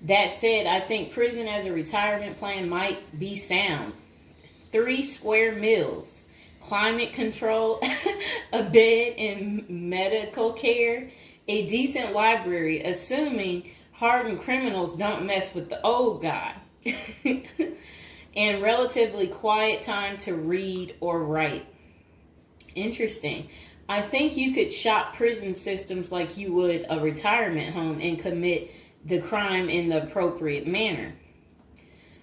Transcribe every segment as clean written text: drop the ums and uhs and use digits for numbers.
That said, I think prison as a retirement plan might be sound. 3 square meals, climate control, a bed and medical care, a decent library, assuming hardened criminals don't mess with the old guy, and relatively quiet time to read or write. Interesting. I think you could shop prison systems like you would a retirement home and commit the crime in the appropriate manner.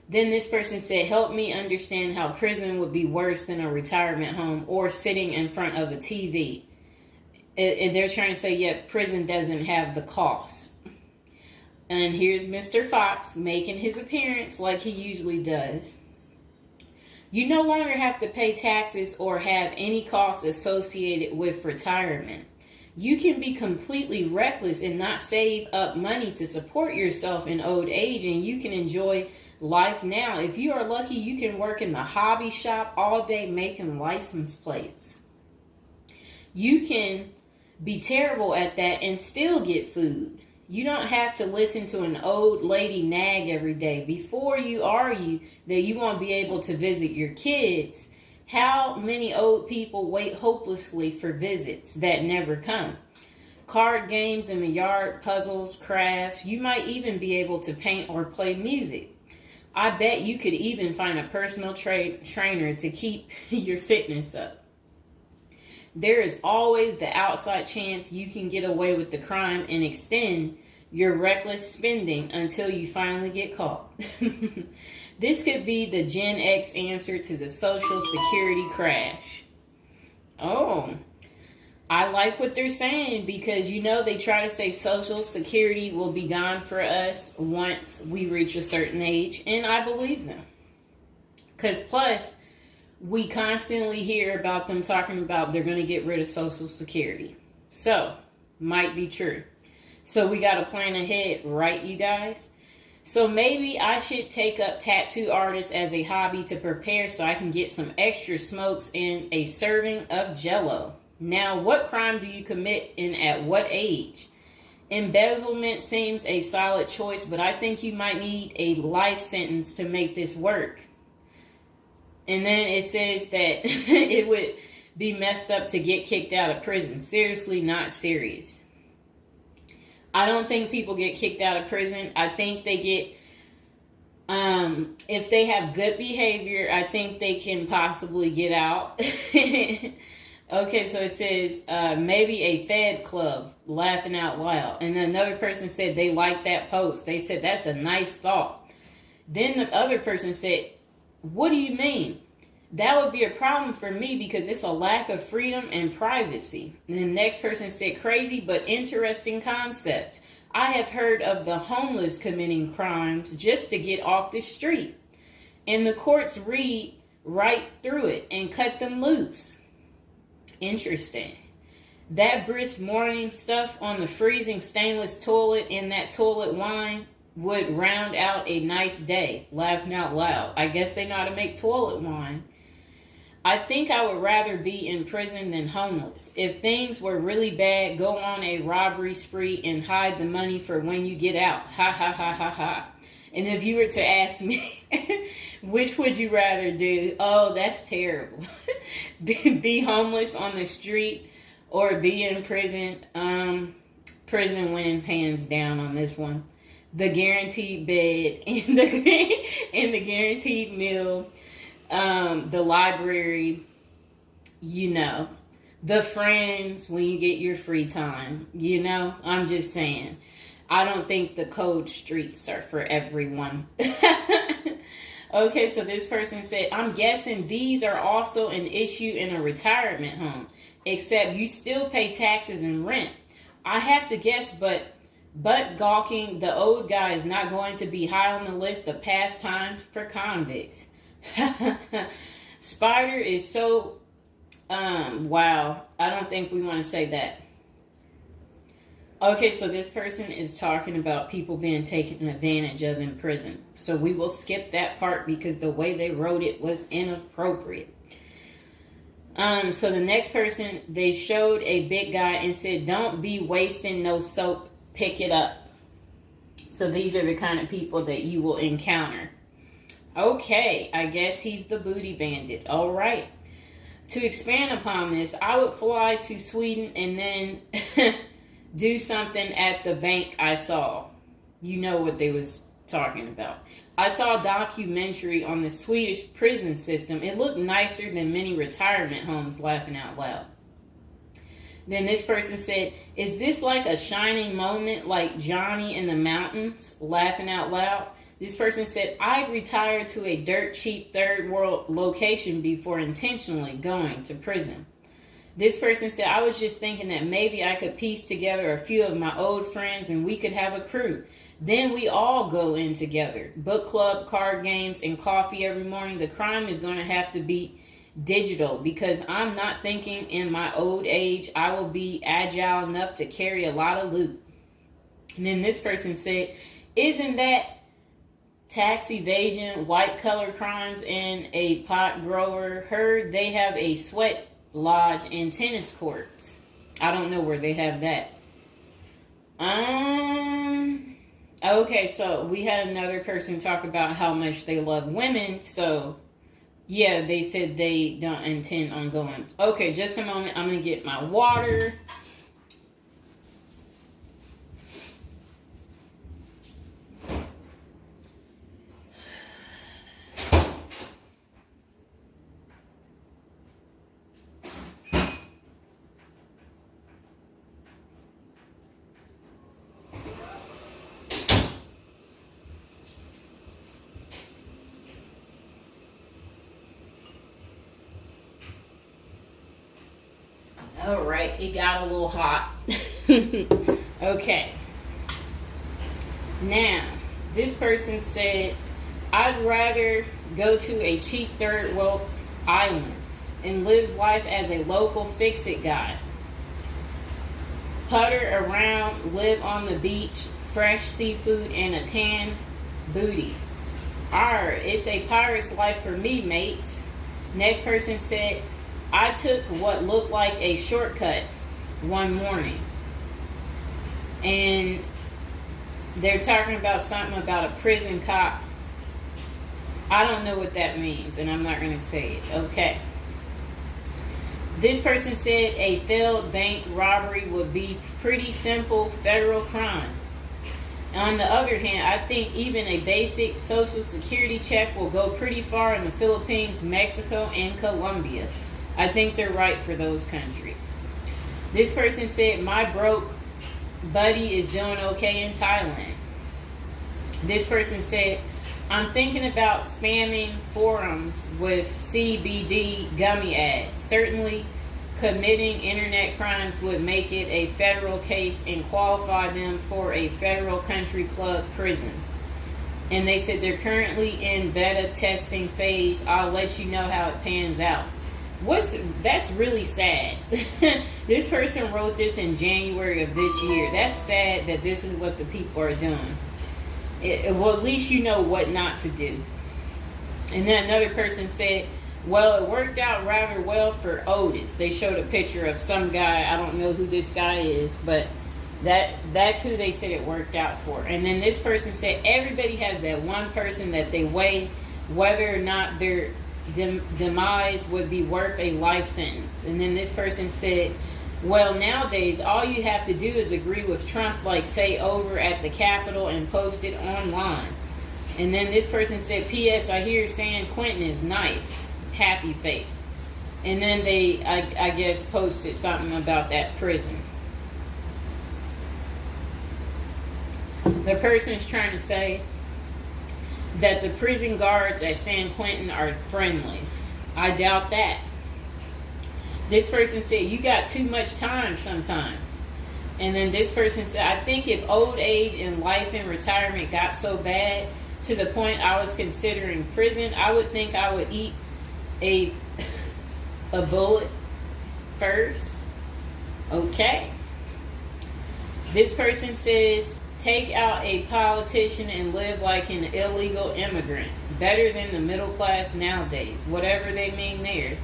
Then this person said, help me understand how prison would be worse than a retirement home or sitting in front of a TV. And they're trying to say, yeah, prison doesn't have the cost. And here's Mr. Fox making his appearance like he usually does. You no longer have to pay taxes or have any costs associated with retirement. You can be completely reckless and not save up money to support yourself in old age, and you can enjoy life now. If you are lucky, you can work in the hobby shop all day making license plates. You can be terrible at that and still get food. You don't have to listen to an old lady nag every day. Before you argue that you won't be able to visit your kids, how many old people wait hopelessly for visits that never come? Card games in the yard, puzzles, crafts. You might even be able to paint or play music. I bet you could even find a personal trainer to keep your fitness up. There is always the outside chance you can get away with the crime and extend your reckless spending until you finally get caught. This could be the Gen X answer to the Social Security crash. Oh, I like what they're saying because, you know, they try to say Social Security will be gone for us once we reach a certain age, and I believe them. Because plus, we constantly hear about them talking about they're going to get rid of Social Security. So, might be true. So we got to plan ahead, right, you guys? So maybe I should take up tattoo artists as a hobby to prepare so I can get some extra smokes and a serving of Jell-O. Now, what crime do you commit and at what age? Embezzlement seems a solid choice, but I think you might need a life sentence to make this work. And then it says that it would be messed up to get kicked out of prison. Seriously, not serious. I don't think people get kicked out of prison. I think they get, if they have good behavior, I think they can possibly get out. Okay, so it says maybe a Fed club, laughing out loud. And then another person said they liked that post. They said, that's a nice thought. Then the other person said, what do you mean? That would be a problem for me because it's a lack of freedom and privacy. And the next person said, crazy but interesting concept. I have heard of the homeless committing crimes just to get off the street. And the courts read right through it and cut them loose. Interesting. That brisk morning stuff on the freezing stainless toilet and that toilet wine would round out a nice day. Laughing out loud. I guess they know how to make toilet wine. I think I would rather be in prison than homeless. If things were really bad, go on a robbery spree and hide the money for when you get out. Ha ha ha ha ha. And if you were to ask me, which would you rather do? Oh, that's terrible. Be homeless on the street or be in prison? Prison wins hands down on this one. The guaranteed bed and the guaranteed meal, the library, you know, the friends when you get your free time, you know, I'm just saying. I don't think the cold streets are for everyone. Okay, so this person said, I'm guessing these are also an issue in a retirement home, except you still pay taxes and rent. I have to guess, but gawking, the old guy is not going to be high on the list of pastimes for convicts. Spider is so, wow, I don't think we want to say that. Okay, so this person is talking about people being taken advantage of in prison. So we will skip that part because the way they wrote it was inappropriate. So the next person, they showed a big guy and said, don't be wasting no soap, pick it up. So these are the kind of people that you will encounter. Okay, I guess he's the booty bandit. All right. To expand upon this, I would fly to Sweden and then do something at the bank I saw. You know what they was talking about. I saw a documentary on the Swedish prison system. It looked nicer than many retirement homes, laughing out loud. Then this person said, is this like a shining moment like Johnny in the Mountains, laughing out loud? This person said, I'd retire to a dirt cheap third world location before intentionally going to prison. This person said, I was just thinking that maybe I could piece together a few of my old friends and we could have a crew. Then we all go in together. Book club, card games, and coffee every morning. The crime is going to have to be digital because I'm not thinking in my old age I will be agile enough to carry a lot of loot. And then this person said, isn't that tax evasion, white collar crimes, and a pot grower? Heard they have a sweat lodge and tennis courts. I don't know where they have that. Okay, so we had another person talk about how much they love women. So yeah, they said they don't intend on going. Okay, just a moment. I'm gonna get my water. All right, it got a little hot. Okay. Now, this person said, I'd rather go to a cheap third world island and live life as a local fix-it guy. Putter around, live on the beach, fresh seafood, and a tan booty. Arr, it's a pirate's life for me, mates. Next person said, I took what looked like a shortcut one morning. And they're talking about something about a prison cop. I don't know what that means, and I'm not going to say it. Okay. This person said a failed bank robbery would be pretty simple federal crime. On the other hand, I think even a basic social security check will go pretty far in the Philippines, Mexico, and Colombia. I think they're right for those countries. This person said, my broke buddy is doing okay in Thailand. This person said, I'm thinking about spamming forums with CBD gummy ads. Certainly, committing internet crimes would make it a federal case and qualify them for a federal country club prison. And they said they're currently in beta testing phase. I'll let you know how it pans out. That's really sad. This person wrote this in January of this year. That's sad that this is what the people are doing. Well, at least you know what not to do. And then another person said, well, it worked out rather well for Otis. They showed a picture of some guy. I don't know who this guy is, but that's who they said it worked out for. And then this person said everybody has that one person that they weigh whether or not their demise would be worth a life sentence. And then this person said, well, nowadays all you have to do is agree with Trump, like say over at the Capitol, and post it online. And then this person said, P.S. I hear San Quentin is nice, happy face. And then they I guess posted something about that prison. The person is trying to say that the prison guards at San Quentin are friendly. I doubt that. This person said, you got too much time sometimes. And then this person said, I think if old age and life in retirement got so bad to the point I was considering prison, I would think I would eat a bullet first. Okay. This person says, take out a politician and live like an illegal immigrant. Better than the middle class nowadays. Whatever they mean there.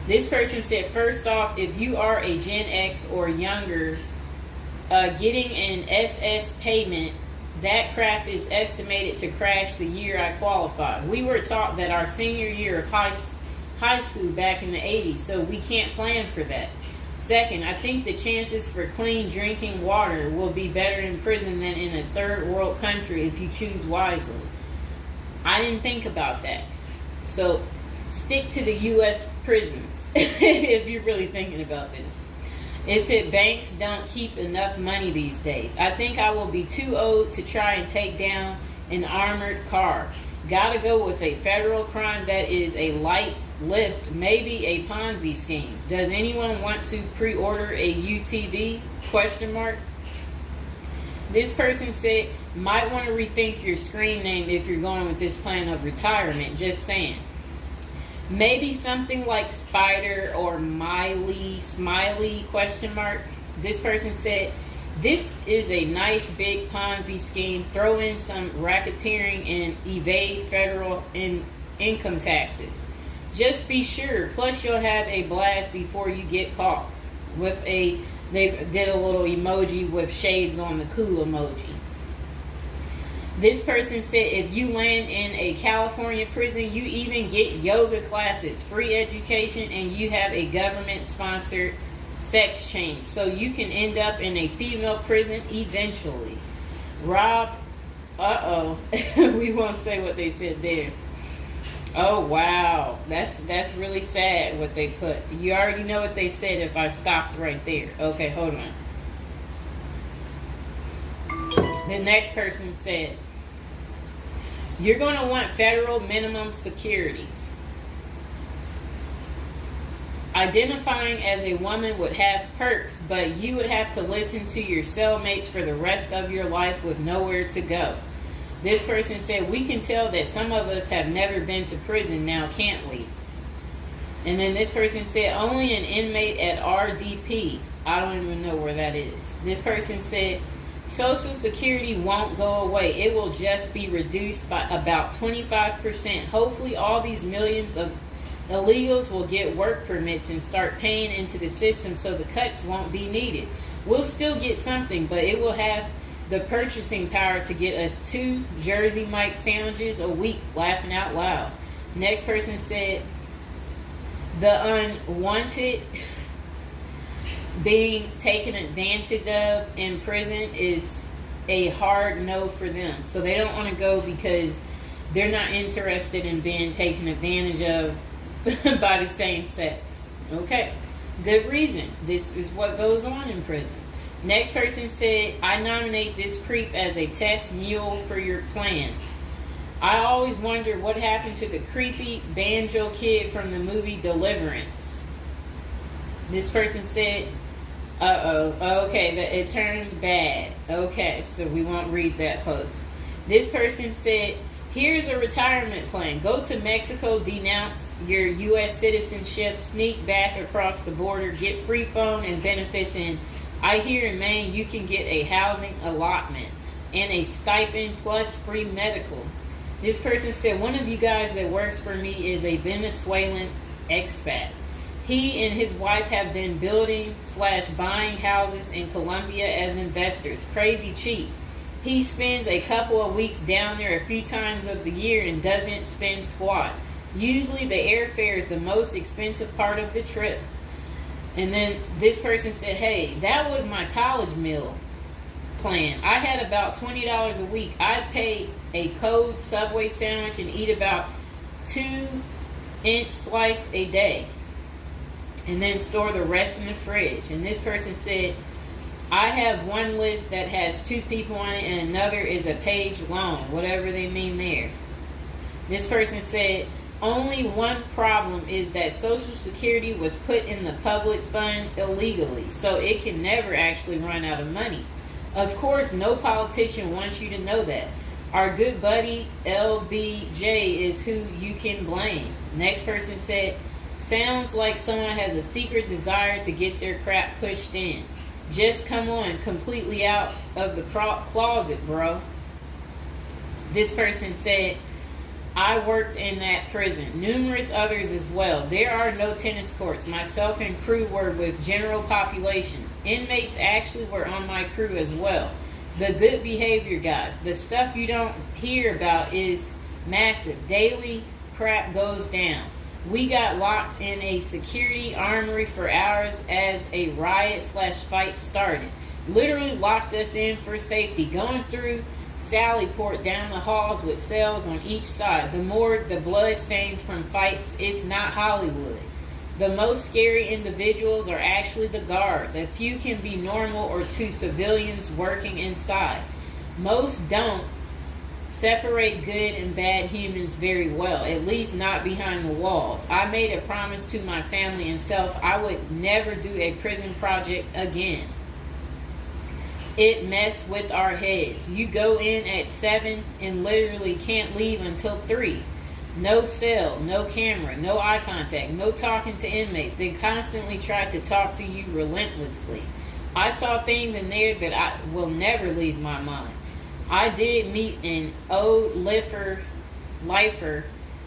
This person said, first off, if you are a Gen X or younger, getting an SS payment that crap is estimated to crash the year I qualified. We were taught that our senior year of high school back in the 80s, so we can't plan for that. Second, I think the chances for clean drinking water will be better in prison than in a third world country if you choose wisely. I didn't think about that. So stick to the U.S. prisons if you're really thinking about this. It said banks don't keep enough money these days. I think I will be too old to try and take down an armored car. Gotta go with a federal crime that is a light lift, maybe a Ponzi scheme. Does anyone want to pre-order a UTV? Question mark. This person said, might want to rethink your screen name if you're going with this plan of retirement. Just saying. Maybe something like Spider or Smiley, question mark. This person said, this is a nice big Ponzi scheme. Throw in some racketeering and evade federal income taxes. Just be sure. Plus you'll have a blast before you get caught. They did a little emoji with shades on the cool emoji. This person said if you land in a California prison, you even get yoga classes, free education, and you have a government-sponsored sex change. So you can end up in a female prison eventually. Rob, we won't say what they said there. Oh, wow. That's really sad what they put. You already know what they said if I stopped right there. Okay, hold on. The next person said, you're going to want federal minimum security. Identifying as a woman would have perks, but you would have to listen to your cellmates for the rest of your life with nowhere to go. This person said, we can tell that some of us have never been to prison now, can't we? And then this person said, only an inmate at RDP. I don't even know where that is. This person said, Social Security won't go away. It will just be reduced by about 25%. Hopefully all these millions of illegals will get work permits and start paying into the system so the cuts won't be needed. We'll still get something, but it will have the purchasing power to get us 2 Jersey Mike sandwiches a week, laughing out loud. Next person said, the unwanted being taken advantage of in prison is a hard no for them. So they don't want to go because they're not interested in being taken advantage of by the same sex. Okay, good reason. This is what goes on in prison. Next person said, I nominate this creep as a test mule for your plan. I always wonder what happened to the creepy banjo kid from the movie Deliverance. This person said, okay, it turned bad. Okay, so we won't read that post. This person said, here's a retirement plan. Go to Mexico, denounce your U.S. citizenship, sneak back across the border, get free phone and benefits, and I hear in Maine you can get a housing allotment and a stipend plus free medical. This person said, one of you guys that works for me is a Venezuelan expat. He and his wife have been building/buying houses in Colombia as investors. Crazy cheap. He spends a couple of weeks down there a few times of the year and doesn't spend squat. Usually the airfare is the most expensive part of the trip. And then this person said, hey, that was my college meal plan. I had about $20 a week. I'd pay a cold Subway sandwich and eat about 2-inch slice a day. And then store the rest in the fridge. And this person said, I have one list that has 2 people on it and another is a page long, whatever they mean there. This person said, only one problem is that Social Security was put in the public fund illegally, so it can never actually run out of money. Of course, no politician wants you to know that. Our good buddy LBJ is who you can blame. Next person said, sounds like someone has a secret desire to get their crap pushed in. Just come on, completely out of the closet, bro. This person said, I worked in that prison. Numerous others as well. There are no tennis courts. Myself and crew were with general population. Inmates actually were on my crew as well. The good behavior, guys. The stuff you don't hear about is massive. Daily crap goes down. We got locked in a security armory for hours as a riot/fight started. Literally locked us in for safety. Going through Sallyport down the halls with cells on each side. The more the blood stains from fights, it's not Hollywood. The most scary individuals are actually the guards. A few can be normal or two civilians working inside. Most don't separate good and bad humans very well, at least not behind the walls. I made a promise to my family and self I would never do a prison project again. It messed with our heads. You go in at 7 and literally can't leave until 3. No cell, no camera, no eye contact, no talking to inmates. They constantly try to talk to you relentlessly. I saw things in there that I will never leave my mind. I did meet an old lifer.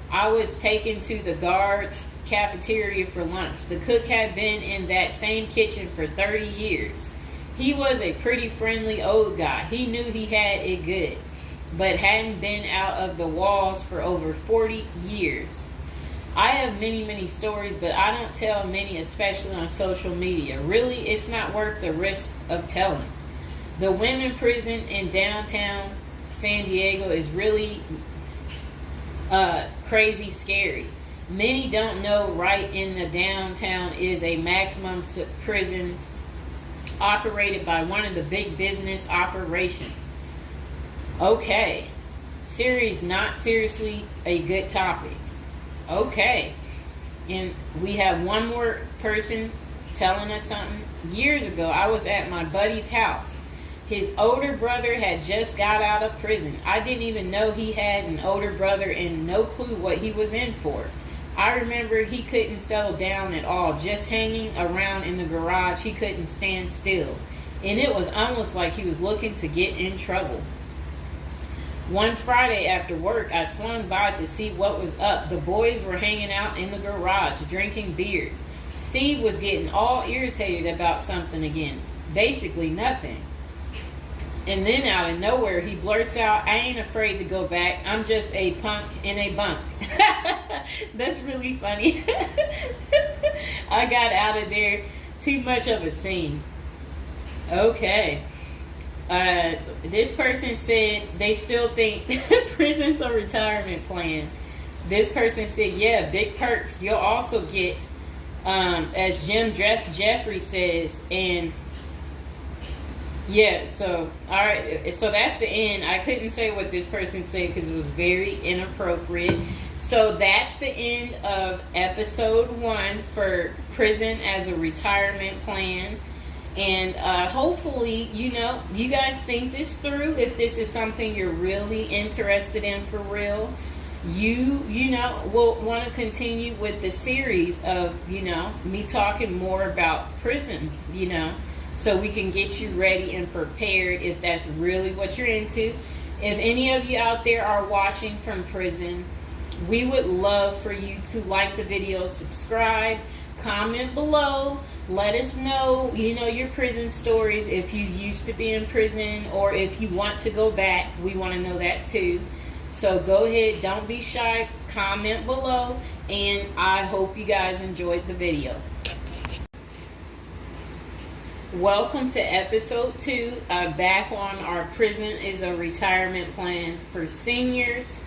I was taken to the guards' cafeteria for lunch. The cook had been in that same kitchen for 30 years. He was a pretty friendly old guy. He knew he had it good, but hadn't been out of the walls for over 40 years. I have many stories, but I don't tell many, especially on social media. Really, it's not worth the risk of telling. The women prison in downtown San Diego is really crazy scary. Many don't know right in the downtown is a maximum prison operated by one of the big business operations. Okay. Series not seriously a good topic. Okay. And we have one more person telling us something. Years ago, I was at my buddy's house. His older brother had just got out of prison. I didn't even know he had an older brother and no clue what he was in for. I remember he couldn't settle down at all, just hanging around in the garage. He couldn't stand still. And it was almost like he was looking to get in trouble. One Friday after work, I swung by to see what was up. The boys were hanging out in the garage, drinking beers. Steve was getting all irritated about something again. Basically nothing. And then out of nowhere, he blurts out, I ain't afraid to go back. I'm just a punk in a bunk. That's really funny. I got out of there. Too much of a scene. Okay. This person said they still think prison's a retirement plan. This person said, yeah, big perks. You'll also get, as Jim Jeffrey says, and yeah, so, all right, so that's the end. I couldn't say what this person said because it was very inappropriate. So that's the end of episode 1 for prison as a retirement plan. And hopefully, you guys think this through. If this is something you're really interested in for real, you will want to continue with the series of, me talking more about prison, so we can get you ready and prepared if that's really what you're into. If any of you out there are watching from prison, we would love for you to like the video, subscribe, comment below, let us know, your prison stories. If you used to be in prison or if you want to go back, we want to know that too. So go ahead, don't be shy, comment below, and I hope you guys enjoyed the video. Welcome to episode 2, back on our prison is a retirement plan for seniors.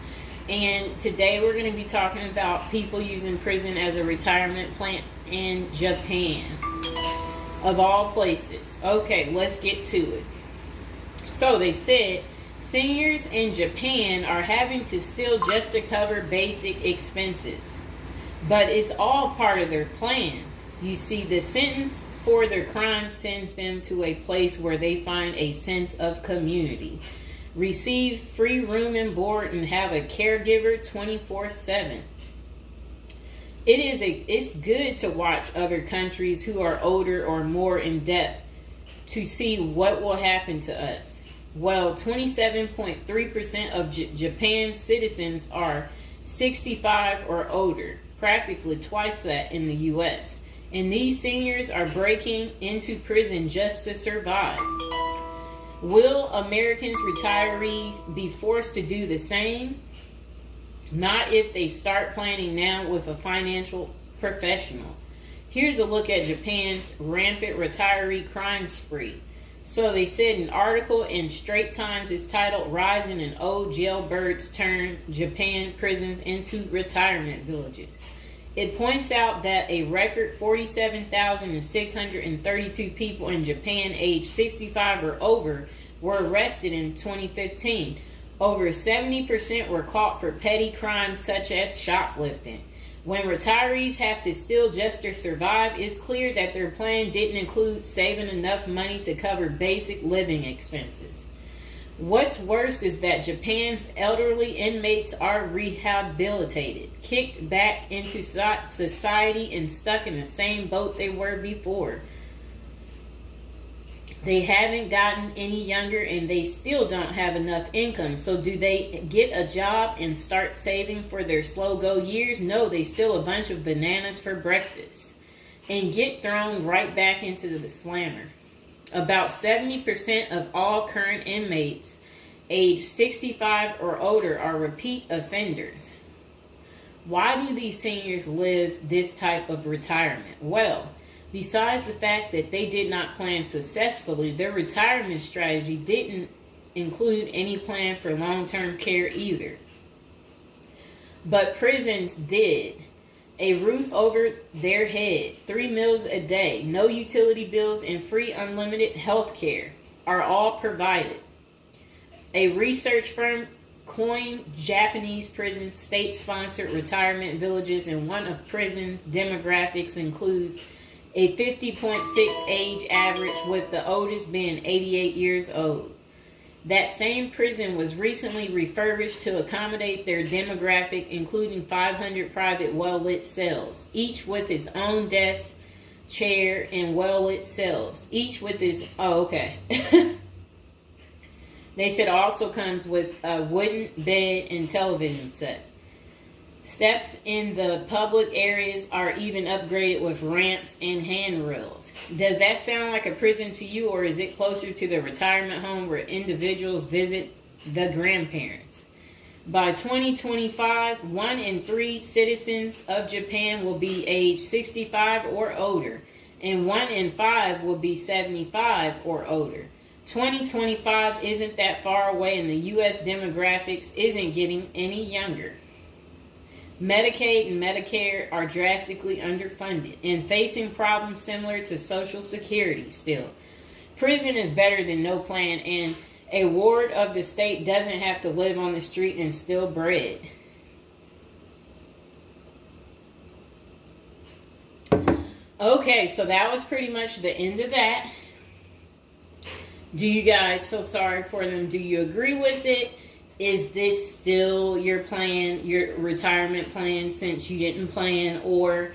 And today we're going to be talking about people using prison as a retirement plan in Japan, of all places. Okay, let's get to it. So they said seniors in Japan are having to steal just to cover basic expenses, but it's all part of their plan. You see, the sentence for their crime sends them to a place where they find a sense of community, receive free room and board, and have a caregiver 24/7. It's good to watch other countries who are older or more in depth to see what will happen to us. Well, 27.3% of Japan's citizens are 65 or older, practically twice that in the U.S. And these seniors are breaking into prison just to survive. Will Americans retirees be forced to do the same? Not if they start planning now with a financial professional. Here's a look at Japan's rampant retiree crime spree. So they said an article in Straits Times is titled "Rising in Old Jailbirds Turn Japan Prisons into Retirement Villages." It points out that a record 47,632 people in Japan aged 65 or over were arrested in 2015. Over 70% were caught for petty crimes such as shoplifting. When retirees have to steal just to survive, it's clear that their plan didn't include saving enough money to cover basic living expenses. What's worse is that Japan's elderly inmates are rehabilitated, kicked back into society, and stuck in the same boat they were before. They haven't gotten any younger, and they still don't have enough income. So do they get a job and start saving for their slow-go years? No, they steal a bunch of bananas for breakfast and get thrown right back into the slammer. About 70% of all current inmates aged 65 or older are repeat offenders. Why do these seniors live this type of retirement? Well, besides the fact that they did not plan successfully, their retirement strategy didn't include any plan for long-term care either. But prisons did. A roof over their head, 3 meals a day, no utility bills, and free unlimited health care are all provided. A research firm coined Japanese prison state-sponsored retirement villages, and one of prisons' demographics includes a 50.6 age average, with the oldest being 88 years old. That same prison was recently refurbished to accommodate their demographic, including 500 private well-lit cells, each with its own desk, chair, and well-lit cells, each with its... Oh, okay. They said also comes with a wooden bed and television set. Steps in the public areas are even upgraded with ramps and handrails. Does that sound like a prison to you, or is it closer to the retirement home where individuals visit the grandparents? By 2025, 1 in 3 citizens of Japan will be age 65 or older, and 1 in 5 will be 75 or older. 2025 isn't that far away, and the U.S. demographics isn't getting any younger. Medicaid and Medicare are drastically underfunded and facing problems similar to Social Security still. Prison is better than no plan, and a ward of the state doesn't have to live on the street and steal bread. Okay, so that was pretty much the end of that. Do you guys feel sorry for them? Do you agree with it? Is this still your plan, your retirement plan, since you didn't plan? Or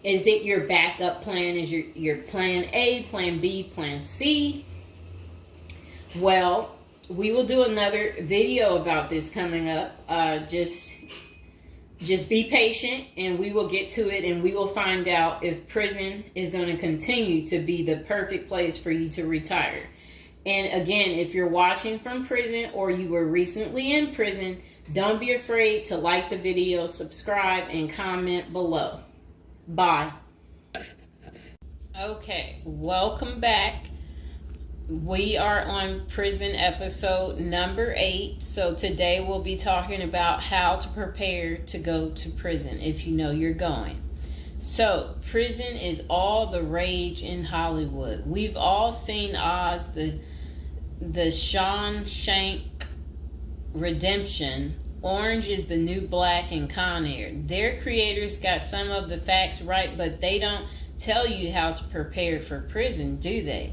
is it your backup plan? Is your plan A, plan B, plan C? Well, we will do another video about this coming up. Just be patient, and we will get to it, and we will find out if prison is going to continue to be the perfect place for you to retire. And again, if you're watching from prison or you were recently in prison, don't be afraid to like the video, subscribe, and comment below. Bye. Okay, welcome back. We are on prison episode number 8. So today we'll be talking about how to prepare to go to prison if you know you're going. So, prison is all the rage in Hollywood. We've all seen Oz, the Shawshank Redemption, Orange is the New Black, and Con Air. Their creators got some of the facts right, but they don't tell you how to prepare for prison, do they?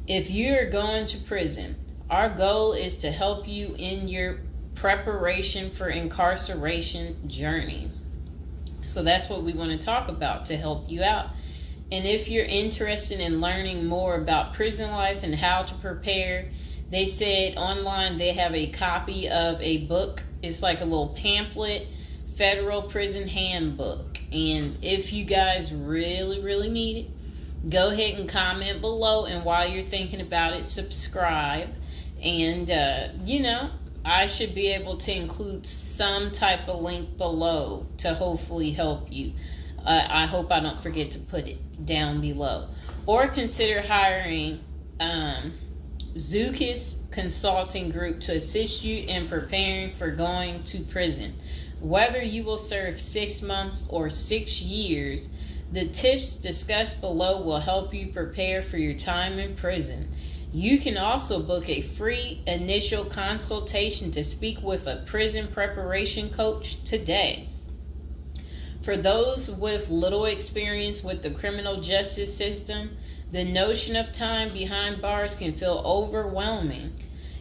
If you're going to prison, our goal is to help you in your preparation for incarceration journey. So that's what we want to talk about to help you out. And if you're interested in learning more about prison life and how to prepare, they said online they have a copy of a book. It's like a little pamphlet, Federal Prison Handbook. And if you guys really, really need it, Go ahead and comment below, and while you're thinking about it, subscribe. And I should be able to include some type of link below to hopefully help you. I hope I don't forget to put it down below. Or consider hiring Zukis Consulting Group to assist you in preparing for going to prison. Whether you will serve 6 months or 6 years, the tips discussed below will help you prepare for your time in prison. You can also book a free initial consultation to speak with a prison preparation coach today. For those with little experience with the criminal justice system, the notion of time behind bars can feel overwhelming.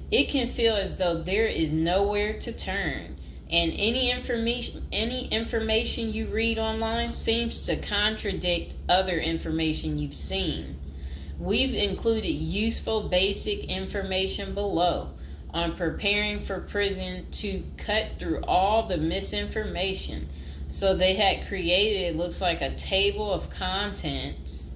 It can feel as though there is nowhere to turn, and any information you read online seems to contradict other information you've seen. We've included useful basic information below on preparing for prison to cut through all the misinformation. So they had created, it looks like, a table of contents.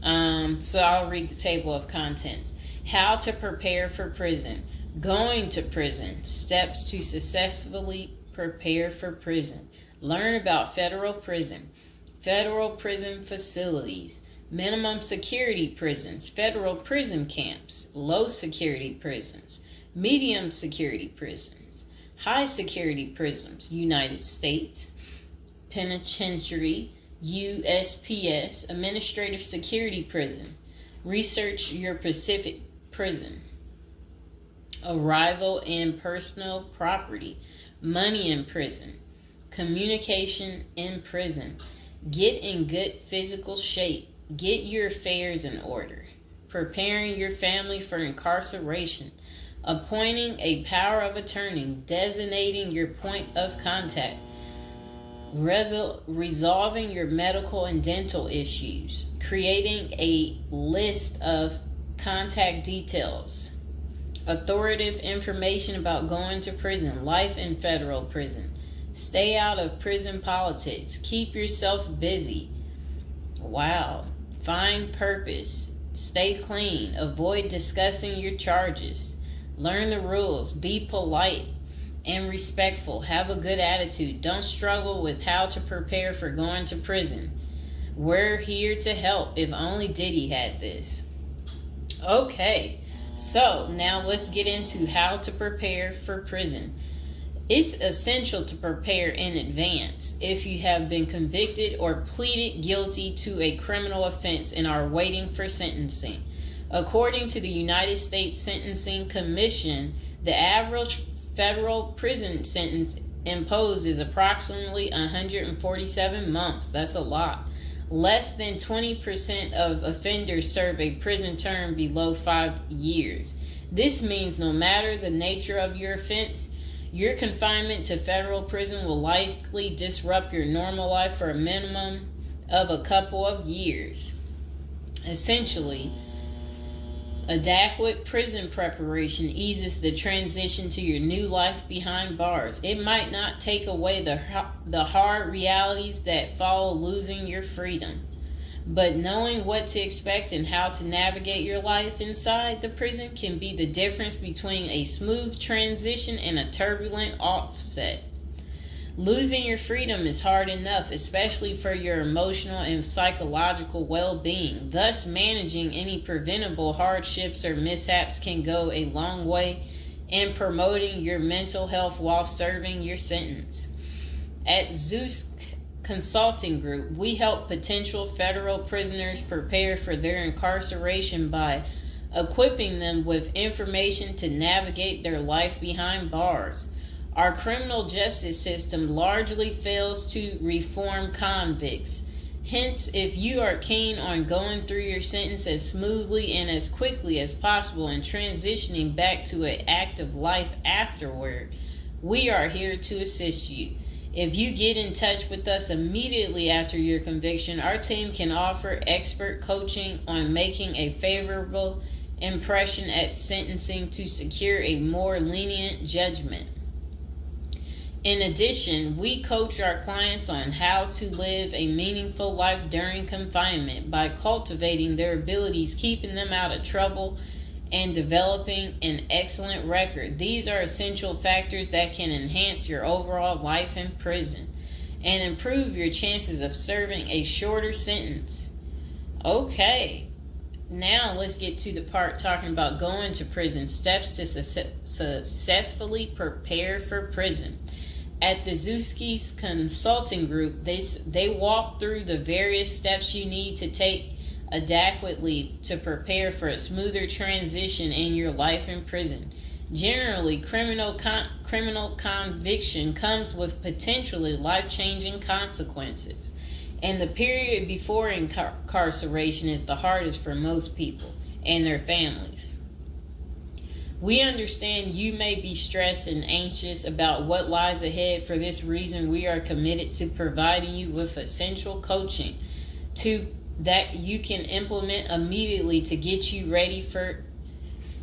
So I'll read the table of contents. How to prepare for prison. Going to prison. Steps to successfully prepare for prison. Learn about federal prison. Federal prison facilities. Minimum security prisons. Federal prison camps. Low security prisons. Medium security prisons. High security prisons. United States Penitentiary. USPS, Administrative Security Prison. Research your Pacific Prison. Arrival and personal property. Money in prison. Communication in prison. Get in good physical shape. Get your affairs in order. Preparing your family for incarceration. Appointing a power of attorney. Designating your point of contact. Resolving your medical and dental issues. Creating a list of contact details. Authoritative information about going to prison. Life in federal prison. Stay out of prison politics. Keep yourself busy. Wow. Find purpose. Stay clean. Avoid discussing your charges. Learn the rules. Be polite and respectful. Have a good attitude. Don't struggle with how to prepare for going to prison. We're here to help. If only Diddy had this. Okay, so now let's get into how to prepare for prison. It's essential to prepare in advance if you have been convicted or pleaded guilty to a criminal offense and are waiting for sentencing. According to the United States Sentencing Commission, the average federal prison sentence imposed is approximately 147 months. That's a lot. Less than 20% of offenders serve a prison term below 5 years. This means no matter the nature of your offense, your confinement to federal prison will likely disrupt your normal life for a minimum of a couple of years. Essentially, adequate prison preparation eases the transition to your new life behind bars. It might not take away the hard realities that follow losing your freedom, but knowing what to expect and how to navigate your life inside the prison can be the difference between a smooth transition and a turbulent offset. Losing your freedom is hard enough, especially for your emotional and psychological well-being. Thus, managing any preventable hardships or mishaps can go a long way in promoting your mental health while serving your sentence. At Zeus Consulting Group, we help potential federal prisoners prepare for their incarceration by equipping them with information to navigate their life behind bars. Our criminal justice system largely fails to reform convicts. Hence, if you are keen on going through your sentence as smoothly and as quickly as possible and transitioning back to an active life afterward, we are here to assist you. If you get in touch with us immediately after your conviction, our team can offer expert coaching on making a favorable impression at sentencing to secure a more lenient judgment. In addition, we coach our clients on how to live a meaningful life during confinement by cultivating their abilities, keeping them out of trouble, and developing an excellent record. These are essential factors that can enhance your overall life in prison and improve your chances of serving a shorter sentence. Okay, now let's get to the part talking about going to prison, steps to successfully prepare for prison. At the Zuski's Consulting Group, they walk through the various steps you need to take adequately to prepare for a smoother transition in your life in prison. Generally, criminal conviction comes with potentially life-changing consequences, and the period before incarceration is the hardest for most people and their families. We understand you may be stressed and anxious about what lies ahead. For this reason, we are committed to providing you with essential coaching that you can implement immediately to get you ready for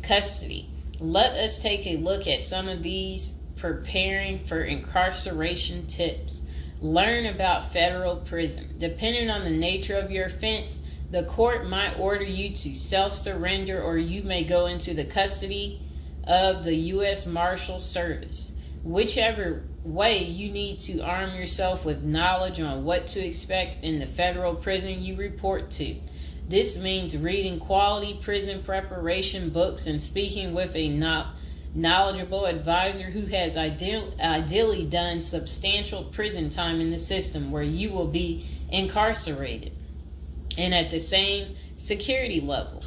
custody. Let us take a look at some of these preparing for incarceration tips. Learn about federal prison. Depending on the nature of your offense, the court might order you to self-surrender, or you may go into the custody of the U.S. Marshal Service. Whichever way, you need to arm yourself with knowledge on what to expect in the federal prison you report to. This means reading quality prison preparation books and speaking with a knowledgeable advisor who has ideally done substantial prison time in the system where you will be incarcerated and at the same security level.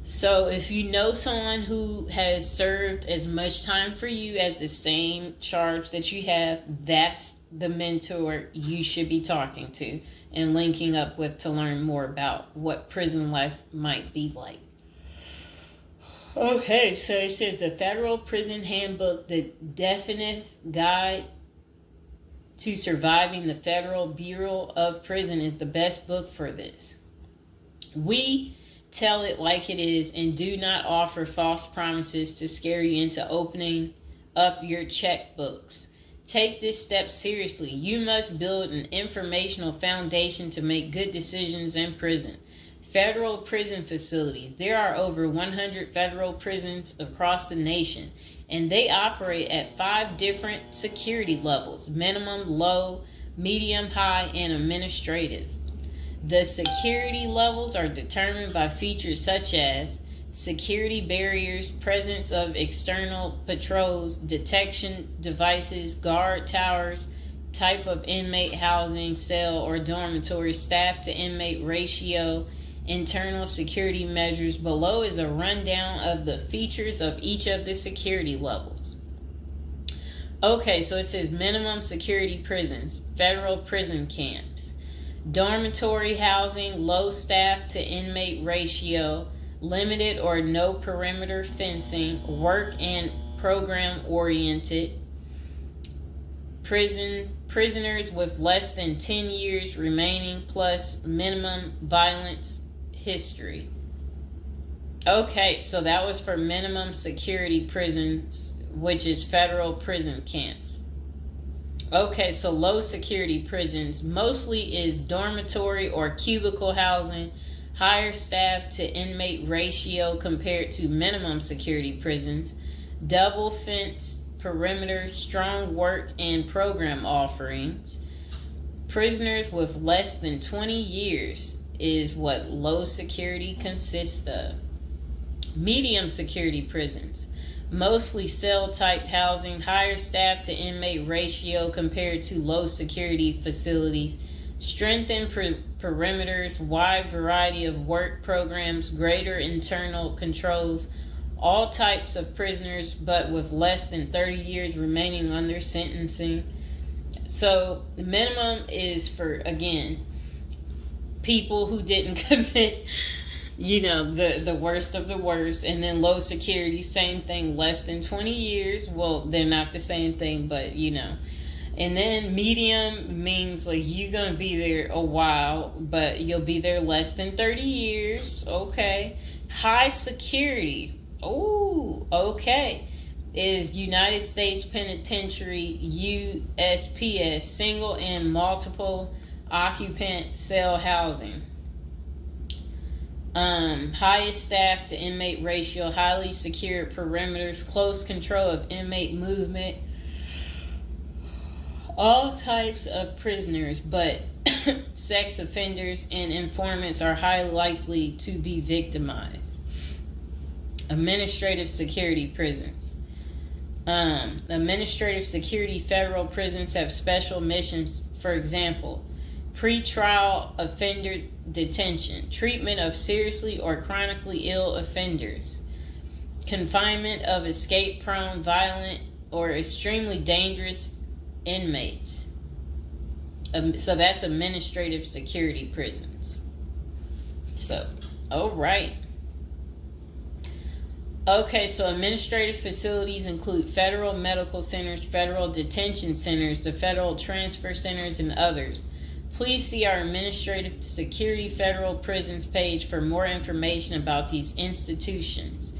So if you know someone who has served as much time for you as the same charge that you have, that's the mentor you should be talking to and linking up with to learn more about what prison life might be like. Okay, so it says the Federal Prison Handbook, the definitive guide to surviving the Federal Bureau of Prison, is the best book for this. We tell it like it is and do not offer false promises to scare you into opening up your checkbooks. Take this step seriously. You must build an informational foundation to make good decisions in prison. Federal prison facilities. There are over 100 federal prisons across the nation, and they operate at 5 different security levels: minimum, low, medium, high, and administrative. The security levels are determined by features such as security barriers, presence of external patrols, detection devices, guard towers, type of inmate housing, cell or dormitory, staff to inmate ratio, internal security measures. Below is a rundown of the features of each of the security levels. Okay, so it says minimum security prisons, federal prison camps. Dormitory housing, low staff to inmate ratio, limited or no perimeter fencing, work and program oriented. Prisoners with less than 10 years remaining plus minimum violence history. Okay, so that was for minimum security prisons, which is federal prison camps. Okay, so low security prisons mostly is dormitory or cubicle housing, higher staff to inmate ratio compared to minimum security prisons, double fenced perimeter, strong work and program offerings. Prisoners with less than 20 years is what low security consists of. Medium security prisons, mostly cell type housing, higher staff to inmate ratio compared to low security facilities, strengthened perimeters, wide variety of work programs, greater internal controls, all types of prisoners but with less than 30 years remaining on their sentencing. So the minimum is for, again, people who didn't commit the worst of the worst. And then low security, same thing, less than 20 years. Well, they're not the same thing, but And then medium means like you're going to be there a while, but you'll be there less than 30 years. Okay. High security. Oh, okay. is United States Penitentiary, USPS, single and multiple occupant cell housing. Highest staff to inmate ratio, highly secured perimeters, close control of inmate movement, all types of prisoners, but sex offenders and informants are highly likely to be victimized. Administrative security prisons. Administrative security federal prisons have special missions, for example, pretrial offender detention, treatment of seriously or chronically ill offenders, confinement of escape-prone, violent, or extremely dangerous inmates. So that's administrative security prisons. So, all right. Okay, so administrative facilities include federal medical centers, federal detention centers, the federal transfer centers, and others. Please see our Administrative Security Federal Prisons page for more information about these institutions.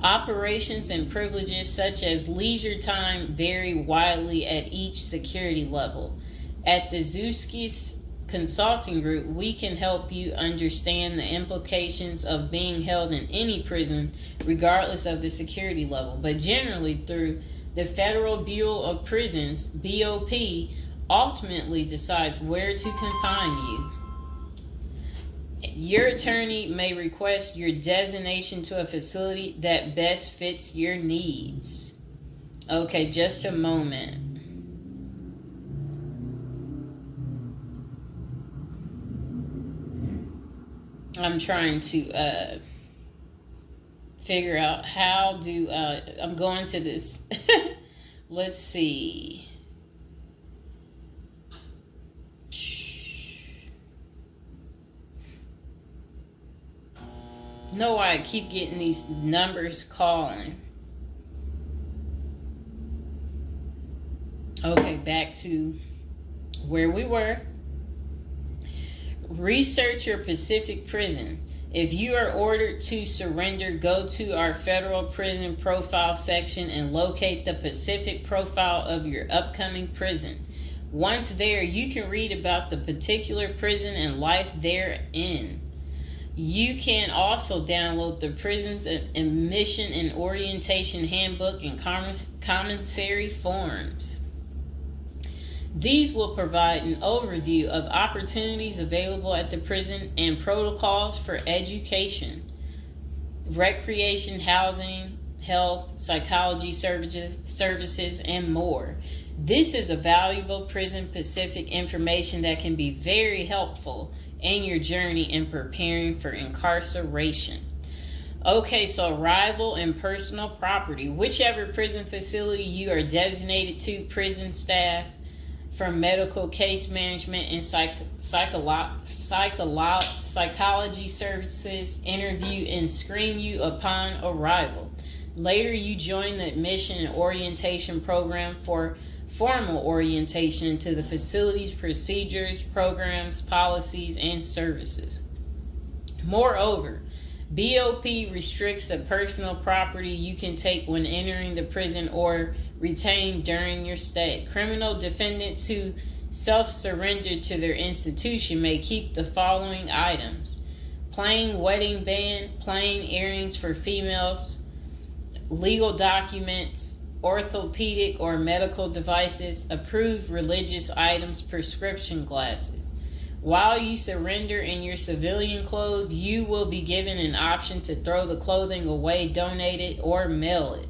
Operations and privileges such as leisure time vary widely at each security level. At the Zuski Consulting Group, we can help you understand the implications of being held in any prison, regardless of the security level. But generally, through the Federal Bureau of Prisons, BOP, ultimately decides where to confine you. Your attorney may request your designation to a facility that best fits your needs. Okay, just a moment. I'm trying to figure out how do I'm going to this. Let's see. Know why I keep getting these numbers calling. Okay, back to where we were. Research your Pacific prison. If you are ordered to surrender, go to our federal prison profile section and locate the Pacific profile of your upcoming prison. Once there, you can read about the particular prison and life therein. You can also download the prison's admission and orientation handbook and commissary forms. These will provide an overview of opportunities available at the prison and protocols for education, recreation, housing, health, psychology services, and more. This is a valuable Prison Pacific information that can be very helpful in your journey in preparing for incarceration. Okay, so arrival and personal property. Whichever prison facility you are designated to, prison staff from medical case management and psychology services interview and screen you upon arrival. Later, you join the admission and orientation program for formal orientation into the facility's procedures, programs, policies, and services. Moreover, BOP restricts the personal property you can take when entering the prison or retain during your stay. Criminal defendants who self-surrender to their institution may keep the following items: plain wedding band, plain earrings for females, legal documents, orthopedic or medical devices, approved religious items, prescription glasses. While you surrender in your civilian clothes, you will be given an option to throw the clothing away, donate it, or mail it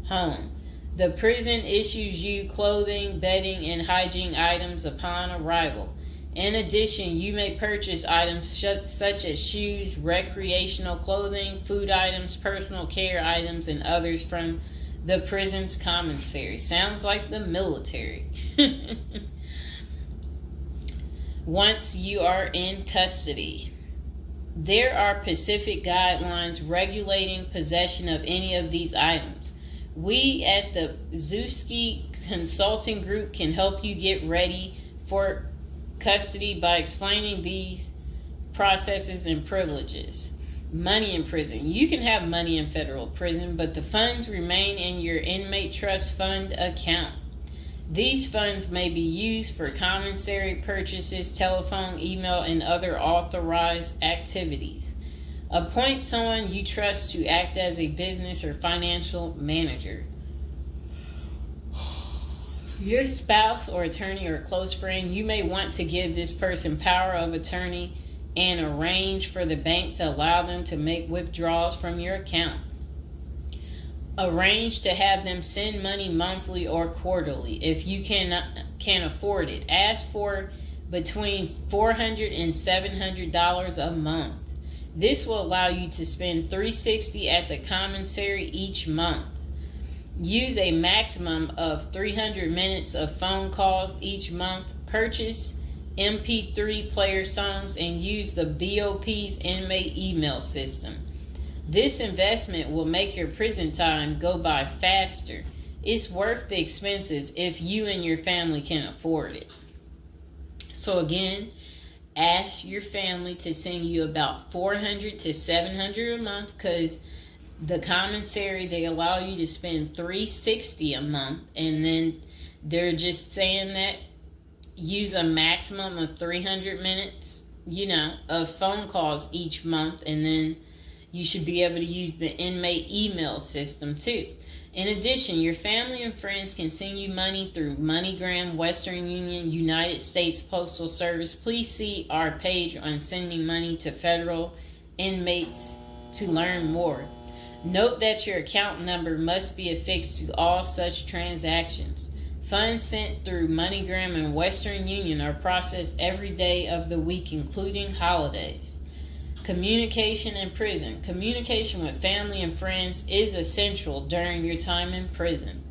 home. The prison issues you clothing, bedding, and hygiene items upon arrival. In addition, you may purchase items such as shoes, recreational clothing, food items, personal care items, and others from the prison's commissary. Sounds like the military. Once you are in custody, there are Pacific guidelines regulating possession of any of these items. We at the Zuski Consulting Group can help you get ready for custody by explaining these processes and privileges. Money in prison. You can have money in federal prison, but the funds remain in your inmate trust fund account. These funds may be used for commissary purchases, telephone, email, and other authorized activities. Appoint someone you trust to act as a business or financial manager. Your spouse or attorney or close friend, you may want to give this person power of attorney and arrange for the bank to allow them to make withdrawals from your account. Arrange to have them send money monthly or quarterly if you can afford it. Ask for between $400 and $700 a month. This will allow you to spend $360 at the commissary each month. Use a maximum of 300 minutes of phone calls each month. Purchase MP3 player songs and use the BOP's inmate email system. This investment will make your prison time go by faster. It's worth the expenses if you and your family can afford it. So again, ask your family to send you about $400 to $700 a month, because the commissary, they allow you to spend $360 a month, and then they're just saying that use a maximum of 300 minutes, of phone calls each month, and then you should be able to use the inmate email system too. In addition, your family and friends can send you money through MoneyGram, Western Union, United States Postal Service. Please see our page on sending money to federal inmates to learn more. Note that your account number must be affixed to all such transactions. Funds sent through MoneyGram and Western Union are processed every day of the week, including holidays. Communication in prison. Communication with family and friends is essential during your time in prison.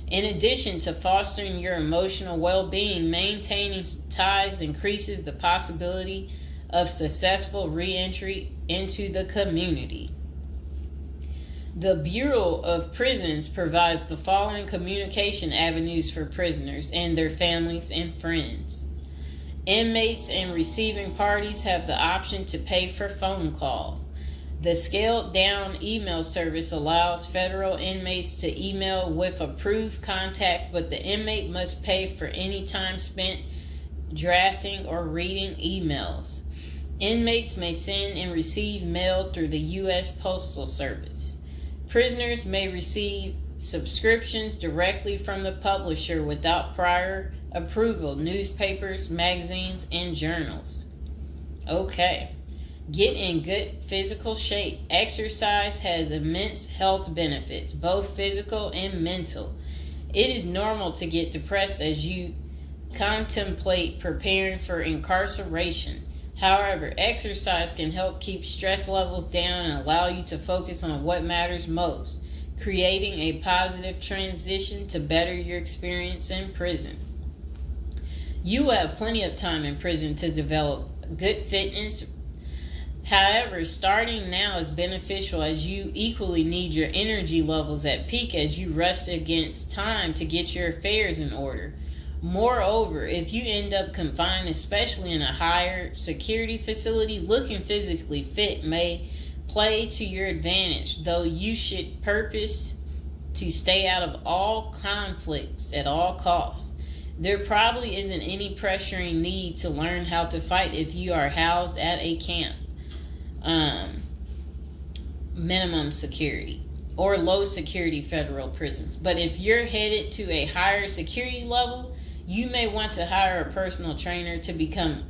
In addition to fostering your emotional well-being, maintaining ties increases the possibility of successful re-entry into the community. The Bureau of Prisons provides the following communication avenues for prisoners and their families and friends. Inmates and receiving parties have the option to pay for phone calls. The scaled-down email service allows federal inmates to email with approved contacts, but the inmate must pay for any time spent drafting or reading emails. Inmates may send and receive mail through the U.S. Postal Service. Prisoners may receive subscriptions directly from the publisher without prior approval, newspapers, magazines, and journals. Okay. Get in good physical shape. Exercise has immense health benefits, both physical and mental. It is normal to get depressed as you contemplate preparing for incarceration. However, exercise can help keep stress levels down and allow you to focus on what matters most, creating a positive transition to better your experience in prison. You will have plenty of time in prison to develop good fitness. However, starting now is beneficial as you equally need your energy levels at peak as you rush against time to get your affairs in order. Moreover, if you end up confined, especially in a higher security facility, looking physically fit may play to your advantage, though you should purpose to stay out of all conflicts at all costs. There probably isn't any pressuring need to learn how to fight if you are housed at a camp, minimum security, or low security federal prisons. But if you're headed to a higher security level, you may want to hire a personal trainer to become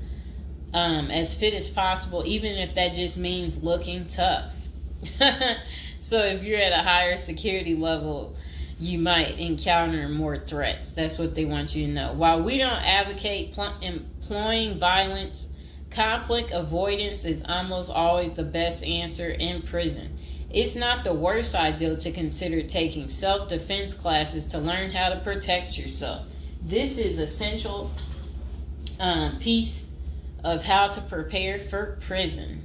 as fit as possible, even if that just means looking tough. So if you're at a higher security level, you might encounter more threats. That's what they want you to know. While we don't advocate employing violence, conflict avoidance is almost always the best answer in prison. It's not the worst idea to consider taking self-defense classes to learn how to protect yourself. This is essential piece of how to prepare for prison.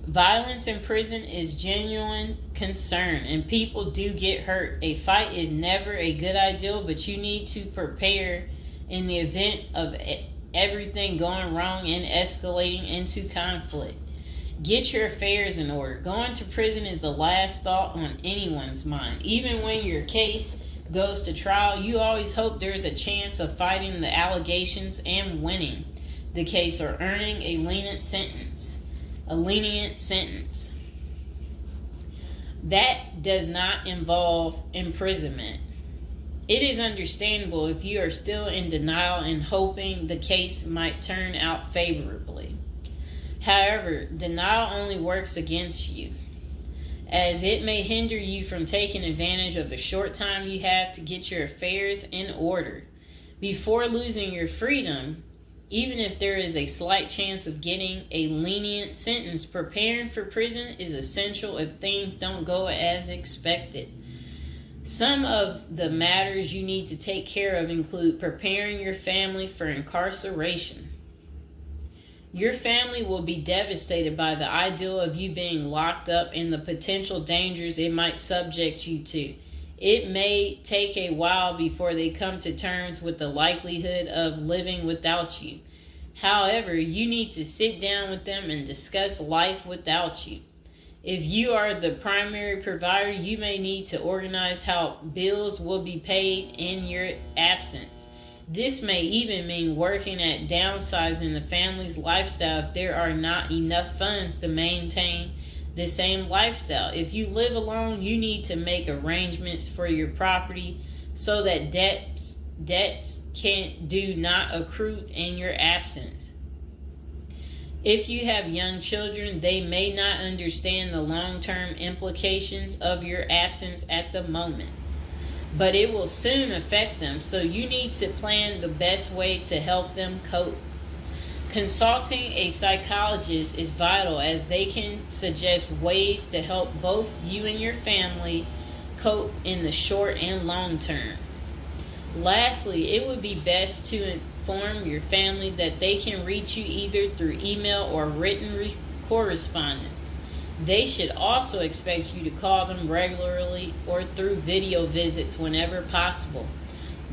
Violence in prison is genuine concern, and people do get hurt. A fight is never a good idea, but you need to prepare in the event of everything going wrong and escalating into conflict. Get your affairs in order. Going to prison is the last thought on anyone's mind. Even when your case goes to trial, you always hope there's a chance of fighting the allegations and winning the case or earning a lenient sentence. That does not involve imprisonment. It is understandable if you are still in denial and hoping the case might turn out favorably. However, denial only works against you, as it may hinder you from taking advantage of the short time you have to get your affairs in order. Before losing your freedom, even if there is a slight chance of getting a lenient sentence, preparing for prison is essential if things don't go as expected. Some of the matters you need to take care of include preparing your family for incarceration. Your family will be devastated by the idea of you being locked up and the potential dangers it might subject you to. It may take a while before they come to terms with the likelihood of living without you. However, you need to sit down with them and discuss life without you. If you are the primary provider, you may need to organize how bills will be paid in your absence. This may even mean working at downsizing the family's lifestyle if there are not enough funds to maintain the same lifestyle. If you live alone, you need to make arrangements for your property so that debts do not accrue in your absence. If you have young children, they may not understand the long-term implications of your absence at the moment, but it will soon affect them, so you need to plan the best way to help them cope. Consulting a psychologist is vital, as they can suggest ways to help both you and your family cope in the short and long term. Lastly, it would be best to inform your family that they can reach you either through email or written correspondence. They should also expect you to call them regularly or through video visits whenever possible.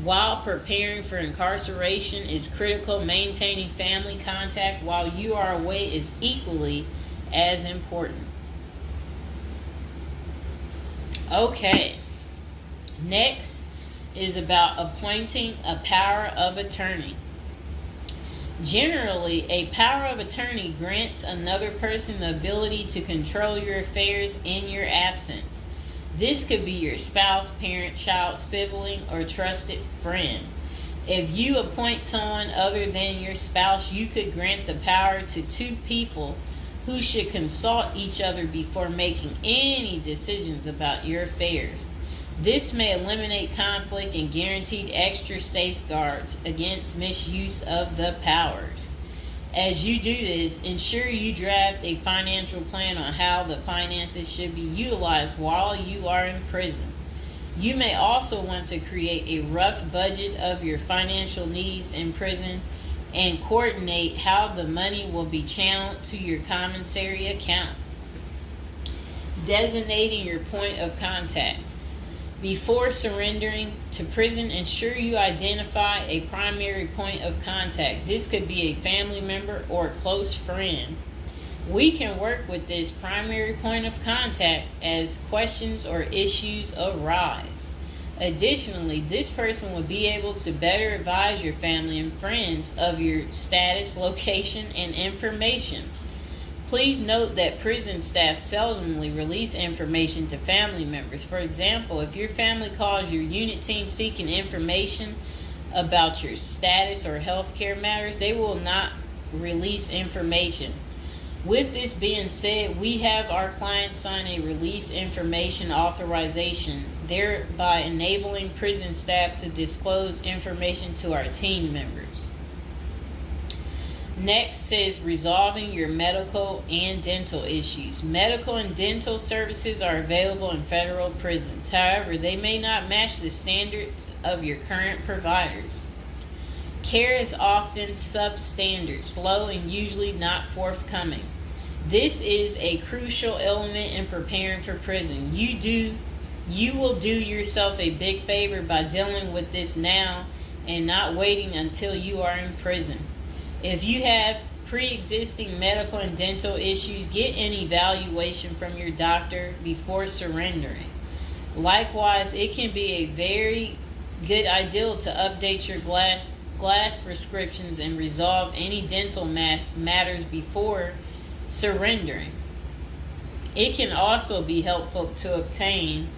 While preparing for incarceration is critical, maintaining family contact while you are away is equally as important. Okay, next is about appointing a power of attorney. Generally, a power of attorney grants another person the ability to control your affairs in your absence. This could be your spouse, parent, child, sibling, or trusted friend. If you appoint someone other than your spouse, you could grant the power to two people who should consult each other before making any decisions about your affairs. This may eliminate conflict and guarantee extra safeguards against misuse of the powers. As you do this, ensure you draft a financial plan on how the finances should be utilized while you are in prison. You may also want to create a rough budget of your financial needs in prison and coordinate how the money will be channeled to your commissary account. Designating your point of contact. Before surrendering to prison, ensure you identify a primary point of contact. This could be a family member or a close friend. We can work with this primary point of contact as questions or issues arise. Additionally, this person will be able to better advise your family and friends of your status, location, and information. Please note that prison staff seldomly release information to family members. For example, if your family calls your unit team seeking information about your status or healthcare matters, they will not release information. With this being said, we have our clients sign a release information authorization, thereby enabling prison staff to disclose information to our team members. Next says resolving your medical and dental issues. Medical and dental services are available in federal prisons. However, they may not match the standards of your current providers. Care is often substandard, slow, and usually not forthcoming. This is a crucial element in preparing for prison. You will do yourself a big favor by dealing with this now and not waiting until you are in prison. If you have pre-existing medical and dental issues, get an evaluation from your doctor before surrendering. Likewise, it can be a very good idea to update your glass prescriptions and resolve any dental matters before surrendering. It can also be helpful to obtain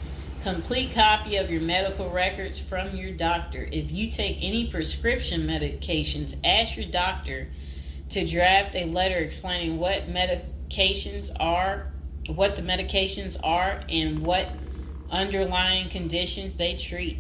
complete copy of your medical records from your doctor. If you take any prescription medications, ask your doctor to draft a letter explaining what the medications are, and what underlying conditions they treat.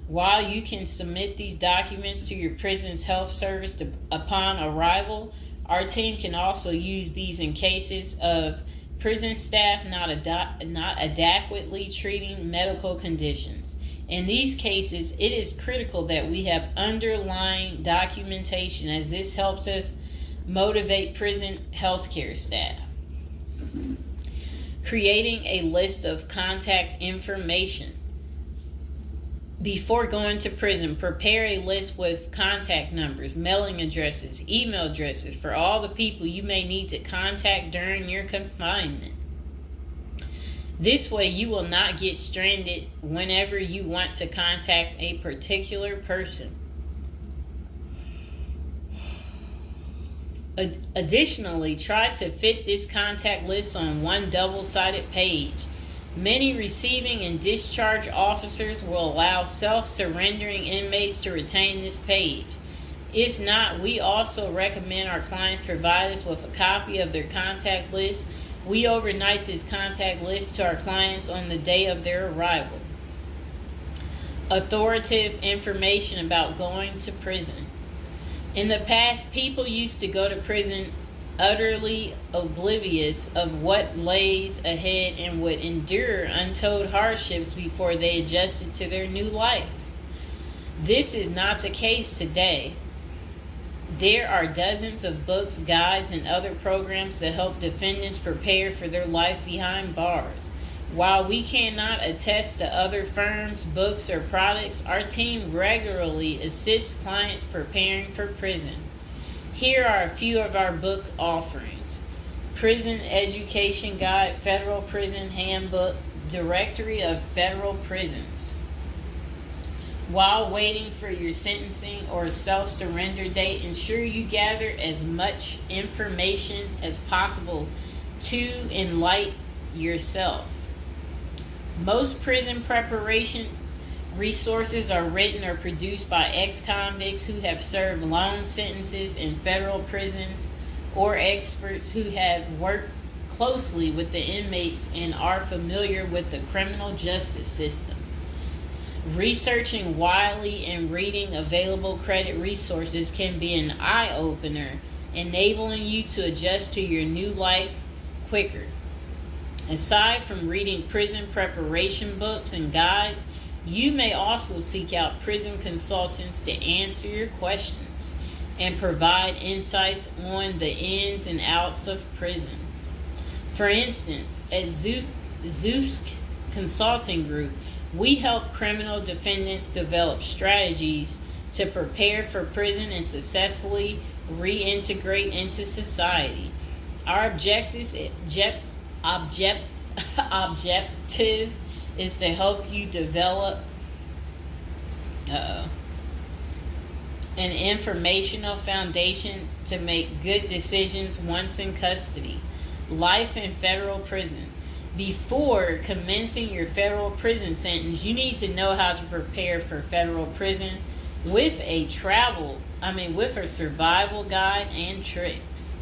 While you can submit these documents to your prison's health service upon arrival, our team can also use these in cases of prison staff not adequately treating medical conditions. In these cases, it is critical that we have underlying documentation, as this helps us motivate prison healthcare staff. Creating a list of contact information. Before going to prison, prepare a list with contact numbers, mailing addresses, email addresses for all the people you may need to contact during your confinement. This way, you will not get stranded whenever you want to contact a particular person. Additionally, try to fit this contact list on one double-sided page. Many receiving and discharge officers will allow self-surrendering inmates to retain this page. If not, we also recommend our clients provide us with a copy of their contact list. We overnight this contact list to our clients on the day of their arrival. Authoritative information about going to prison. In the past, people used to go to prison utterly oblivious of what lays ahead and would endure untold hardships before they adjusted to their new life. This is not the case today. There are dozens of books, guides, and other programs that help defendants prepare for their life behind bars. While we cannot attest to other firms, books, or products, our team regularly assists clients preparing for prison. Here are a few of our book offerings: Prison Education Guide, Federal Prison Handbook, Directory of Federal Prisons. While waiting for your sentencing or self-surrender date, ensure you gather as much information as possible to enlighten yourself. Most prison preparation resources are written or produced by ex-convicts who have served long sentences in federal prisons, or experts who have worked closely with the inmates and are familiar with the criminal justice system. Researching widely and reading available credit resources can be an eye-opener, enabling you to adjust to your new life quicker. Aside from reading prison preparation books and guides, you may also seek out prison consultants to answer your questions and provide insights on the ins and outs of prison. For instance, at Zeus Consulting Group, we help criminal defendants develop strategies to prepare for prison and successfully reintegrate into society. Our objective is to help you develop an informational foundation to make good decisions once in custody. Life in federal prison. Before commencing your federal prison sentence, you need to know how to prepare for federal prison with a survival guide and tricks.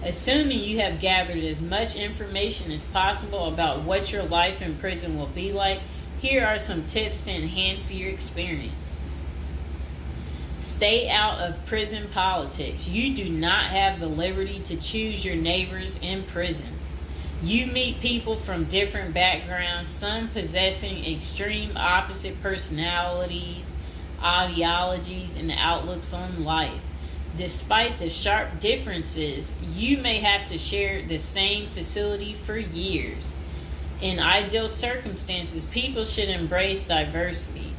Assuming you have gathered as much information as possible about what your life in prison will be like, here are some tips to enhance your experience. Stay out of prison politics. You do not have the liberty to choose your neighbors in prison. You meet people from different backgrounds, some possessing extreme opposite personalities, ideologies, and outlooks on life. Despite the sharp differences, you may have to share the same facility for years. In ideal circumstances, people should embrace diversity,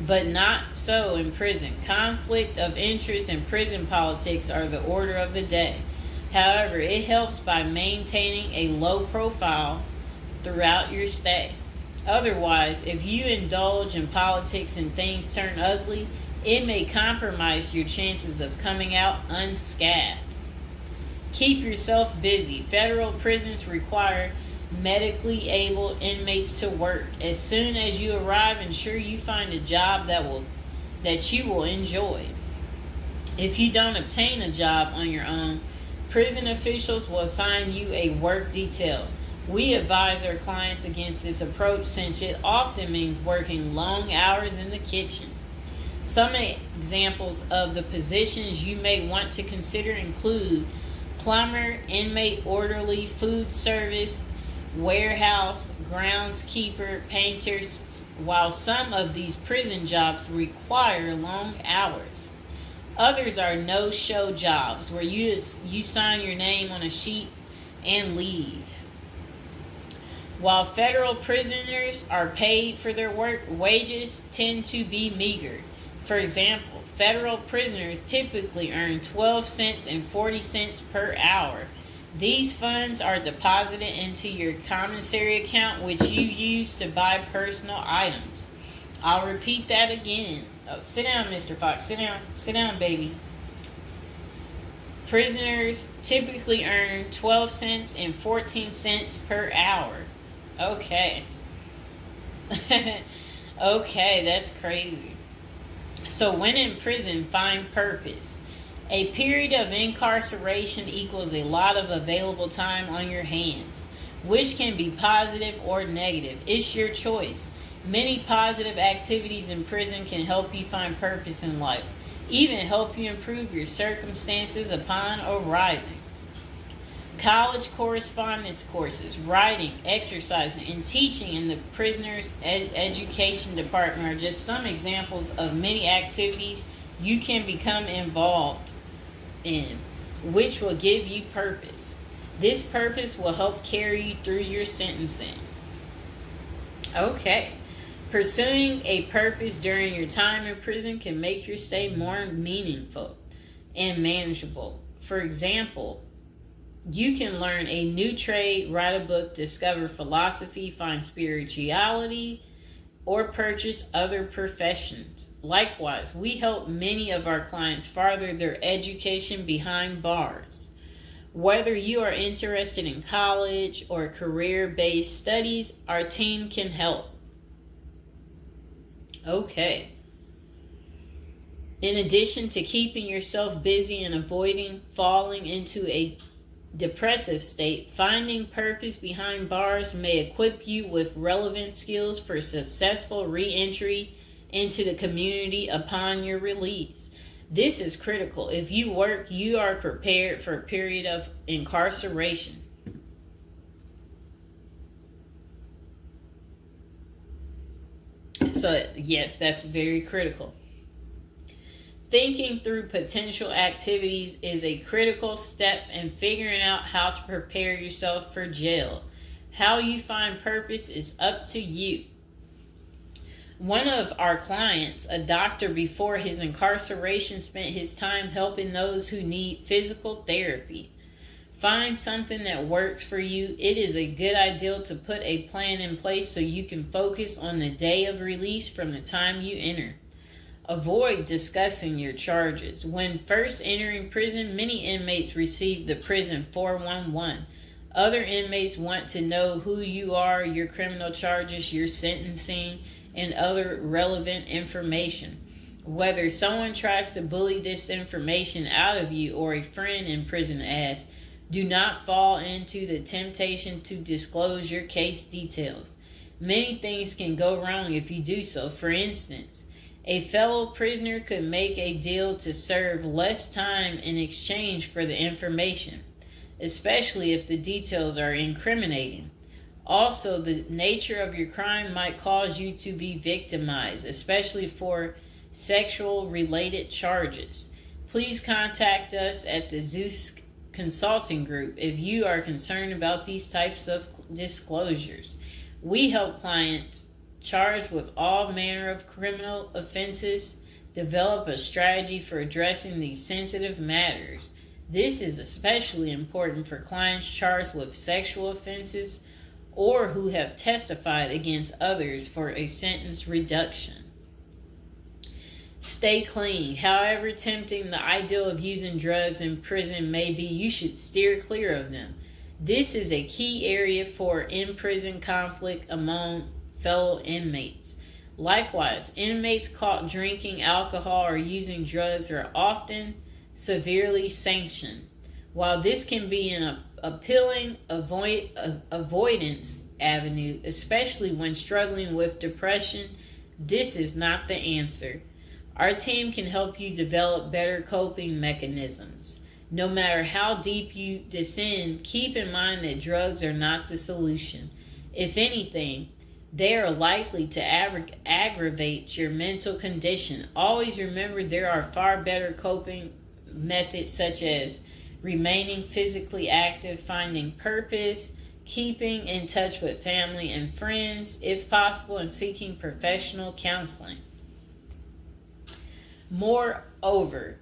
but not so in prison. Conflict of interest and prison politics are the order of the day. However, it helps by maintaining a low profile throughout your stay. Otherwise, if you indulge in politics and things turn ugly, it may compromise your chances of coming out unscathed. Keep yourself busy. Federal prisons require medically able inmates to work. As soon as you arrive, ensure you find a job that you will enjoy. If you don't obtain a job on your own, prison officials will assign you a work detail. We advise our clients against this approach since it often means working long hours in the kitchen. Some examples of the positions you may want to consider include plumber, inmate orderly, food service, warehouse, groundskeeper, painters, while some of these prison jobs require long hours. Others are no-show jobs where you sign your name on a sheet and leave. While federal prisoners are paid for their work, wages tend to be meager. For example, federal prisoners typically earn 12 cents and 40 cents per hour. These funds are deposited into your commissary account, which you use to buy personal items. I'll repeat that again. Oh, sit down, Mr. Fox. Sit down. Sit down, baby. Prisoners typically earn 12 cents and 14 cents per hour. Okay. Okay, that's crazy. So when in prison, find purpose. A period of incarceration equals a lot of available time on your hands, which can be positive or negative. It's your choice. Many positive activities in prison can help you find purpose in life, even help you improve your circumstances upon arriving. College correspondence courses, writing, exercising, and teaching in the prisoner's education department are just some examples of many activities you can become involved in, which will give you purpose. This purpose will help carry you through your sentencing. Okay. Pursuing a purpose during your time in prison can make your stay more meaningful and manageable. For example, you can learn a new trade, write a book, discover philosophy, find spirituality, or purchase other professions. Likewise, we help many of our clients further their education behind bars. Whether you are interested in college or career-based studies, our team can help. Okay. In addition to keeping yourself busy and avoiding falling into a depressive state, finding purpose behind bars may equip you with relevant skills for successful re-entry into the community upon your release. This is critical. If you work, you are prepared for a period of incarceration. So, yes, that's very critical. Thinking through potential activities is a critical step in figuring out how to prepare yourself for jail. How you find purpose is up to you. One of our clients, a doctor before his incarceration, spent his time helping those who need physical therapy. Find something that works for you. It is a good idea to put a plan in place so you can focus on the day of release from the time you enter. Avoid discussing your charges. When first entering prison, many inmates receive the prison 411. Other inmates want to know who you are, your criminal charges, your sentencing, and other relevant information. Whether someone tries to bully this information out of you or a friend in prison asks, do not fall into the temptation to disclose your case details. Many things can go wrong if you do so. For instance, a fellow prisoner could make a deal to serve less time in exchange for the information, especially if the details are incriminating. Also, the nature of your crime might cause you to be victimized, especially for sexual-related charges. Please contact us at the Zeus Consulting Group if you are concerned about these types of disclosures. We help clients charged with all manner of criminal offenses develop a strategy for addressing these sensitive matters. This is especially important for clients charged with sexual offenses or who have testified against others for a sentence reduction. Stay clean. However tempting the ideal of using drugs in prison may be, you should steer clear of them. This is a key area for in-prison conflict among fellow inmates. Likewise, inmates caught drinking alcohol or using drugs are often severely sanctioned. While this can be an appealing avoidance avenue, especially when struggling with depression, this is not the answer. Our team can help you develop better coping mechanisms. No matter how deep you descend, keep in mind that drugs are not the solution. If anything, they are likely to aggravate your mental condition. Always remember there are far better coping methods such as remaining physically active, finding purpose, keeping in touch with family and friends, if possible, and seeking professional counseling. Moreover,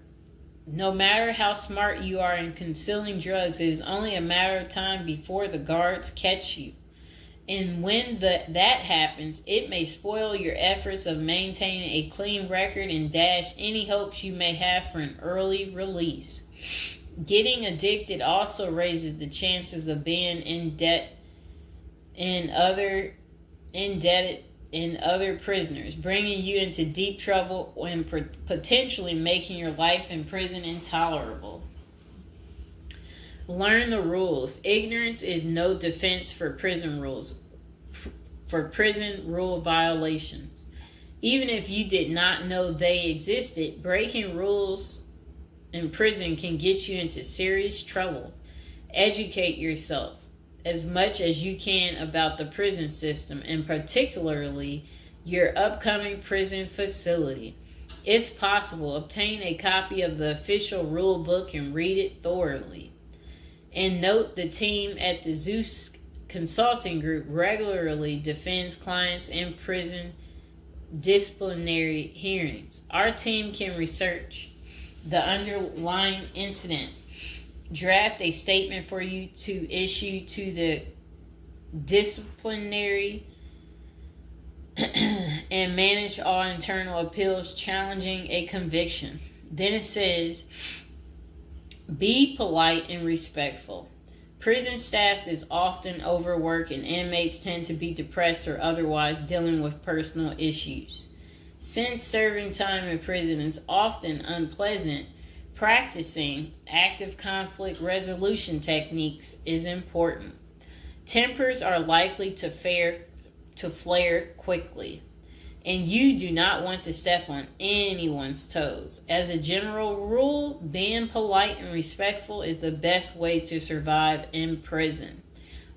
no matter how smart you are in concealing drugs, it is only a matter of time before the guards catch you. And when that happens, it may spoil your efforts of maintaining a clean record and dash any hopes you may have for an early release. Getting addicted also raises the chances of being indebted in other prisoners, bringing you into deep trouble and potentially making your life in prison intolerable. Learn the rules. Ignorance is no defense for prison rule violations. Even if you did not know they existed, breaking rules in prison can get you into serious trouble. Educate yourself as much as you can about the prison system, and particularly your upcoming prison facility. If possible, obtain a copy of the official rule book and read it thoroughly. And note, the team at the Zeus Consulting Group regularly defends clients in prison disciplinary hearings. Our team can research the underlying incident, draft a statement for you to issue to the disciplinary and manage all internal appeals challenging a conviction. Then it says, be polite and respectful. Prison staff is often overworked and inmates tend to be depressed or otherwise dealing with personal issues. Since serving time in prison is often unpleasant, practicing active conflict resolution techniques is important. Tempers are likely to flare quickly, and you do not want to step on anyone's toes. As a general rule, being polite and respectful is the best way to survive in prison,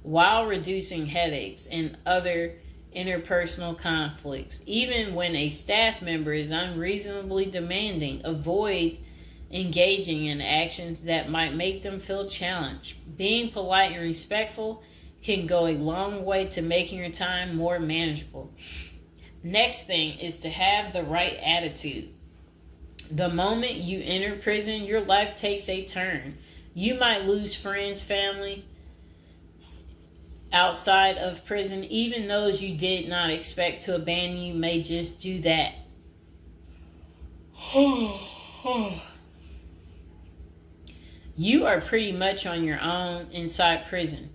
while reducing headaches and other interpersonal conflicts. Even when a staff member is unreasonably demanding, avoid engaging in actions that might make them feel challenged. Being polite and respectful can go a long way to making your time more manageable. Next thing is to have the right attitude. The moment you enter prison, your life takes a turn. You might lose friends, family outside of prison. Even those you did not expect to abandon you may just do that. You are pretty much on your own inside prison.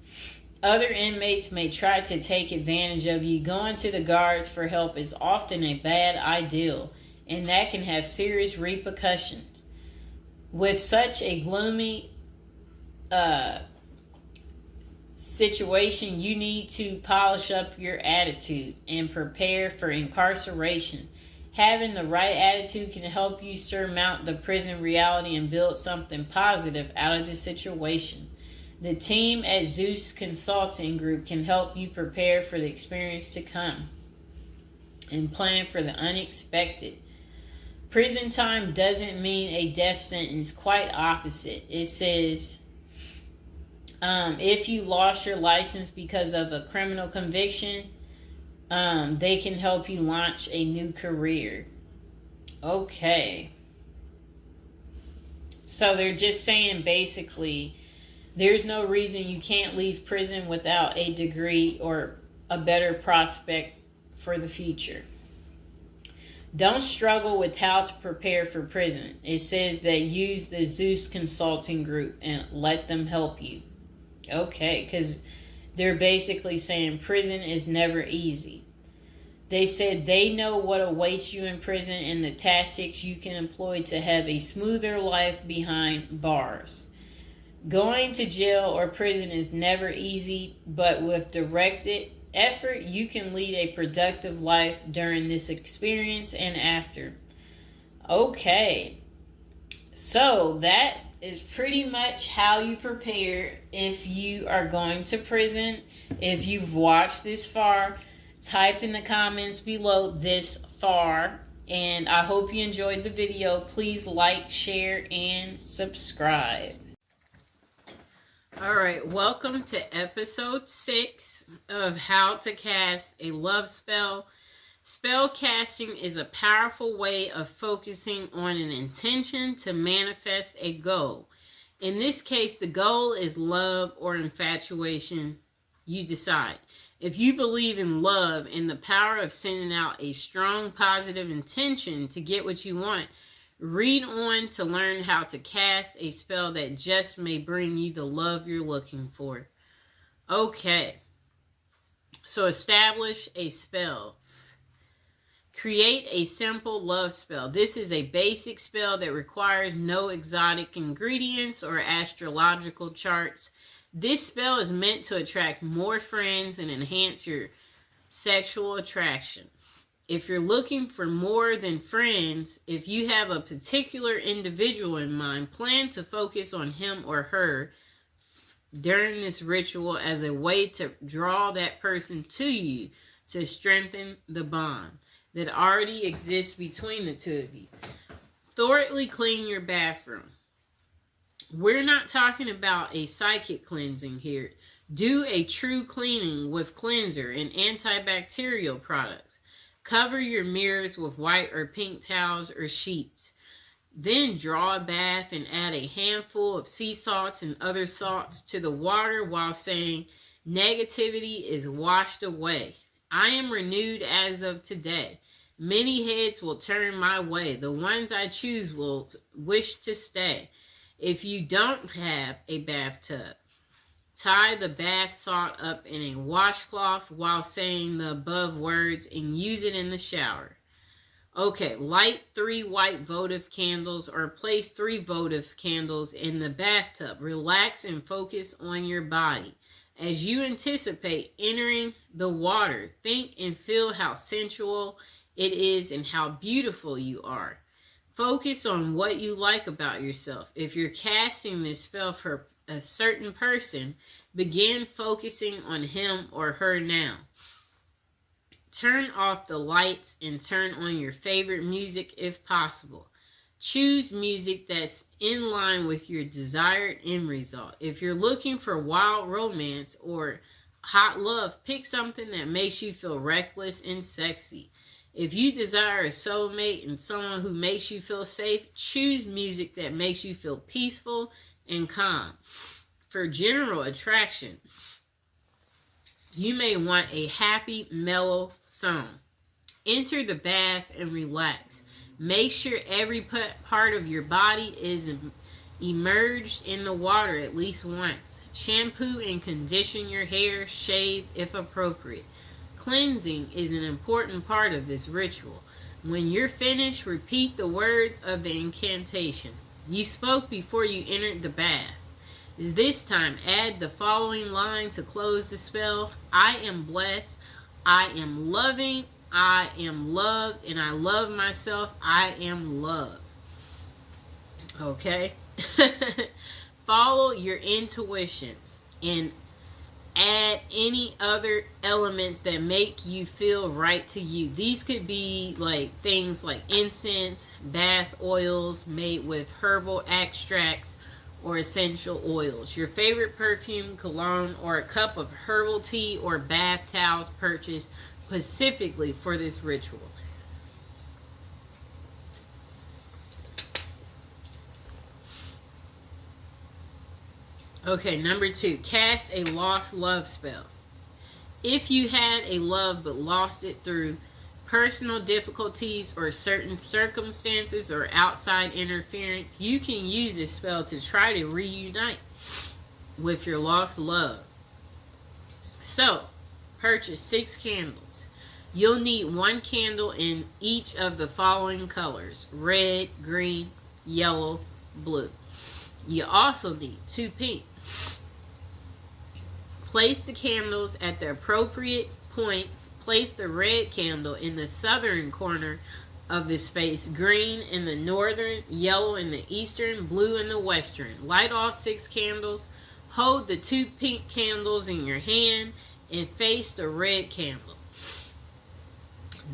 Other inmates may try to take advantage of you. Going to the guards for help is often a bad idea, and that can have serious repercussions. With such a gloomy situation, you need to polish up your attitude and prepare for incarceration. Having the right attitude can help you surmount the prison reality and build something positive out of the situation. The team at Zeus Consulting Group can help you prepare for the experience to come and plan for the unexpected. Prison time doesn't mean a death sentence, quite opposite. It says, if you lost your license because of a criminal conviction, they can help you launch a new career. Okay. So they're just saying basically there's no reason you can't leave prison without a degree or a better prospect for the future. Don't struggle with how to prepare for prison. It says that use the Zeus Consulting Group and let them help you. Okay, because they're basically saying prison is never easy. They said they know what awaits you in prison and the tactics you can employ to have a smoother life behind bars. Going to jail or prison is never easy, but with directed effort, you can lead a productive life during this experience and after. Okay, so that is pretty much how you prepare if you are going to prison. If you've watched this far, type in the comments below this far, and I hope you enjoyed the video. Please like, share, and subscribe. Alright, welcome to episode 6 of how to cast a love spell. Spell casting is a powerful way of focusing on an intention to manifest a goal. In this case, the goal is love or infatuation. You decide. If you believe in love and the power of sending out a strong positive intention to get what you want, read on to learn how to cast a spell that just may bring you the love you're looking for. Okay, so establish a spell. Create a simple love spell. This is a basic spell that requires no exotic ingredients or astrological charts. This spell is meant to attract more friends and enhance your sexual attraction. If you're looking for more than friends, if you have a particular individual in mind, plan to focus on him or her during this ritual as a way to draw that person to you to strengthen the bond that already exists between the two of you. Thoroughly clean your bathroom. We're not talking about a psychic cleansing here. Do a true cleaning with cleanser and antibacterial products. Cover your mirrors with white or pink towels or sheets. Then draw a bath and add a handful of sea salts and other salts to the water while saying, negativity is washed away. I am renewed as of today. Many heads will turn my way. The ones I choose will wish to stay. If you don't have a bathtub, tie the bath salt up in a washcloth while saying the above words and use it in the shower. Okay, light 3 white votive candles or place 3 votive candles in the bathtub. Relax and focus on your body. As you anticipate entering the water, think and feel how sensual it is and how beautiful you are. Focus on what you like about yourself. If you're casting this spell for a certain person, begin focusing on him or her now. Turn off the lights and turn on your favorite music if possible. Choose music that's in line with your desired end result. If you're looking for wild romance or hot love, pick something that makes you feel reckless and sexy. If you desire a soulmate and someone who makes you feel safe, choose music that makes you feel peaceful and calm. For general attraction, you may want a happy, mellow song. Enter the bath and relax. Make sure every part of your body is immersed in the water at least once. Shampoo and condition your hair, shave if appropriate. Cleansing is an important part of this ritual. When you're finished, repeat the words of the incantation you spoke before you entered the bath. This time, add the following line to close the spell. I am blessed. I am loving. I am loved. And I love myself. I am loved. Okay? Follow your intuition and add any other elements that make you feel right to you. These could be like things like incense, bath oils made with herbal extracts, or essential oils, your favorite perfume, cologne, or a cup of herbal tea or bath towels purchased specifically for this ritual. Okay, number 2, cast a lost love spell. If you had a love but lost it through personal difficulties or certain circumstances or outside interference, you can use this spell to try to reunite with your lost love. So, purchase 6 candles. You'll need 1 candle in each of the following colors: red, green, yellow, blue. You also need 2 pink. Place the candles at the appropriate points. Place the red candle in the southern corner of the space, green in the northern, yellow in the eastern, blue in the western. Light all 6 candles. Hold the 2 pink candles in your hand and face the red candle.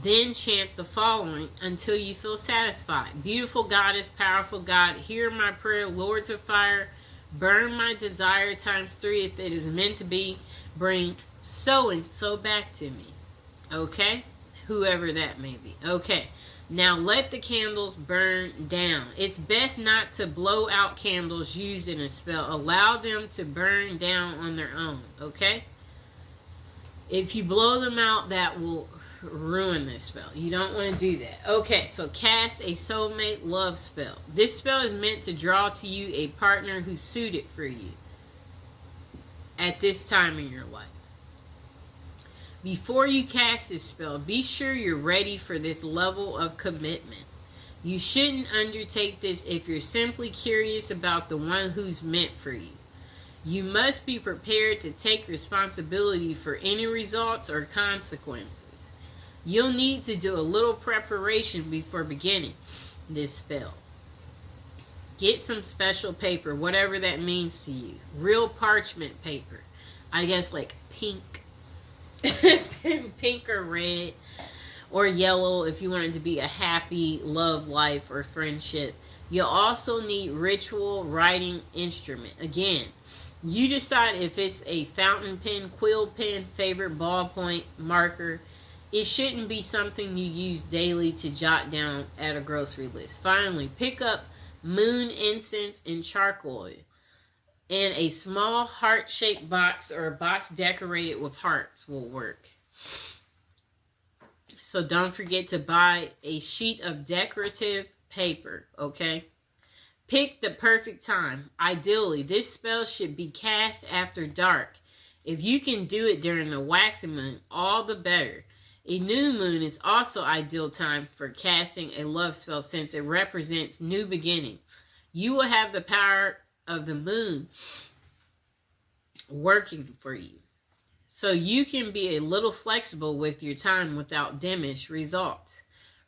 Then chant the following until you feel satisfied. Beautiful goddess, powerful God, hear my prayer. Lords of fire, burn my desire times 3 if it is meant to be. Bring so and so back to me. Okay? Whoever that may be. Okay. Now let the candles burn down. It's best not to blow out candles used in a spell. Allow them to burn down on their own. Okay? If you blow them out, that will ruin this spell. You don't want to do that. Okay, so cast a soulmate love spell. This spell is meant to draw to you a partner who's suited for you at this time in your life. Before you cast this spell, be sure you're ready for this level of commitment. You shouldn't undertake this if you're simply curious about the one who's meant for you. You must be prepared to take responsibility for any results or consequences. You'll need to do a little preparation before beginning this spell. Get some special paper, whatever that means to you. Real parchment paper. I guess like pink. Pink or red or yellow if you want it to be a happy love life or friendship. You'll also need ritual writing instrument. Again, you decide if it's a fountain pen, quill pen, favorite ballpoint, marker. It shouldn't be something you use daily to jot down at a grocery list. Finally, pick up moon incense and charcoal. And a small heart-shaped box or a box decorated with hearts will work. So don't forget to buy a sheet of decorative paper, okay? Pick the perfect time. Ideally, this spell should be cast after dark. If you can do it during the waxing moon, all the better. A new moon is also ideal time for casting a love spell since it represents new beginnings. You will have the power of the moon working for you. So you can be a little flexible with your time without diminished results.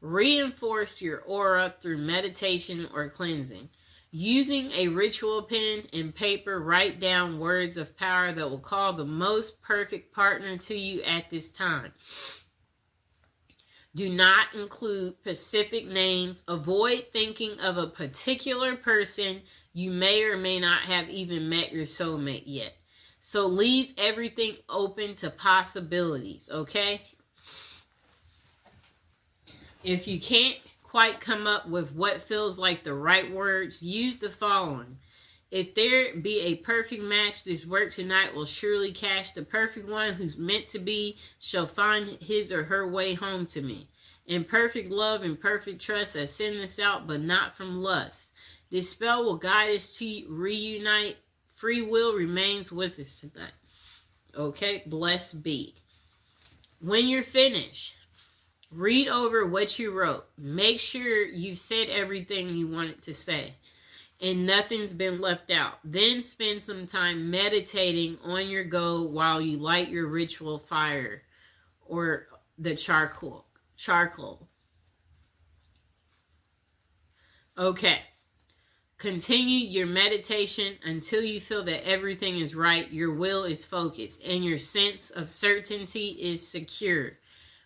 Reinforce your aura through meditation or cleansing. Using a ritual pen and paper, write down words of power that will call the most perfect partner to you at this time. Do not include specific names. Avoid thinking of a particular person. You may or may not have even met your soulmate yet. So leave everything open to possibilities, okay? If you can't quite come up with what feels like the right words, use the following. If there be a perfect match, this work tonight will surely catch the perfect one who's meant to be, shall find his or her way home to me. In perfect love and perfect trust, I send this out, but not from lust. This spell will guide us to reunite. Free will remains with us tonight. Okay, blessed be. When you're finished, read over what you wrote. Make sure you've said everything you wanted to say and nothing's been left out. Then spend some time meditating on your goal while you light your ritual fire or the charcoal. Okay. Continue your meditation until you feel that everything is right, your will is focused, and your sense of certainty is secure.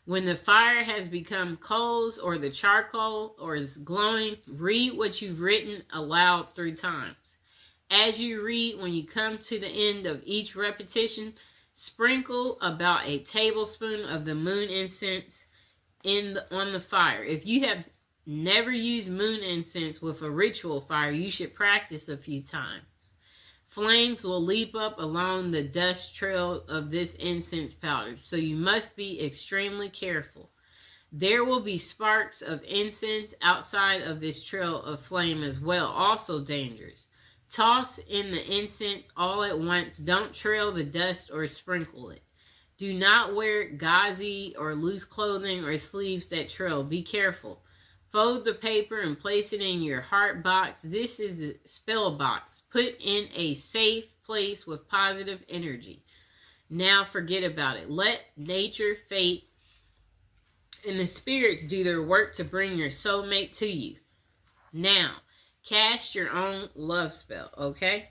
When the fire has become coals or the charcoal or is glowing, read what you've written aloud 3 times. As you read, when you come to the end of each repetition, sprinkle about a tablespoon of the moon incense on the fire. If you have never used moon incense with a ritual fire, you should practice a few times. Flames will leap up along the dust trail of this incense powder, so you must be extremely careful. There will be sparks of incense outside of this trail of flame as well, also dangerous. Toss in the incense all at once. Don't trail the dust or sprinkle it. Do not wear gauzy or loose clothing or sleeves that trail. Be careful. Fold the paper and place it in your heart box. This is the spell box. Put in a safe place with positive energy. Now forget about it. Let nature, fate, and the spirits do their work to bring your soulmate to you. Now, cast your own love spell, okay?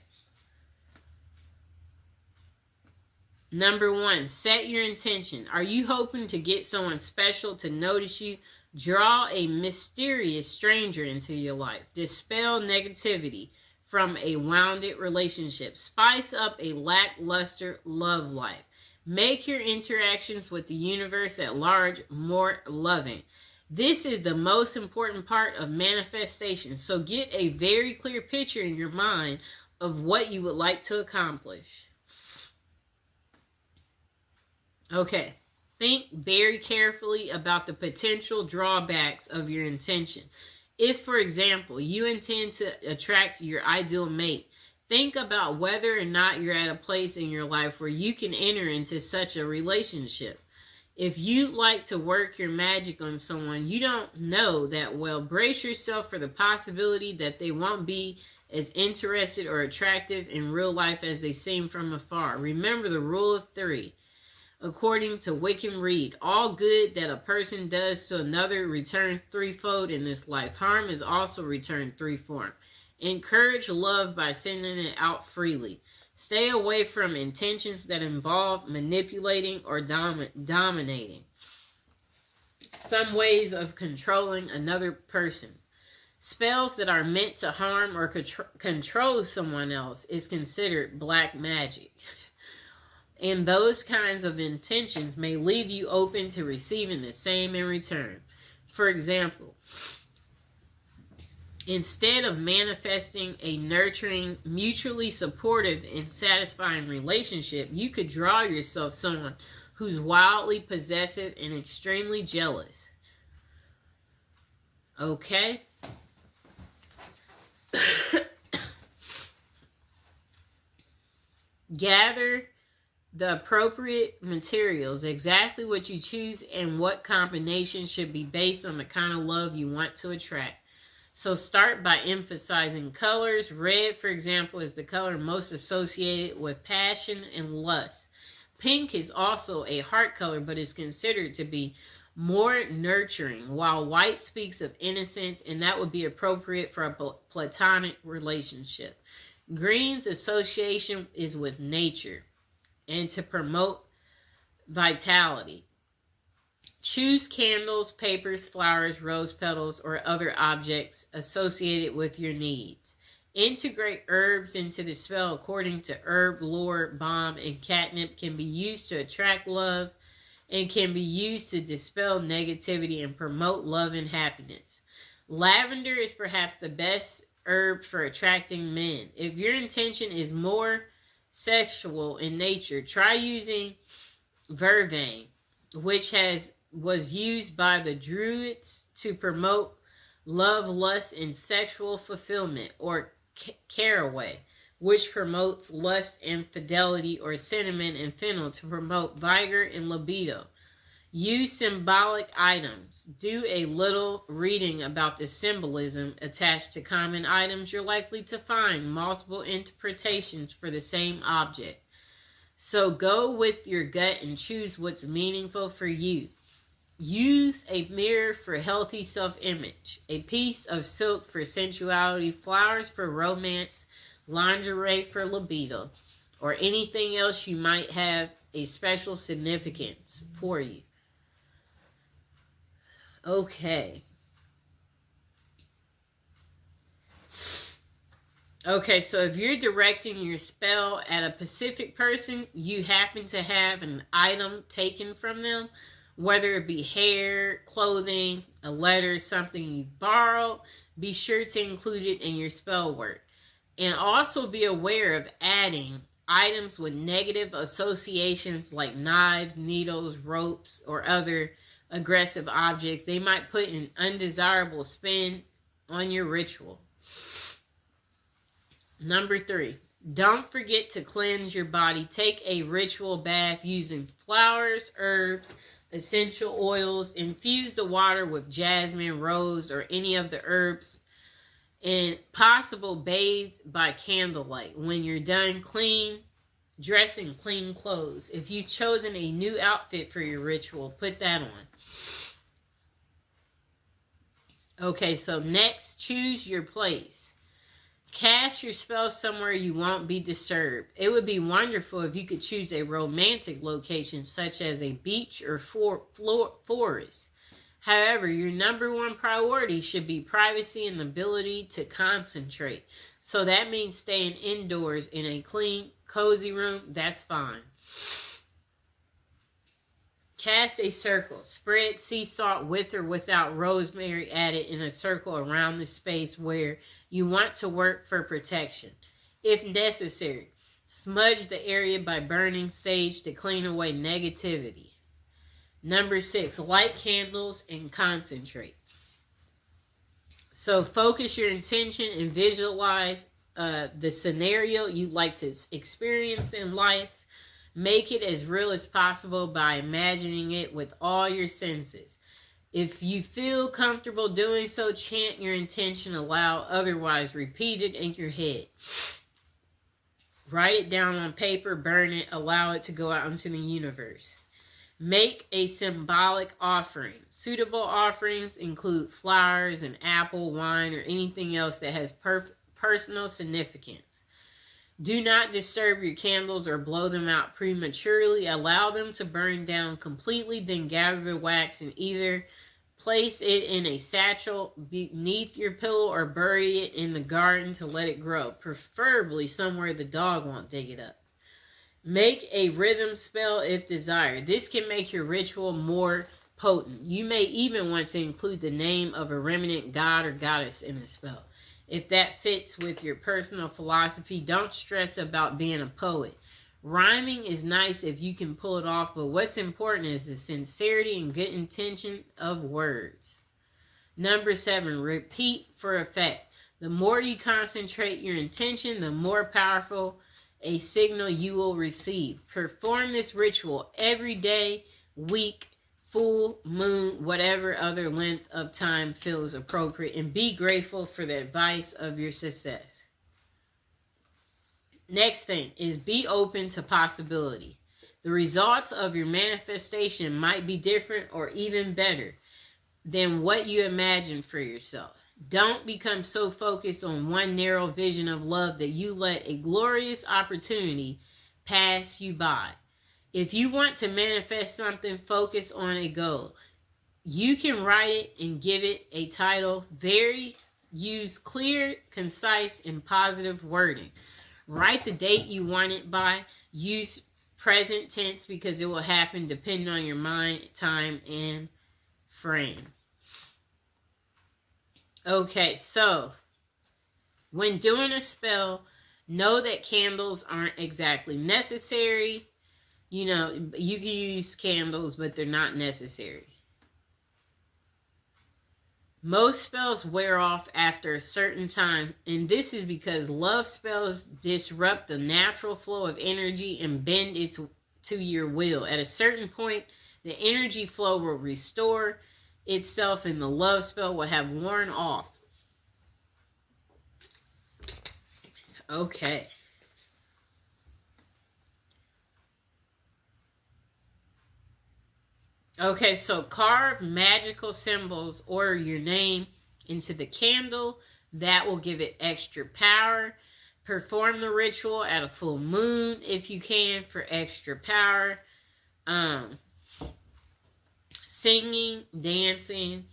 Number 1, set your intention. Are you hoping to get someone special to notice you? Draw a mysterious stranger into your life. Dispel negativity from a wounded relationship. Spice up a lackluster love life. Make your interactions with the universe at large more loving. This is the most important part of manifestation. So get a very clear picture in your mind of what you would like to accomplish. Okay. Think very carefully about the potential drawbacks of your intention. If, for example, you intend to attract your ideal mate, think about whether or not you're at a place in your life where you can enter into such a relationship. If you like to work your magic on someone you don't know that well, brace yourself for the possibility that they won't be as interested or attractive in real life as they seem from afar. Remember the rule of 3. According to Wickham Reed, all good that a person does to another returns threefold in this life. Harm is also returned threefold. Encourage love by sending it out freely. Stay away from intentions that involve manipulating or dominating. Some ways of controlling another person. Spells that are meant to harm or control someone else is considered black magic. And those kinds of intentions may leave you open to receiving the same in return. For example, instead of manifesting a nurturing, mutually supportive, and satisfying relationship, you could draw yourself someone who's wildly possessive and extremely jealous. Okay? Gather the appropriate materials, exactly what you choose and what combination should be based on the kind of love you want to attract. So start by emphasizing colors. Red, for example, is the color most associated with passion and lust. Pink is also a heart color, but is considered to be more nurturing, while white speaks of innocence, and that would be appropriate for a platonic relationship. Green's association is with nature and to promote vitality. Choose candles, papers, flowers, rose petals, or other objects associated with your needs. Integrate herbs into the spell according to herb lore. Balm and catnip can be used to attract love and can be used to dispel negativity and promote love and happiness. Lavender is perhaps the best herb for attracting men. If your intention is more sexual in nature, try using vervain, which was used by the Druids to promote love, lust, and sexual fulfillment, or caraway, which promotes lust and fidelity, or cinnamon and fennel to promote vigor and libido. Use symbolic items. Do a little reading about the symbolism attached to common items. You're likely to find multiple interpretations for the same object. So go with your gut and choose what's meaningful for you. Use a mirror for healthy self-image, a piece of silk for sensuality, flowers for romance, lingerie for libido, or anything else you might have a special significance for you. Okay. Okay, so if you're directing your spell at a specific person, you happen to have an item taken from them, whether it be hair, clothing, a letter, something you borrowed, be sure to include it in your spell work. And also be aware of adding items with negative associations like knives, needles, ropes, or other aggressive objects. They might put an undesirable spin on your ritual. Number 3, don't forget to cleanse your body. Take a ritual bath using flowers, herbs, essential oils. Infuse the water with jasmine, rose, or any of the herbs. And possible bathe by candlelight. When you're done, dress in clean clothes. If you've chosen a new outfit for your ritual, put that on. Okay, so next, choose your place. Cast your spell somewhere you won't be disturbed. It would be wonderful if you could choose a romantic location such as a beach or forest. However, your number one priority should be privacy and the ability to concentrate. So that means staying indoors in a clean, cozy room. That's fine. Cast a circle. Spread sea salt with or without rosemary added in a circle around the space where you want to work for protection. If necessary, smudge the area by burning sage to clean away negativity. Number 6, light candles and concentrate. So focus your intention and visualize the scenario you'd like to experience in life. Make it as real as possible by imagining it with all your senses. If you feel comfortable doing so, chant your intention aloud, otherwise repeat it in your head. Write it down on paper, burn it, allow it to go out into the universe. Make a symbolic offering. Suitable offerings include flowers, an apple, wine, or anything else that has personal significance. Do not disturb your candles or blow them out prematurely. Allow them to burn down completely, then gather the wax and either place it in a satchel beneath your pillow or bury it in the garden to let it grow, preferably somewhere the dog won't dig it up. Make a rhythm spell if desired. This can make your ritual more potent. You may even want to include the name of a remnant god or goddess in the spell. If that fits with your personal philosophy, don't stress about being a poet. Rhyming is nice if you can pull it off, but what's important is the sincerity and good intention of words. Number 7, repeat for effect. The more you concentrate your intention, the more powerful a signal you will receive. Perform this ritual every day, week, full moon, whatever other length of time feels appropriate, and be grateful for the advice of your success. Next thing is be open to possibility. The results of your manifestation might be different or even better than what you imagined for yourself. Don't become so focused on one narrow vision of love that you let a glorious opportunity pass you by. If you want to manifest something, focus on a goal. You can write it and give it a title. Use clear, concise, and positive wording. Write the date you want it by. Use present tense because it will happen depending on your mind, time, and frame. Okay, so when doing a spell, know that candles aren't exactly necessary. You know, you can use candles, but they're not necessary. Most spells wear off after a certain time, and this is because love spells disrupt the natural flow of energy and bend it to your will. At a certain point, the energy flow will restore itself and the love spell will have worn off. Okay. Okay, so carve magical symbols or your name into the candle. That will give it extra power. Perform the ritual at a full moon if you can for extra power. Singing, dancing,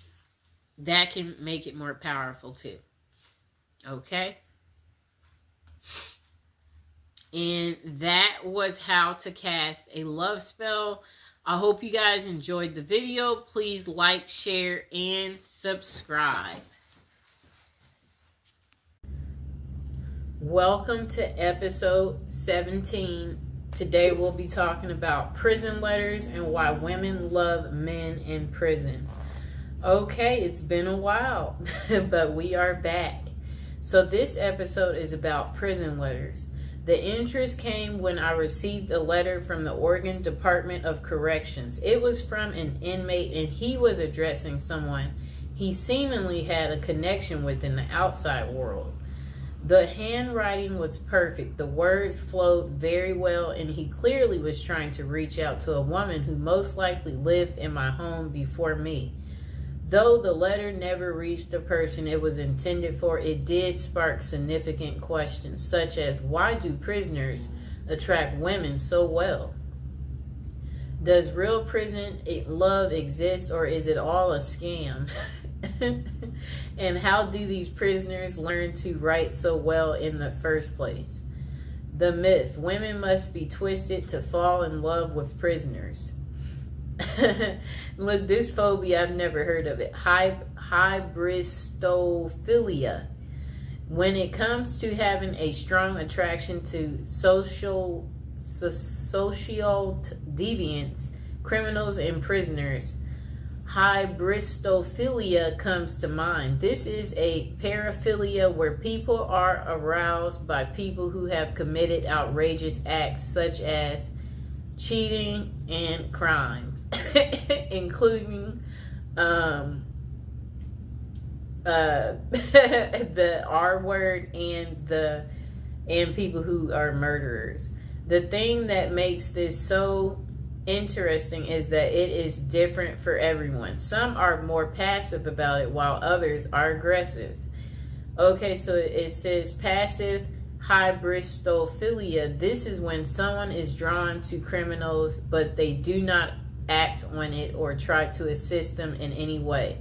that can make it more powerful too. Okay? And that was how to cast a love spell. I hope you guys enjoyed the video. Please like, share, and subscribe. Welcome to episode 17. Today we'll be talking about prison letters and why women love men in prison. Okay, it's been a while, but we are back. So this episode is about prison letters. The interest came when I received a letter from the Oregon Department of Corrections. It was from an inmate, and he was addressing someone he seemingly had a connection with in the outside world. The handwriting was perfect. The words flowed very well, and he clearly was trying to reach out to a woman who most likely lived in my home before me. Though the letter never reached the person it was intended for, it did spark significant questions, such as why do prisoners attract women so well? Does real prison love exist, or is it all a scam? And how do these prisoners learn to write so well in the first place? The myth: women must be twisted to fall in love with prisoners. Look, this phobia, I've never heard of it. Hybristophilia. When it comes to having a strong attraction to social deviants, criminals, and prisoners, hybristophilia comes to mind. This is a paraphilia where people are aroused by people who have committed outrageous acts such as cheating and crimes, including the R word and people who are murderers. The thing that makes this so interesting is that it is different for everyone. Some are more passive about it, while others are aggressive. Okay, so it says passive hybristophilia. This is when someone is drawn to criminals, but they do not act on it or try to assist them in any way.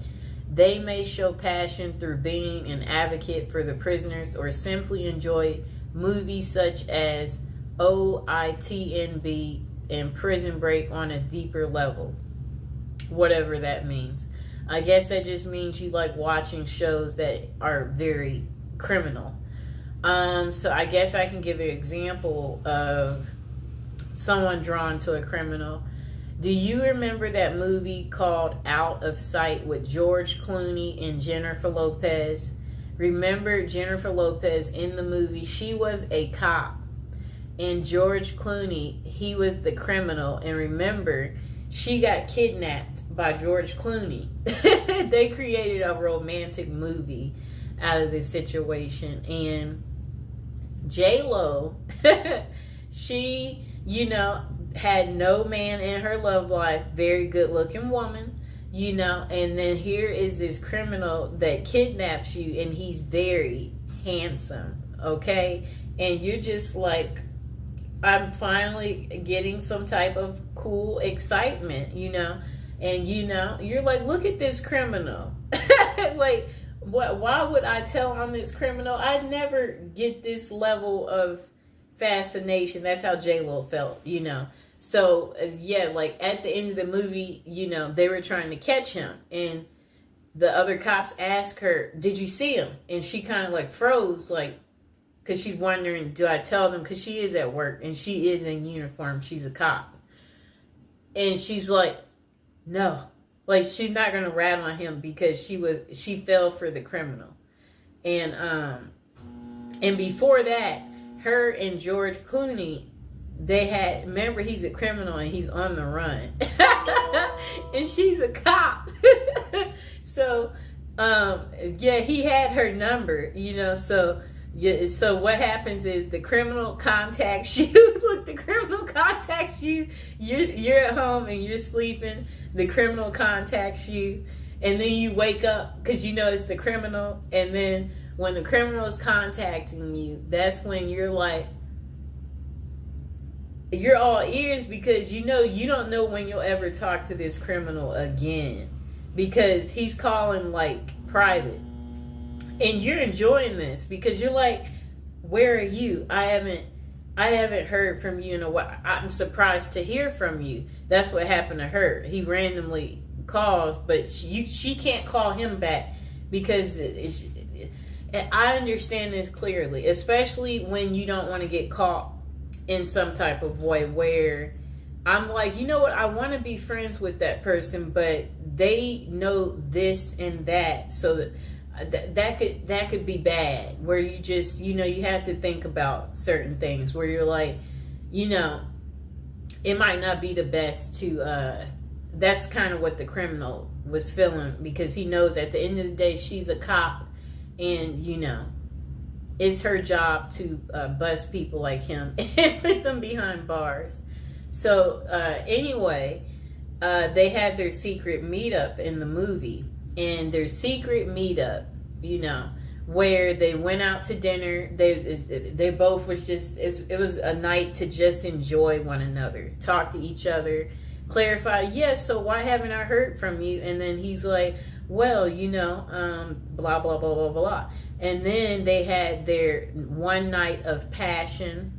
They may show passion through being an advocate for the prisoners, or simply enjoy movies such as OITNB and Prison Break on a deeper level. Whatever that means. I guess that just means you like watching shows that are very criminal. So I guess I can give an example of someone drawn to a criminal. Do you remember that movie called Out of Sight with George Clooney and Jennifer Lopez? Remember Jennifer Lopez in the movie? She was a cop. And George Clooney, he was the criminal. And remember, she got kidnapped by George Clooney. They created a romantic movie out of this situation. And J-Lo, she, had no man in her love life. Very good looking woman, and then here is this criminal that kidnaps you, and he's very handsome, okay? And you're just like, I'm finally getting some type of cool excitement, and you're like, look at this criminal. Like, why would I tell on this criminal? I'd never get this level of fascination. That's how J-Lo felt, So, yeah, like at the end of the movie, they were trying to catch him, and the other cops asked her, did you see him? And she kind of like froze, like, because she's wondering, do I tell them? Because she is at work and she is in uniform. She's a cop. And she's like, no. Like, she's not going to rat on him because she fell for the criminal. And before that, her and George Clooney, remember, he's a criminal and he's on the run. And she's a cop. So, he had her number, so... Yeah, so what happens is the criminal contacts you. Look, the criminal contacts you. You're at home and you're sleeping. The criminal contacts you, and then you wake up because it's the criminal. And then when the criminal is contacting you, that's when you're like, you're all ears, because you don't know when you'll ever talk to this criminal again, because he's calling like private. And you're enjoying this because you're like, where are you? I haven't heard from you in a while. I'm surprised to hear from you. That's what happened to her. He randomly calls, but she can't call him back because And I understand this clearly, especially when you don't want to get caught in some type of way where I'm like, you know what, I want to be friends with that person, but they know this and that, so that could be bad. Where you just, you know, you have to think about certain things where you're like, you know, it might not be the best to. That's kind of what the criminal was feeling, because he knows at the end of the day she's a cop, and you know, it's her job to bust people like him and put them behind bars. So anyway, they had their secret meetup in the movie, and their secret meetup, you know, where they went out to dinner. They both was just, it was a night to just enjoy one another, talk to each other, clarify, yes, so why haven't I heard from you? And then he's like, well, you know, blah, blah, blah, blah, blah. And then they had their one night of passion.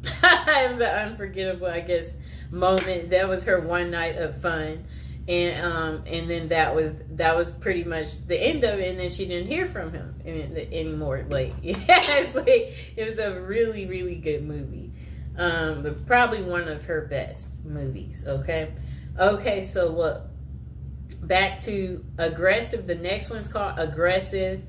It was an unforgettable, I guess, moment. That was her one night of fun. And then that was pretty much the end of it. And then she didn't hear from him anymore. Like, it's like, it was a really, really good movie. Probably one of her best movies. Okay, so look, back to aggressive. The next one's called aggressive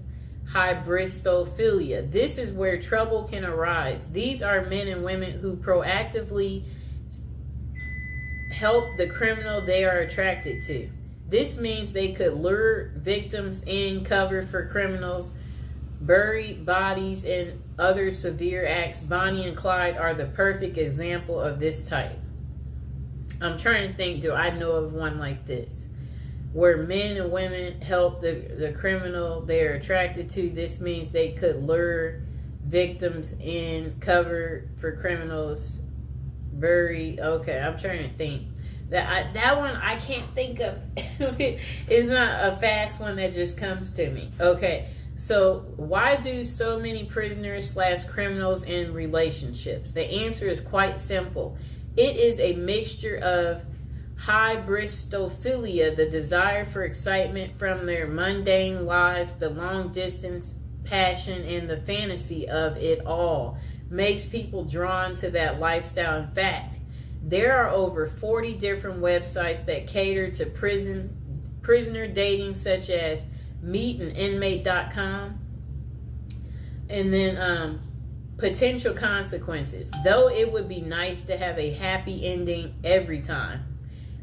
hybristophilia. This is where trouble can arise. These are men and women who proactively help the criminal they are attracted to. This means they could lure victims in, cover for criminals, bury bodies, and other severe acts. Bonnie and Clyde are the perfect example of this type. I'm trying to think, do I know of one like this? Where men and women help the criminal they're attracted to. This means they could lure victims in, cover for criminals, bury. Okay, I'm trying to think. That one I can't think of. It's not a fast one that just comes to me. Okay, so why do so many prisoners / criminals in relationships? The answer is quite simple. It is a mixture of hybristophilia, the desire for excitement from their mundane lives, the long distance passion, and the fantasy of it all makes people drawn to that lifestyle. In fact, there are over 40 different websites that cater to prisoner dating, such as meetaninmate.com. And then potential consequences. Though it would be nice to have a happy ending every time,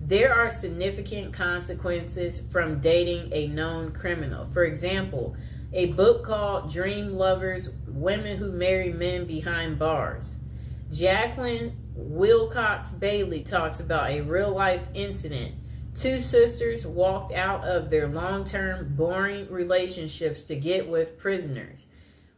there are significant consequences from dating a known criminal. For example, a book called Dream Lovers: Women Who Marry Men Behind Bars. Jacqueline Wilcox Bailey talks about a real-life incident. Two sisters walked out of their long-term, boring relationships to get with prisoners.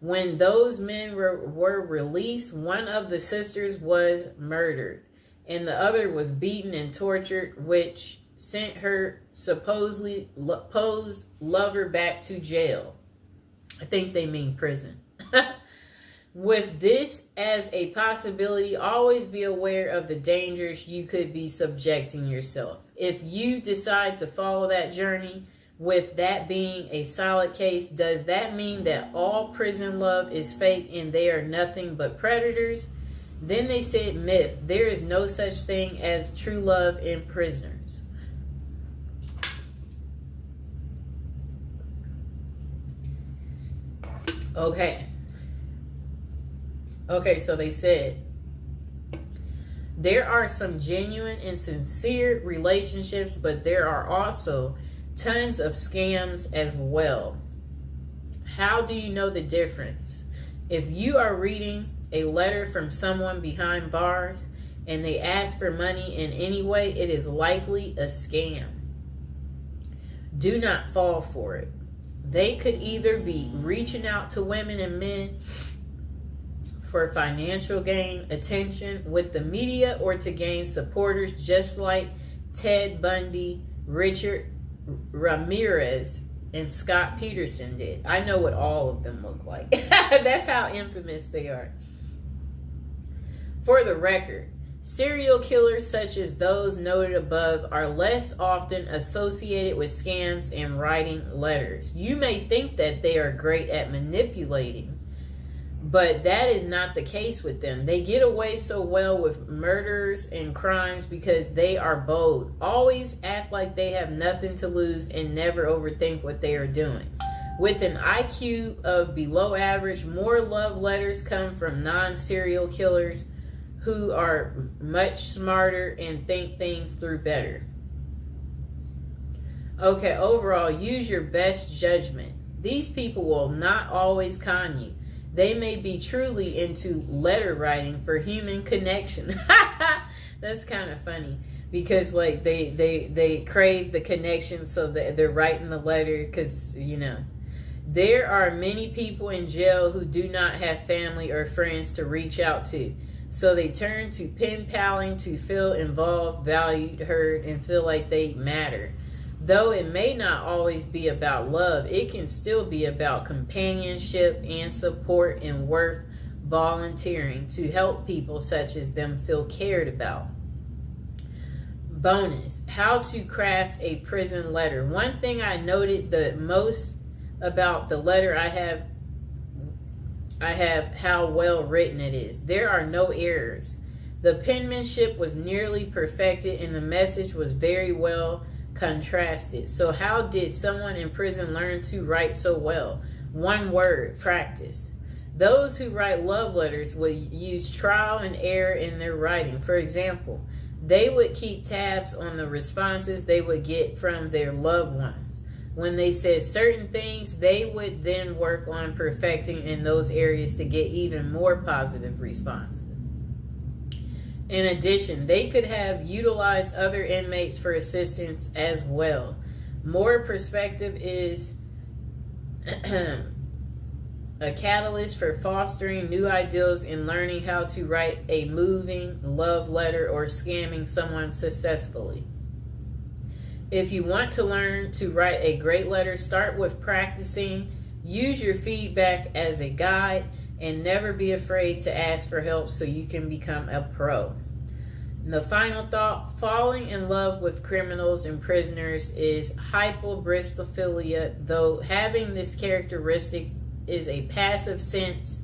When those men were released, one of the sisters was murdered, and the other was beaten and tortured, which sent her supposedly posed lover back to jail. I think they mean prison. With this as a possibility, always be aware of the dangers you could be subjecting yourself. If you decide to follow that journey, with that being a solid case, does that mean that all prison love is fake and they are nothing but predators? Then they said myth. There is no such thing as true love in prisoners. Okay, so they said there are some genuine and sincere relationships, but there are also tons of scams as well. How do you know the difference? If you are reading a letter from someone behind bars and they ask for money in any way, it is likely a scam. Do not fall for it. They could either be reaching out to women and men for financial gain, attention with the media, or to gain supporters, just like Ted Bundy, Richard Ramirez, and Scott Peterson did. I know what all of them look like. That's how infamous they are. For the record, Serial killers such as those noted above are less often associated with scams and writing letters. You may think that they are great at manipulating, but that is not the case with them. They get away so well with murders and crimes because they are bold, always act like they have nothing to lose, and never overthink what they are doing. With an IQ of below average, more love letters come from non-serial killers who are much smarter and think things through better. Okay, overall, use your best judgment. These people will not always con you. They may be truly into letter writing for human connection. That's kind of funny because like they crave the connection, so that they're writing the letter because, you know. There are many people in jail who do not have family or friends to reach out to. So they turn to pen paling to feel involved, valued, heard, and feel like they matter. Though it may not always be about love, it can still be about companionship and support, and worth volunteering to help people such as them feel cared about. Bonus: how to craft a prison letter. One thing I noted the most about the letter I have how well written it is. There are no errors. The penmanship was nearly perfected and the message was very well contrasted. So how did someone in prison learn to write so well? One word: practice. Those who write love letters will use trial and error in their writing. For example, they would keep tabs on the responses they would get from their loved ones. When they said certain things, they would then work on perfecting in those areas to get even more positive responses. In addition, they could have utilized other inmates for assistance as well. More perspective is a catalyst for fostering new ideas and learning how to write a moving love letter or scamming someone successfully. If you want to learn to write a great letter, start with practicing. Use your feedback as a guide and never be afraid to ask for help so you can become a pro. And the final thought: falling in love with criminals and prisoners is hyperbristophilia. Though having this characteristic is a passive sense,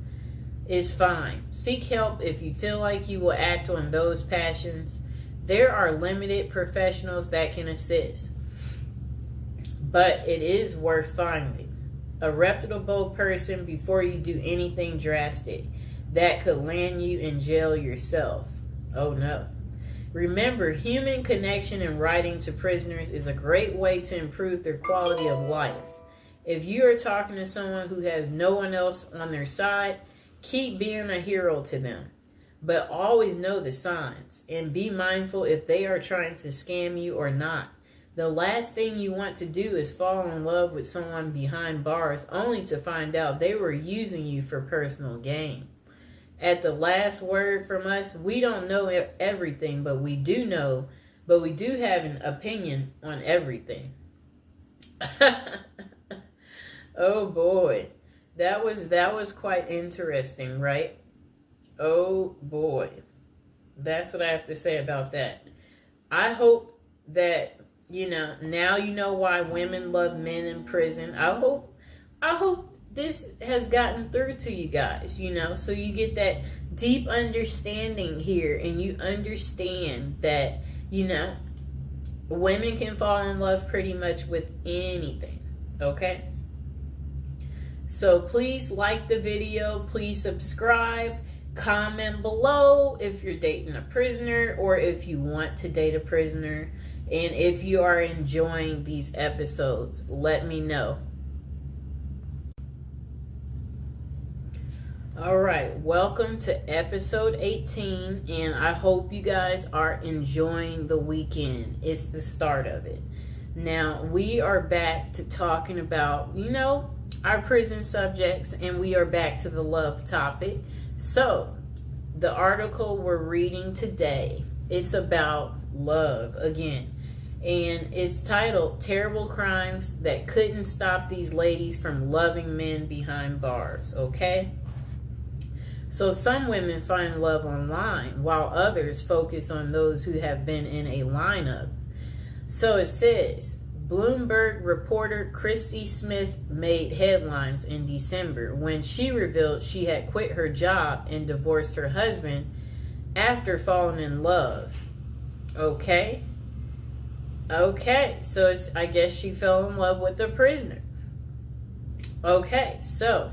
is fine. Seek help if you feel like you will act on those passions. There are limited professionals that can assist, but it is worth finding a reputable person before you do anything drastic that could land you in jail yourself. Oh no. Remember, human connection and writing to prisoners is a great way to improve their quality of life. If you are talking to someone who has no one else on their side, keep being a hero to them. But always know the signs and be mindful if they are trying to scam you or not. The last thing you want to do is fall in love with someone behind bars only to find out they were using you for personal gain. At the last word from us, we don't know everything, but we do have an opinion on everything. Oh boy. That was quite interesting, right? Oh boy. That's what I have to say about that. I hope that, now you know why women love men in prison. I hope this has gotten through to you guys, so you get that deep understanding here, and you understand that, women can fall in love pretty much with anything, okay? So please like the video, please subscribe, comment below if you're dating a prisoner or if you want to date a prisoner. And if you are enjoying these episodes, let me know. Alright, welcome to episode 18, and I hope you guys are enjoying the weekend. It's the start of it. Now, we are back to talking about, our prison subjects, and we are back to the love topic. So, the article we're reading today, it's about love again. And it's titled, Terrible Crimes That Couldn't Stop These Ladies from Loving Men Behind Bars, okay? So some women find love online, while others focus on those who have been in a lineup. So it says, Bloomberg reporter Christy Smith made headlines in December when she revealed she had quit her job and divorced her husband after falling in love. Okay, so I guess she fell in love with the prisoner. Okay, so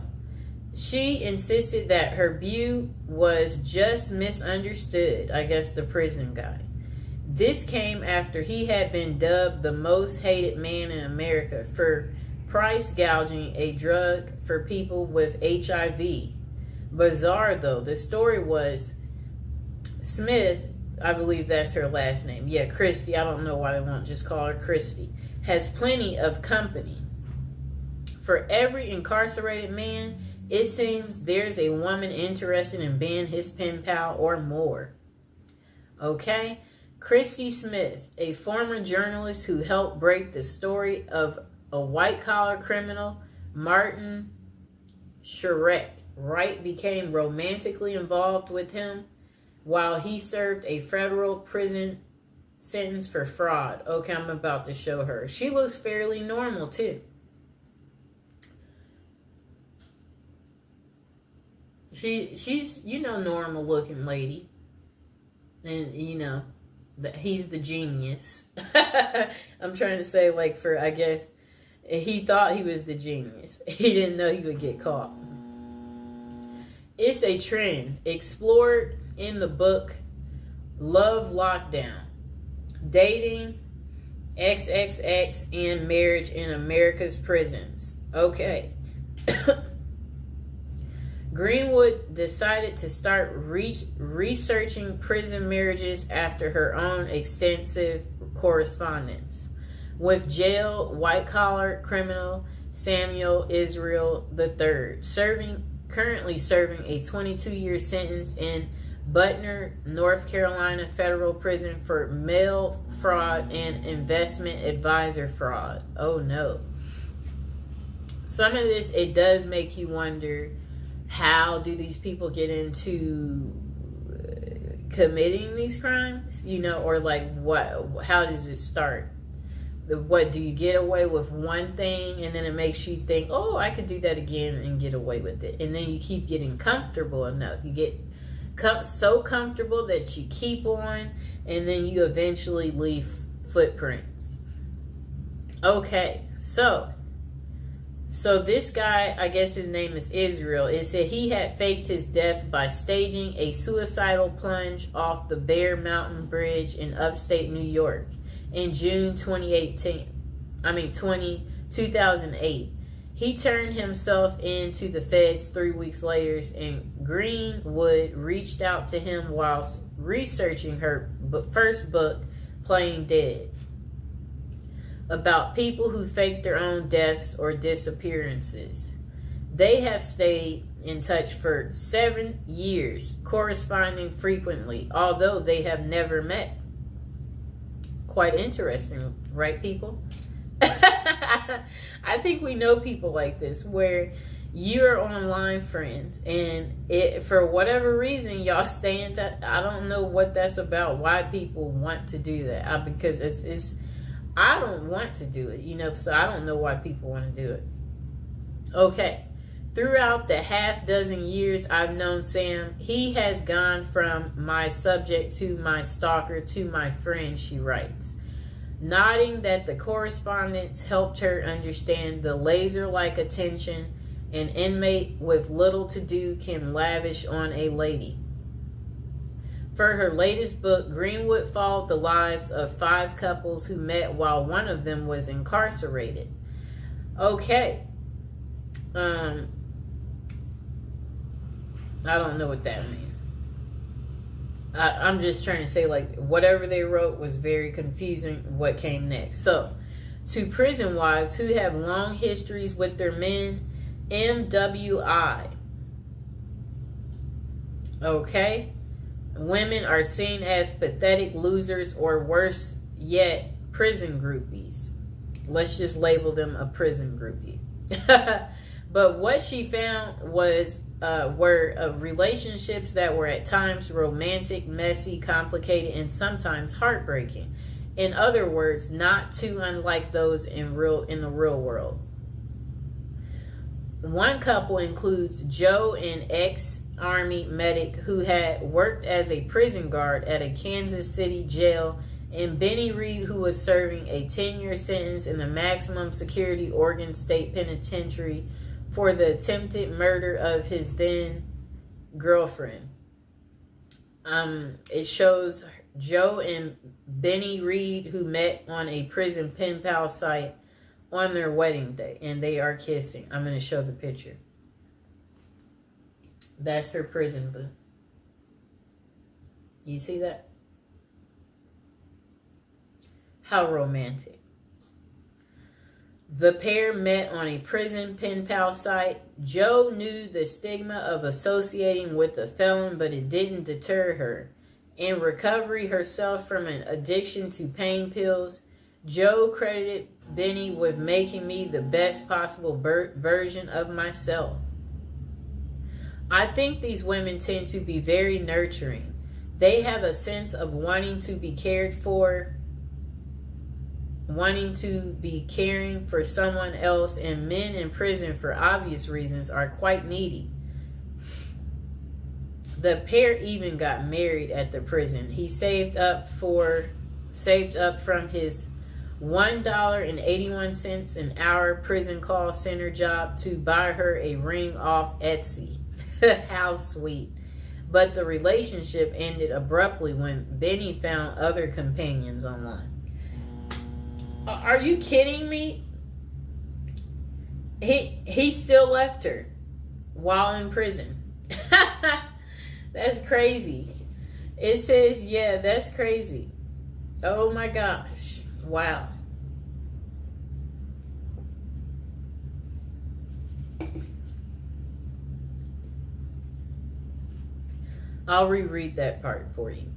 she insisted that her view was just misunderstood, I guess the prison guy. This came after he had been dubbed the most hated man in America for price gouging a drug for people with HIV. Bizarre though, the story was Smith, I believe that's her last name. Yeah, Christy, I don't know why they won't just call her Christy, has plenty of company. For every incarcerated man, it seems there's a woman interested in being his pen pal or more. Okay? Christy Smith, a former journalist who helped break the story of a white-collar criminal, Martin Shkreli, Wright became romantically involved with him while he served a federal prison sentence for fraud. Okay, I'm about to show her. She looks fairly normal, too. She's, normal looking lady. And, he's the genius. I'm trying to say, I guess, he thought he was the genius. He didn't know he would get caught. It's a trend explored in the book Love Lockdown, Dating, XXX, and Marriage in America's Prisons. Okay. Greenwood decided to start researching prison marriages after her own extensive correspondence with jail white-collar criminal Samuel Israel III, currently serving a 22-year sentence in Butner, North Carolina federal prison for mail fraud and investment advisor fraud. Oh no. Some of this, it does make you wonder, how do these people get into committing these crimes? Or how does it start? What, do you get away with one thing and then it makes you think, oh, I could do that again and get away with it. And then you keep getting comfortable enough. You get so comfortable that you keep on, and then you eventually leave footprints. Okay, so this guy, I guess his name is Israel, it said he had faked his death by staging a suicidal plunge off the Bear Mountain Bridge in upstate New York in June 2008. He turned himself in to the feds 3 weeks later, and Greenwood reached out to him whilst researching her first book, Playing Dead, about people who fake their own deaths or disappearances. They have stayed in touch for 7 years, corresponding frequently, although they have never met. Quite interesting, right, people? I think we know people like this, where you're online friends, and for whatever reason y'all stay in touch. I don't know what that's about, why people want to do that. Because it's I don't want to do it, so I don't know why people want to do it. Okay. Throughout the half dozen years I've known Sam, he has gone from my subject to my stalker to my friend, she writes, nodding that the correspondence helped her understand the laser-like attention an inmate with little to do can lavish on a lady. For her latest book, Greenwood followed the lives of 5 couples who met while one of them was incarcerated. Okay. I don't know what that means. I'm just trying to say, whatever they wrote was very confusing what came next. So, to prison wives who have long histories with their men, MWI. Okay? Women are seen as pathetic losers, or worse yet, prison groupies. Let's just label them a prison groupie. But what she found was were relationships that were at times romantic, messy, complicated, and sometimes heartbreaking. In other words, not too unlike those in the real world. One couple includes Joe, an ex-Army medic who had worked as a prison guard at a Kansas City jail, and Benny Reed, who was serving a 10-year sentence in the maximum security Oregon State Penitentiary for the attempted murder of his then girlfriend. It shows Joe and Benny Reed, who met on a prison pen pal site, on their wedding day, and they are kissing. I'm going to show the picture. That's her prison boo. You see that? How romantic. The pair met on a prison pen pal site. Joe knew the stigma of associating with a felon, but it didn't deter her. In recovery herself from an addiction to pain pills, Joe credited Benny with making me the best possible version of myself. I think these women tend to be very nurturing. They have a sense of wanting to be cared for, wanting to be caring for someone else, and men in prison, for obvious reasons, are quite needy. The pair even got married at the prison. He saved up from his $1.81 an hour prison call center job to buy her a ring off Etsy. How sweet. But the relationship ended abruptly when Benny found other companions online. Are you kidding me? He still left her while in prison. That's crazy. It says, yeah, that's crazy. Oh my gosh. Wow. I'll reread that part for you.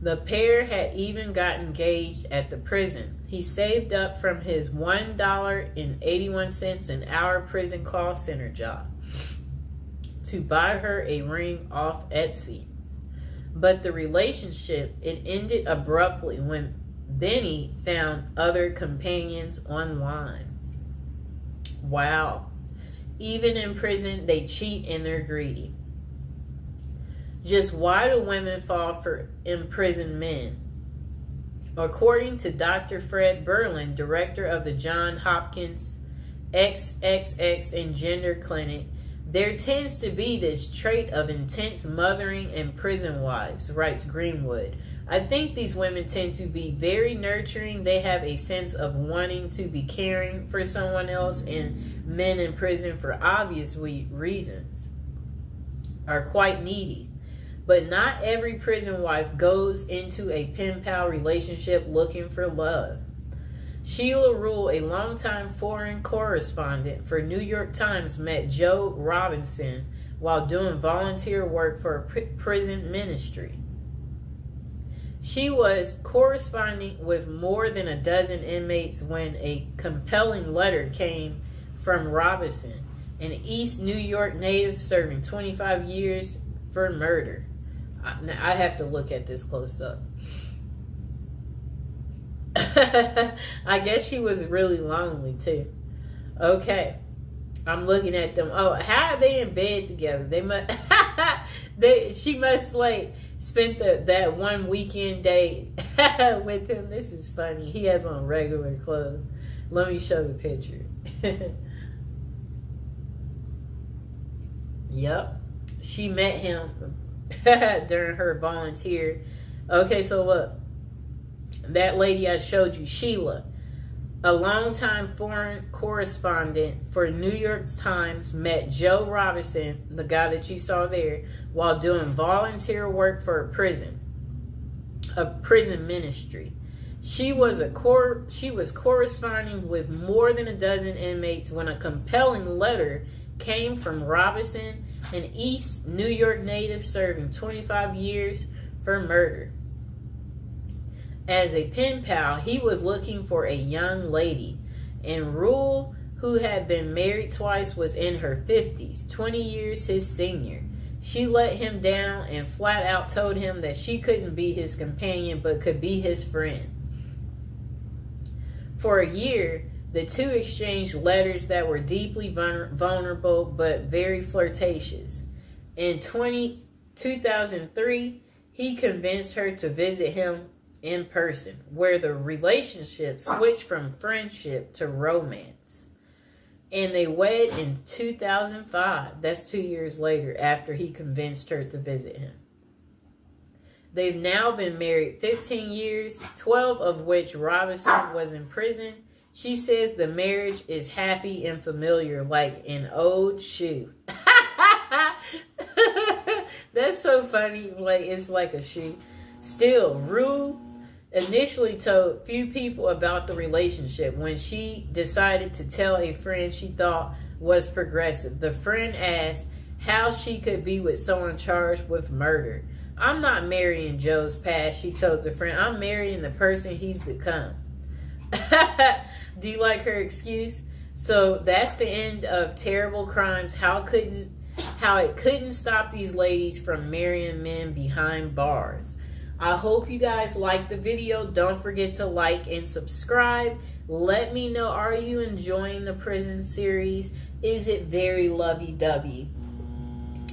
The pair had even got engaged at the prison. He saved up from his $1.81 an hour prison call center job to buy her a ring off Etsy. But the relationship, it ended abruptly when Benny found other companions online. Wow. Even in prison, they cheat and they're greedy. Just why do women fall for imprisoned men? According to Dr. Fred Berlin, director of the Johns Hopkins XXX and Gender Clinic, there tends to be this trait of intense mothering in prison wives, writes Greenwood. I think these women tend to be very nurturing. They have a sense of wanting to be caring for someone else, and men in prison, for obvious reasons, are quite needy. But not every prison wife goes into a pen pal relationship looking for love. Sheila Rule, a longtime foreign correspondent for New York Times, met Joe Robinson while doing volunteer work for a prison ministry. She was corresponding with more than a dozen inmates when a compelling letter came from Robinson, an East New York native serving 25 years for murder. Now, I have to look at this close up. I guess she was really lonely too. Okay, I'm looking at them. Oh, how are they in bed together? They must. She must like spent that one weekend day with him. This is funny. He has on regular clothes. Let me show the picture. Yep, she met him during her volunteer. Okay, so look. That lady I showed you, Sheila, a longtime foreign correspondent for New York Times, met Joe Robinson, the guy that you saw there, while doing volunteer work for a prison ministry. She was corresponding with more than a dozen inmates when a compelling letter came from Robinson, an East New York native serving 25 years for murder. As a pen pal, he was looking for a young lady, and Rule who had been married twice, was in her 50s, 20 years his senior. She let him down and flat out told him that she couldn't be his companion but could be his friend. For a year, the two exchanged letters that were deeply vulnerable but very flirtatious. In 2003, he convinced her to visit him in person, where the relationship switched from friendship to romance. And they wed in 2005. That's 2 years later, after he convinced her to visit him. They've now been married 15 years, 12 of which Robinson was in prison. She says the marriage is happy and familiar, like an old shoe. That's so funny. Like, it's like a shoe. Still, Rue initially told few people about the relationship. When she decided to tell a friend she thought was progressive, the friend asked how she could be with someone charged with murder. I'm not marrying Joe's past, she told the friend. I'm marrying the person he's become. Do you like her excuse? So that's the end of Terrible Crimes. How it couldn't stop these ladies from marrying men behind bars. I hope you guys liked the video. Don't forget to like and subscribe. Let me know, are you enjoying the prison series? Is it very lovey-dovey?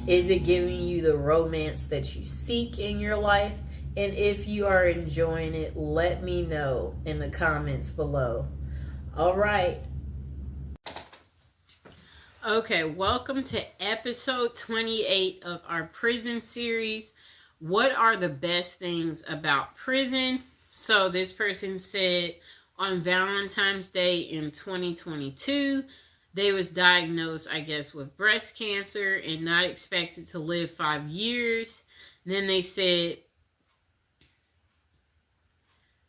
Is it giving you the romance that you seek in your life? And if you are enjoying it, let me know in the comments below. All right. Okay, welcome to episode 28 of our prison series. What are the best things about prison? So this person said on Valentine's Day in 2022, they was diagnosed, I guess, with breast cancer and not expected to live 5 years. Then they said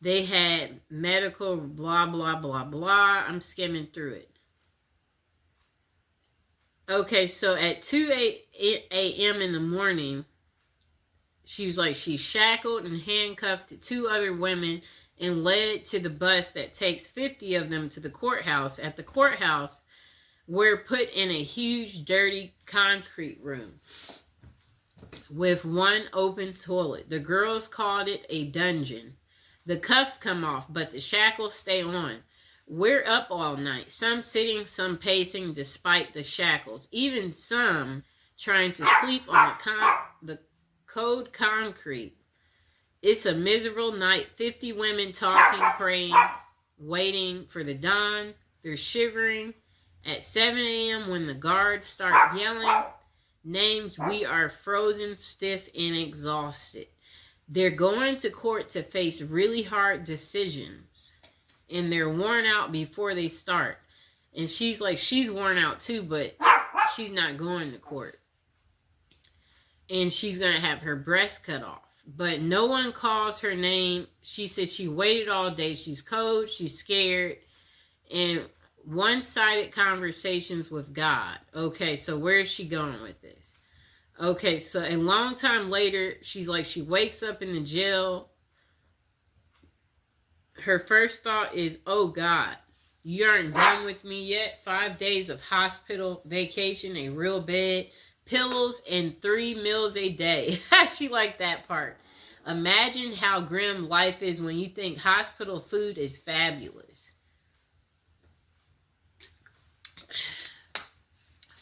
they had medical blah, blah, blah, blah. I'm skimming through it. Okay, so at 2 a.m. in the morning, she was like, she shackled and handcuffed 2 other women and led to the bus that takes 50 of them to the courthouse. At the courthouse, we're put in a huge, dirty concrete room with one open toilet. The girls called it a dungeon. The cuffs come off, but the shackles stay on. We're up all night, some sitting, some pacing despite the shackles, even some trying to sleep on the cold concrete. It's a miserable night. 50 women talking, praying, waiting for the dawn. They're shivering. At 7 a.m. when the guards start yelling names, we are frozen, stiff, and exhausted. They're going to court to face really hard decisions, and they're worn out before they start. And she's like, she's worn out too, but she's not going to court. And she's going to have her breast cut off. But no one calls her name. She said she waited all day. She's cold. She's scared. And one-sided conversations with God. Okay, so where is she going with this? Okay, so a long time later, she's like, she wakes up in the jail. Her first thought is, oh God, you aren't done with me yet. 5 days of hospital vacation, a real bed, pillows, and 3 meals a day. She liked that part. Imagine how grim life is when you think hospital food is fabulous.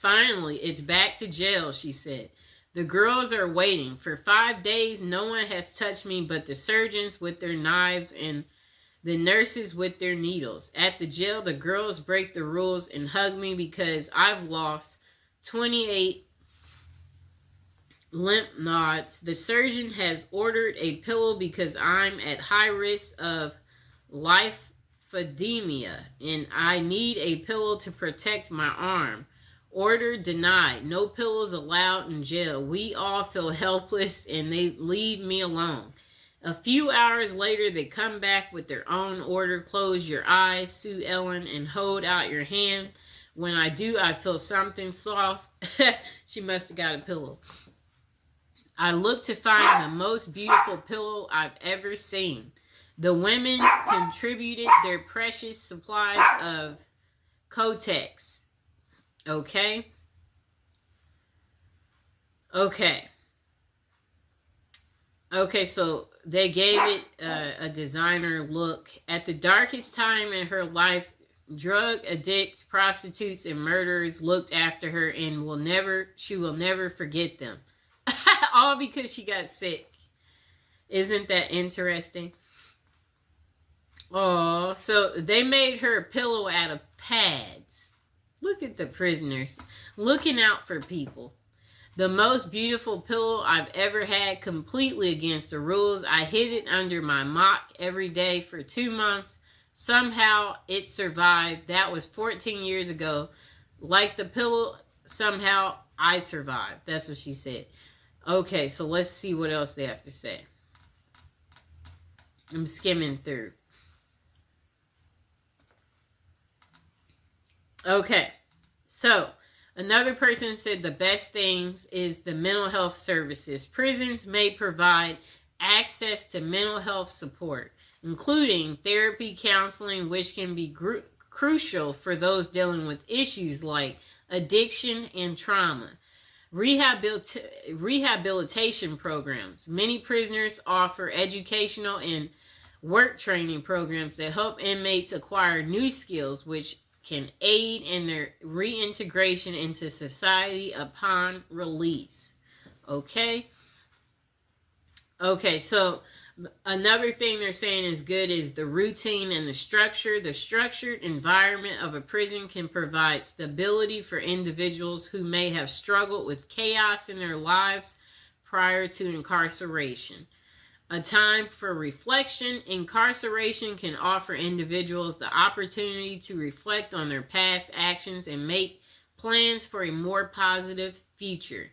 Finally, it's back to jail, she said. The girls are waiting. For 5 days, no one has touched me but the surgeons with their knives and the nurses with their needles. At the jail, the girls break the rules and hug me because I've lost 28 lymph nodes. The surgeon has ordered a pillow because I'm at high risk of lymphedema and I need a pillow to protect my arm. Order denied. No pillows allowed in jail. We all feel helpless and they leave me alone. A few hours later, they come back with their own order. Close your eyes, Sue Ellen, and hold out your hand. When I do, I feel something soft. She must have got a pillow. I look to find the most beautiful pillow I've ever seen. The women contributed their precious supplies of Kotex. Okay? Okay. Okay, so they gave it a designer look. At the darkest time in her life, drug addicts, prostitutes, and murderers looked after her and she will never forget them. All because she got sick. Isn't that interesting? Oh, so they made her a pillow out of pads. Look at the prisoners looking out for people. The most beautiful pillow I've ever had, completely against the rules. I hid it under my mock every day for 2 months. Somehow it survived. That was 14 years ago. Like the pillow, somehow I survived. That's what she said. Okay, so let's see what else they have to say. I'm skimming through. Okay, so another person said the best things is the mental health services. Prisons may provide access to mental health support, including therapy, counseling, which can be crucial for those dealing with issues like addiction and trauma. Rehabilitation programs. Many prisoners offer educational and work training programs that help inmates acquire new skills, which can aid in their reintegration into society upon release. Okay? Okay, so another thing they're saying is good is the routine and the structure. The structured environment of a prison can provide stability for individuals who may have struggled with chaos in their lives prior to incarceration. A time for reflection. Incarceration can offer individuals the opportunity to reflect on their past actions and make plans for a more positive future.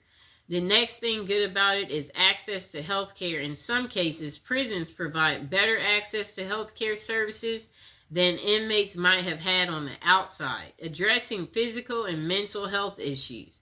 The next thing good about it is access to health care. In some cases, prisons provide better access to health care services than inmates might have had on the outside, addressing physical and mental health issues.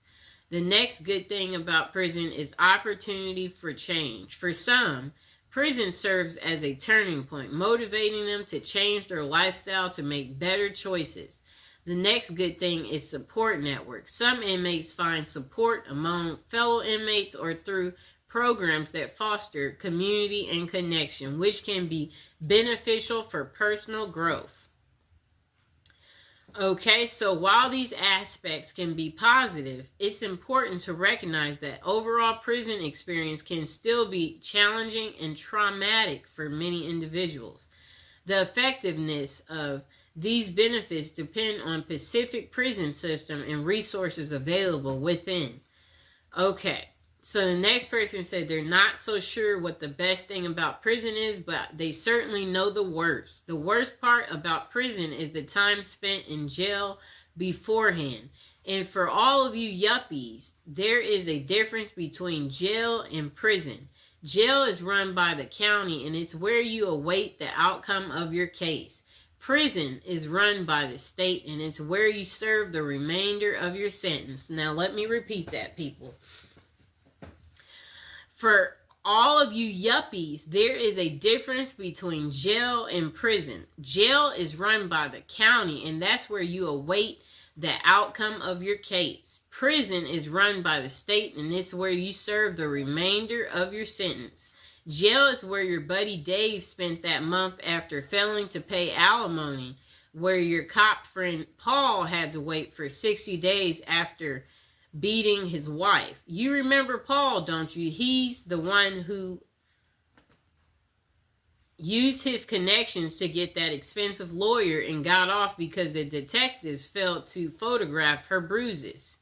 The next good thing about prison is opportunity for change. For some, prison serves as a turning point, motivating them to change their lifestyle to make better choices. The next good thing is support networks. Some inmates find support among fellow inmates or through programs that foster community and connection, which can be beneficial for personal growth. Okay, so while these aspects can be positive, it's important to recognize that overall prison experience can still be challenging and traumatic for many individuals. The effectiveness of these benefits depend on specific prison system and resources available within. Okay, so the next person said they're not so sure what the best thing about prison is, but they certainly know the worst. The worst part about prison is the time spent in jail beforehand. And for all of you yuppies, there is a difference between jail and prison. Jail is run by the county and it's where you await the outcome of your case. Prison is run by the state and it's where you serve the remainder of your sentence. Now let me repeat that, people. For all of you yuppies, there is a difference between jail and prison. Jail is run by the county, and that's where you await the outcome of your case. Prison is run by the state, and it's where you serve the remainder of your sentence. Jail is where your buddy Dave spent that month after failing to pay alimony, where your cop friend Paul had to wait for 60 days after beating his wife. You remember Paul, don't you? He's the one who used his connections to get that expensive lawyer and got off because the detectives failed to photograph her bruises.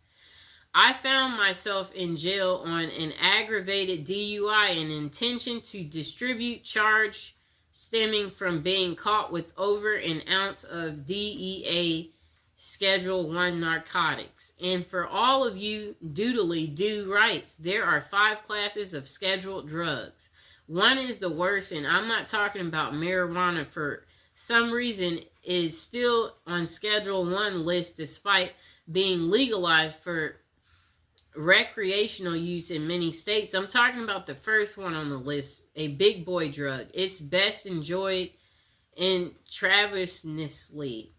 I found myself in jail on an aggravated DUI and intention to distribute charge stemming from being caught with over an ounce of DEA Schedule 1 narcotics. And for all of you doodly do rights, there are 5 classes of scheduled drugs. One is the worst, and I'm not talking about marijuana. For some reason is still on Schedule 1 list despite being legalized for recreational use in many states. I'm talking about the first one on the list, a big boy drug. It's best enjoyed intravenously.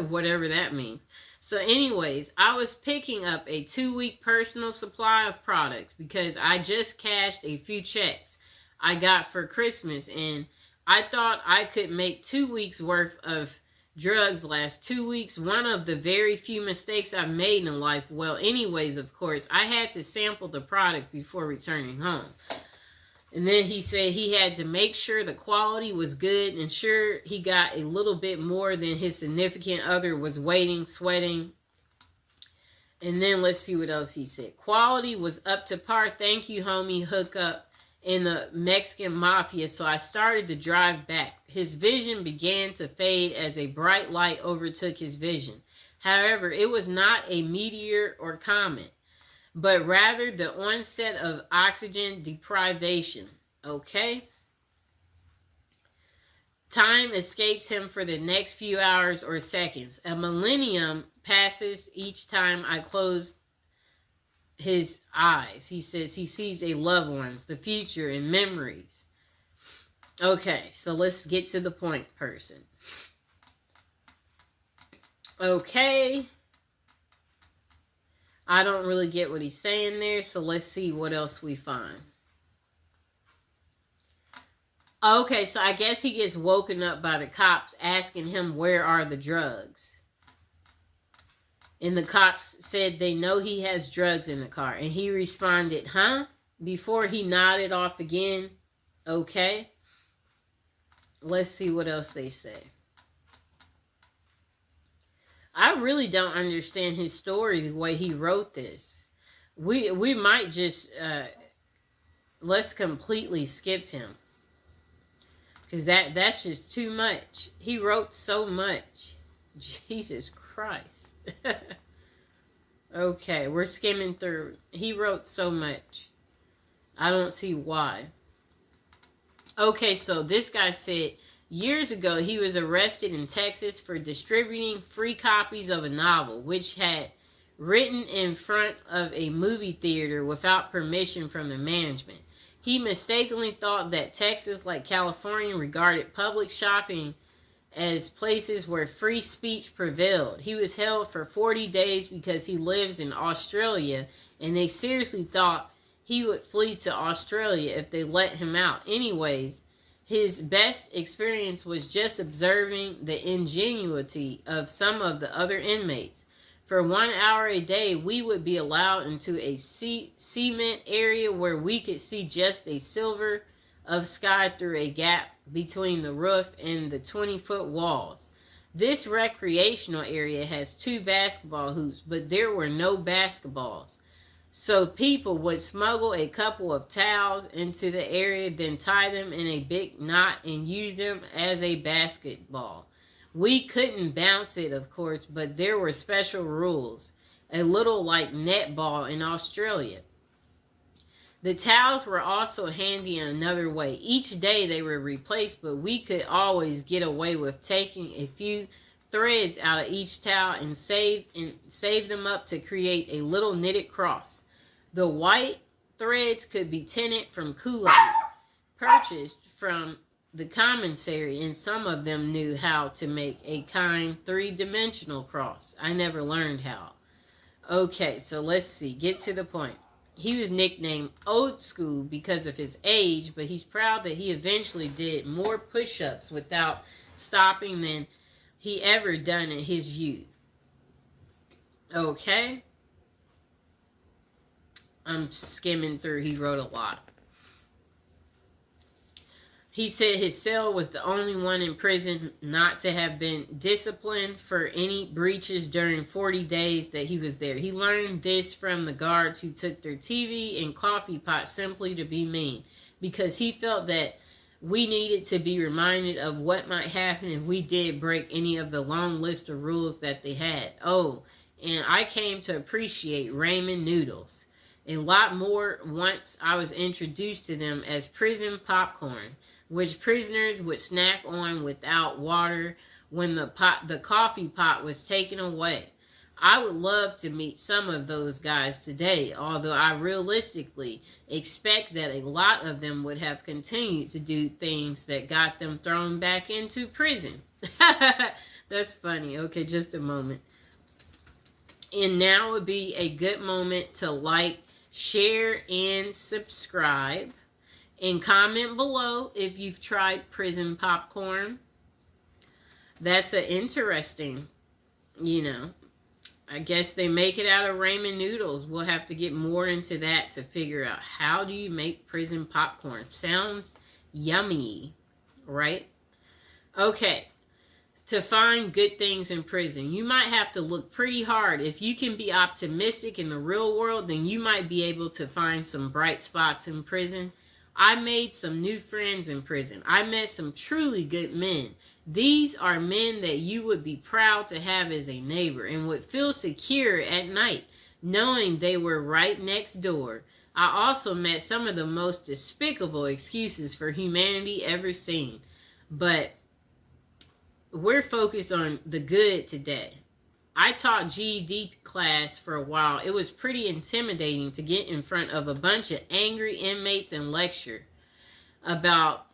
Whatever that means. So anyways, I was picking up a 2-week personal supply of products because I just cashed a few checks I got for Christmas, and I thought I could make 2 weeks worth of drugs last 2 weeks. One of the very few mistakes I've made in life. Well, anyways, of course, I had to sample the product before returning home. And then he said he had to make sure the quality was good and sure he got a little bit more than his significant other was waiting, sweating. And then let's see what else he said. Quality was up to par. Thank you, homie. Hook up in the Mexican mafia. So I started to drive back. His vision began to fade as a bright light overtook his vision. However, it was not a meteor or comet, but rather the onset of oxygen deprivation. Okay? Time escapes him for the next few hours or seconds. A millennium passes each time I close his eyes. He says he sees a loved ones, the future, and memories. Okay, so let's get to the point, person. Okay. I don't really get what he's saying there, so let's see what else we find. Okay, so I guess he gets woken up by the cops asking him where are the drugs. And the cops said they know he has drugs in the car. And he responded, huh? Before he nodded off again. Okay. Let's see what else they say. I really don't understand his story the way he wrote this. We might just let's completely skip him, because that's just too much. He wrote so much. Jesus Christ. Okay, we're skimming through. He wrote so much. I don't see why. Okay, so this guy said years ago he was arrested in Texas for distributing free copies of a novel which had written in front of a movie theater without permission from the management. He mistakenly thought that Texas, like California, regarded public shopping as places where free speech prevailed. He was held for 40 days because he lives in Australia, and they seriously thought he would flee to Australia if they let him out. Anyways, his best experience was just observing the ingenuity of some of the other inmates. For 1 hour a day, we would be allowed into a cement area where we could see just a silver of sky through a gap between the roof and the 20-foot walls. This recreational area has 2 basketball hoops, but there were no basketballs. So people would smuggle a couple of towels into the area, then tie them in a big knot and use them as a basketball. We couldn't bounce it, of course, but there were special rules, a little like netball in Australia. The towels were also handy in another way. Each day they were replaced, but we could always get away with taking a few threads out of each towel and save them up to create a little knitted cross. The white threads could be tinted from Kool-Aid, purchased from the commissary, and some of them knew how to make a kind 3-dimensional cross. I never learned how. Okay, so let's see. Get to the point. He was nicknamed Old School because of his age, but he's proud that he eventually did more push-ups without stopping than he ever done in his youth. Okay. I'm skimming through. He wrote a lot. He said his cell was the only one in prison not to have been disciplined for any breaches during 40 days that he was there. He learned this from the guards who took their TV and coffee pot simply to be mean, because he felt that we needed to be reminded of what might happen if we did break any of the long list of rules that they had. Oh, and I came to appreciate ramen noodles a lot more once I was introduced to them as prison popcorn, which prisoners would snack on without water when the coffee pot was taken away. I would love to meet some of those guys today, although I realistically expect that a lot of them would have continued to do things that got them thrown back into prison. That's funny. Okay, just a moment. And now would be a good moment to like, share, and subscribe. And comment below if you've tried prison popcorn. That's an interesting, I guess they make it out of ramen noodles. We'll have to get more into that to figure out how do you make prison popcorn. Sounds yummy, right? Okay. To find good things in prison, you might have to look pretty hard. If you can be optimistic in the real world, then you might be able to find some bright spots in prison. I made some new friends in prison. I met some truly good men. These are men that you would be proud to have as a neighbor and would feel secure at night, knowing they were right next door. I also met some of the most despicable excuses for humanity ever seen. But we're focused on the good today. I taught GED class for a while. It was pretty intimidating to get in front of a bunch of angry inmates and lecture about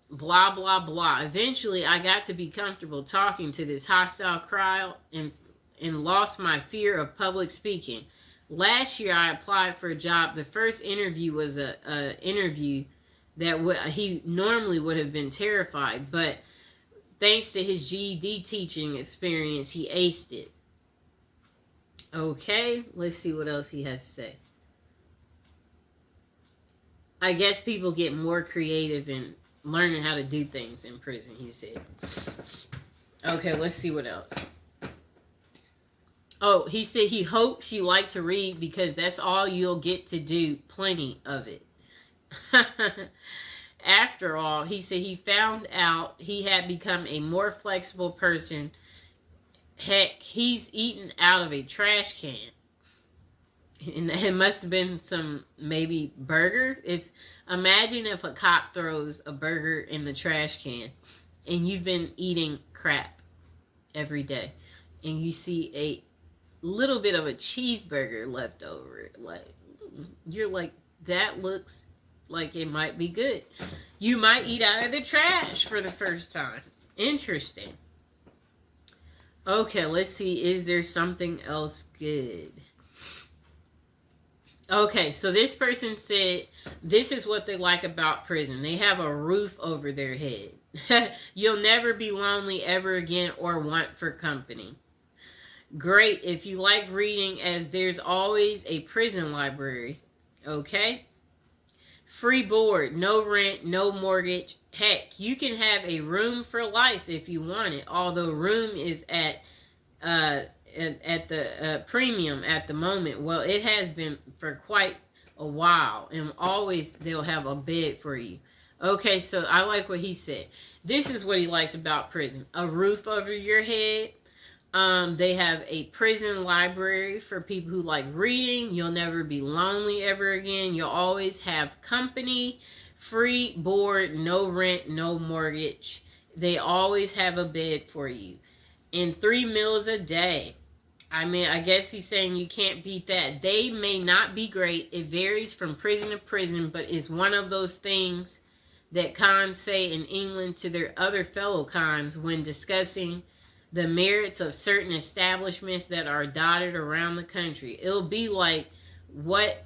blah, blah, blah. Eventually, I got to be comfortable talking to this hostile crowd and lost my fear of public speaking. Last year, I applied for a job. The first interview was a interview that he normally would have been terrified, but thanks to his GED teaching experience, he aced it. Okay, let's see what else he has to say. I guess people get more creative in learning how to do things in prison, he said. Okay, let's see what else. Oh, he said he hopes you like to read because that's all you'll get to do. Plenty of it. After all, he said he found out he had become a more flexible person. Heck, he's eaten out of a trash can. And it must have been some, maybe, burger. Imagine if a cop throws a burger in the trash can and you've been eating crap every day and you see a little bit of a cheeseburger left over. You're like, that looks like it might be good. You might eat out of the trash for the first time. Interesting. Okay, let's see. Is there something else good? Okay, so this person said this is what they like about prison. They have a roof over their head. You'll never be lonely ever again or want for company. Great if you like reading, as there's always a prison library. Okay? Free board, no rent, no mortgage. Heck, you can have a room for life if you want it. Although room is at the premium at the moment. Well, it has been for quite a while, and always they'll have a bed for you. Okay, so I like what he said. This is what he likes about prison: a roof over your head. They have a prison library for people who like reading. You'll never be lonely ever again. You'll always have company. Free board, no rent, no mortgage. They always have a bed for you. And 3 meals a day. I mean, I guess he's saying you can't beat that. They may not be great. It varies from prison to prison, but it's one of those things that cons say in England to their other fellow cons when discussing the merits of certain establishments that are dotted around the country. It'll be like, what,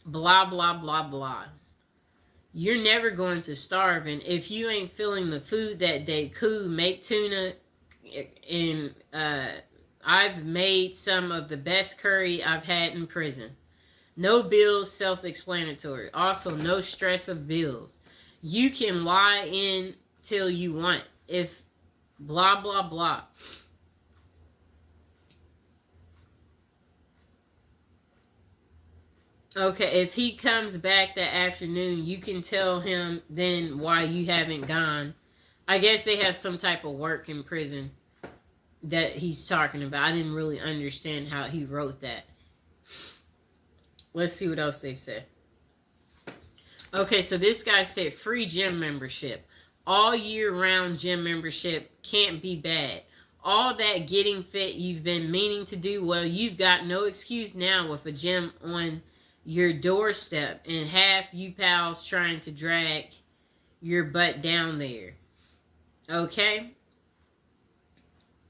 blah, blah, blah, blah. You're never going to starve, and if you ain't feeling the food that day, cool, make tuna. And I've made some of the best curry I've had in prison. No bills, self-explanatory. Also, no stress of bills. You can lie in till you want. If blah, blah, blah. Okay, if he comes back that afternoon, you can tell him then why you haven't gone. I guess they have some type of work in prison that he's talking about. I didn't really understand how he wrote that. Let's see what else they said. Okay, so this guy said free gym membership. All year round gym membership can't be bad. All that getting fit you've been meaning to do, well, you've got no excuse now with a gym on your doorstep and half you pals trying to drag your butt down there. Okay?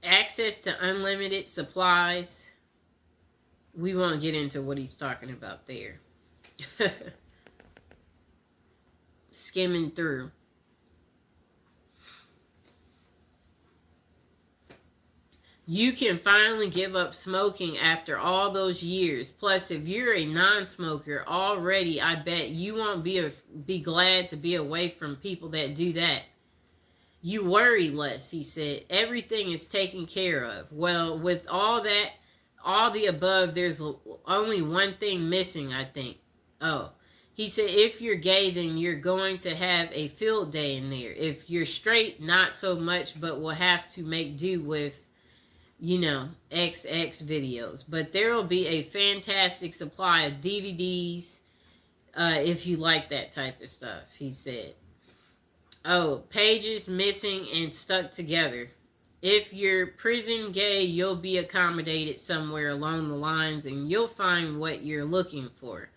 access to unlimited supplies. We won't get into what he's talking about there. Skimming through. You can finally give up smoking after all those years. Plus, if you're a non-smoker already, I bet you won't be glad to be away from people that do that. You worry less, he said. Everything is taken care of. Well, with all that, all the above, there's only one thing missing, I think. Oh, he said, if you're gay, then you're going to have a field day in there. If you're straight, not so much, but we'll have to make do with, you know, XX videos. But there will be a fantastic supply of DVDs if you like that type of stuff, he said. Oh, pages missing and stuck together. If you're prison gay, you'll be accommodated somewhere along the lines and you'll find what you're looking for.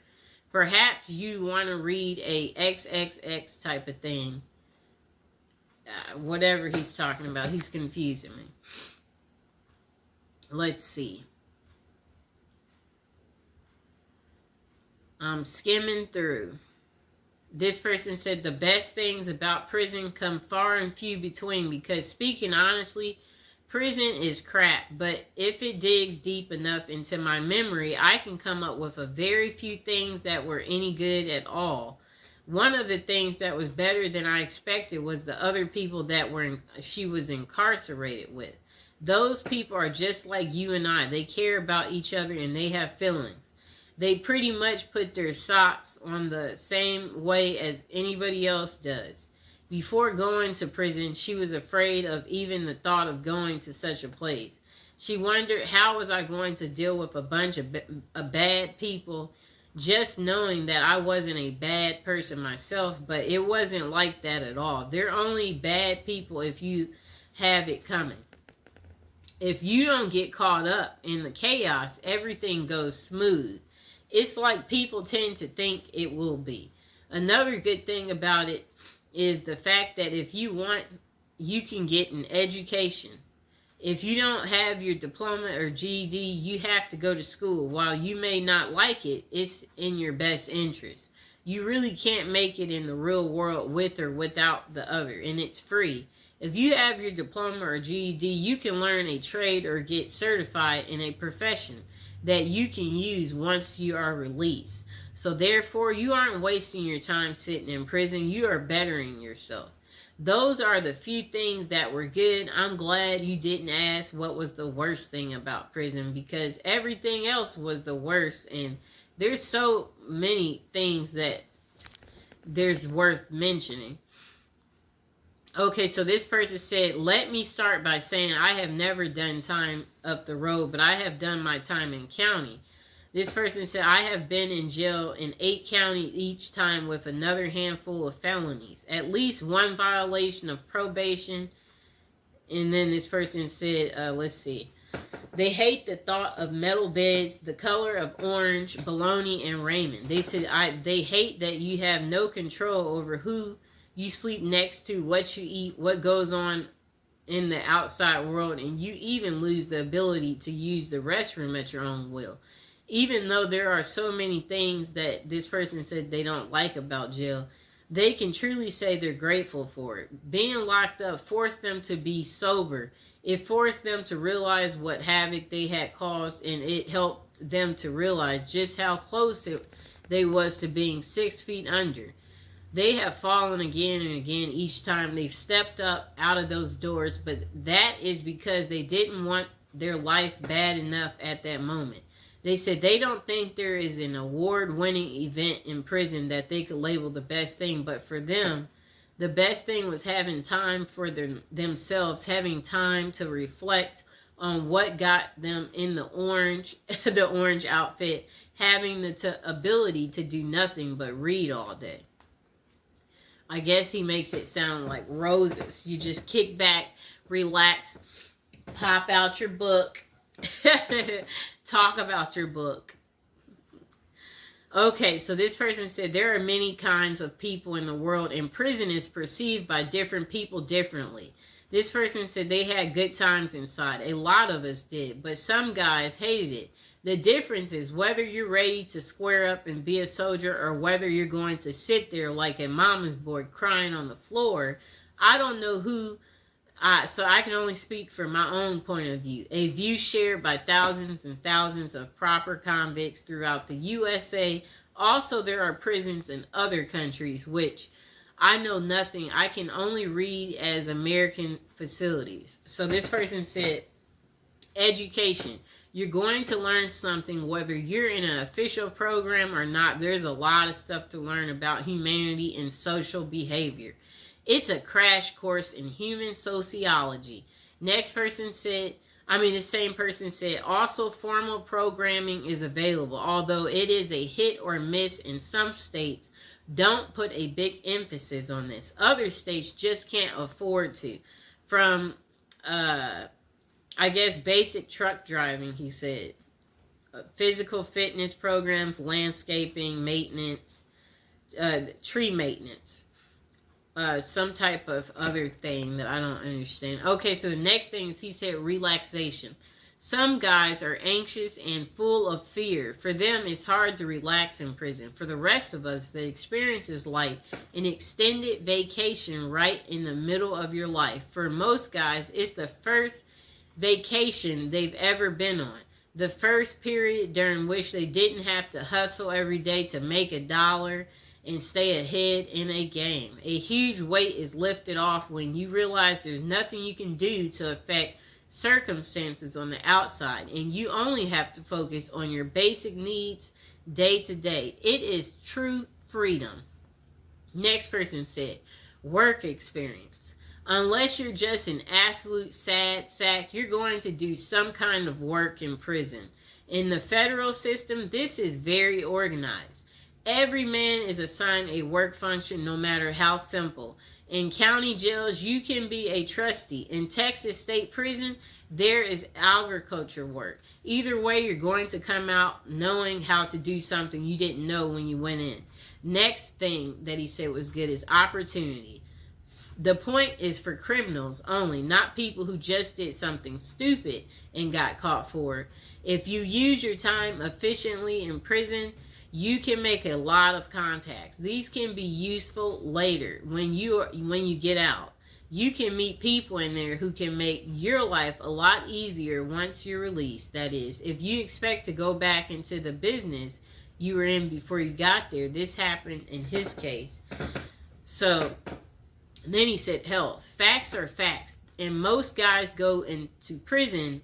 Perhaps you want to read a XXX type of thing. Whatever he's talking about, he's confusing me. Let's see. I'm skimming through. This person said the best things about prison come far and few between because, speaking honestly, prison is crap. But if it digs deep enough into my memory, I can come up with a very few things that were any good at all. One of the things that was better than I expected was the other people that she was incarcerated with. Those people are just like you and I. They care about each other and they have feelings. They pretty much put their socks on the same way as anybody else does. Before going to prison, she was afraid of even the thought of going to such a place. She wondered, how was I going to deal with a bunch of bad people, just knowing that I wasn't a bad person myself, but it wasn't like that at all. They're only bad people if you have it coming. If you don't get caught up in the chaos, everything goes smooth. It's like people tend to think it will be. Another good thing about it is the fact that if you want, you can get an education. If you don't have your diploma or GED, you have to go to school. While you may not like it, it's in your best interest. You really can't make it in the real world with or without the other, and it's free. If you have your diploma or GED, you can learn a trade or get certified in a profession that you can use once you are released. So therefore, you aren't wasting your time sitting in prison. You are bettering yourself. Those are the few things that were good. I'm glad you didn't ask what was the worst thing about prison, because everything else was the worst. And there's so many things that there's worth mentioning. Okay, so this person said, let me start by saying I have never done time up the road, but I have done my time in county. This person said, I have been in jail in 8 counties each time with another handful of felonies. At least one violation of probation. And then this person said, let's see. They hate the thought of metal beds, the color of orange, bologna, and ramen. They said, they hate that you have no control over who you sleep next to, what you eat, what goes on in the outside world, and you even lose the ability to use the restroom at your own will. Even though there are so many things that this person said they don't like about jail, they can truly say they're grateful for it. Being locked up forced them to be sober. It forced them to realize what havoc they had caused, and it helped them to realize just how close they was to being 6 feet under. They have fallen again and again each time they've stepped up out of those doors, but that is because they didn't want their life bad enough at that moment. They said they don't think there is an award-winning event in prison that they could label the best thing, but for them, the best thing was having time for themselves, having time to reflect on what got them in the orange outfit, having the ability to do nothing but read all day. I guess he makes it sound like roses. You just kick back, relax, pop out your book, talk about your book. Okay, so this person said there are many kinds of people in the world, and prison is perceived by different people differently. This person said they had good times inside. A lot of us did, but some guys hated it. The difference is whether you're ready to square up and be a soldier or whether you're going to sit there like a mama's boy crying on the floor. I don't know who, so I can only speak from my own point of view. A view shared by thousands and thousands of proper convicts throughout the USA. Also, there are prisons in other countries, which I know nothing. I can only read as American facilities. So this person said, education. You're going to learn something whether you're in an official program or not. There's a lot of stuff to learn about humanity and social behavior. It's a crash course in human sociology. Next person said, the same person said, also formal programming is available, although it is a hit or miss in some states. Don't put a big emphasis on this. Other states just can't afford to. From, basic truck driving, he said. Physical fitness programs, landscaping, maintenance, tree maintenance. Some type of other thing that I don't understand. Okay, so the next thing is he said relaxation. Some guys are anxious and full of fear. For them, it's hard to relax in prison. For the rest of us, the experience is like an extended vacation right in the middle of your life. For most guys, it's the first vacation they've ever been on. The first period during which they didn't have to hustle every day to make $1 and stay ahead in a game. A huge weight is lifted off when you realize there's nothing you can do to affect circumstances on the outside, and you only have to focus on your basic needs day to day. It is true freedom. Next person said, work experience. Unless you're just an absolute sad sack, you're going to do some kind of work in prison. In the federal system, this is very organized. Every man is assigned a work function, no matter how simple. In county jails, you can be a trustee. In Texas State Prison, there is agriculture work. Either way, you're going to come out knowing how to do something you didn't know when you went in. Next thing that he said was good is opportunity. The point is for criminals only, not people who just did something stupid and got caught for it. If you use your time efficiently in prison, you can make a lot of contacts. These can be useful later when you get out. You can meet people in there who can make your life a lot easier once you're released. That is, if you expect to go back into the business you were in before you got there, this happened in his case. So then he said health. Facts are facts. And most guys go into prison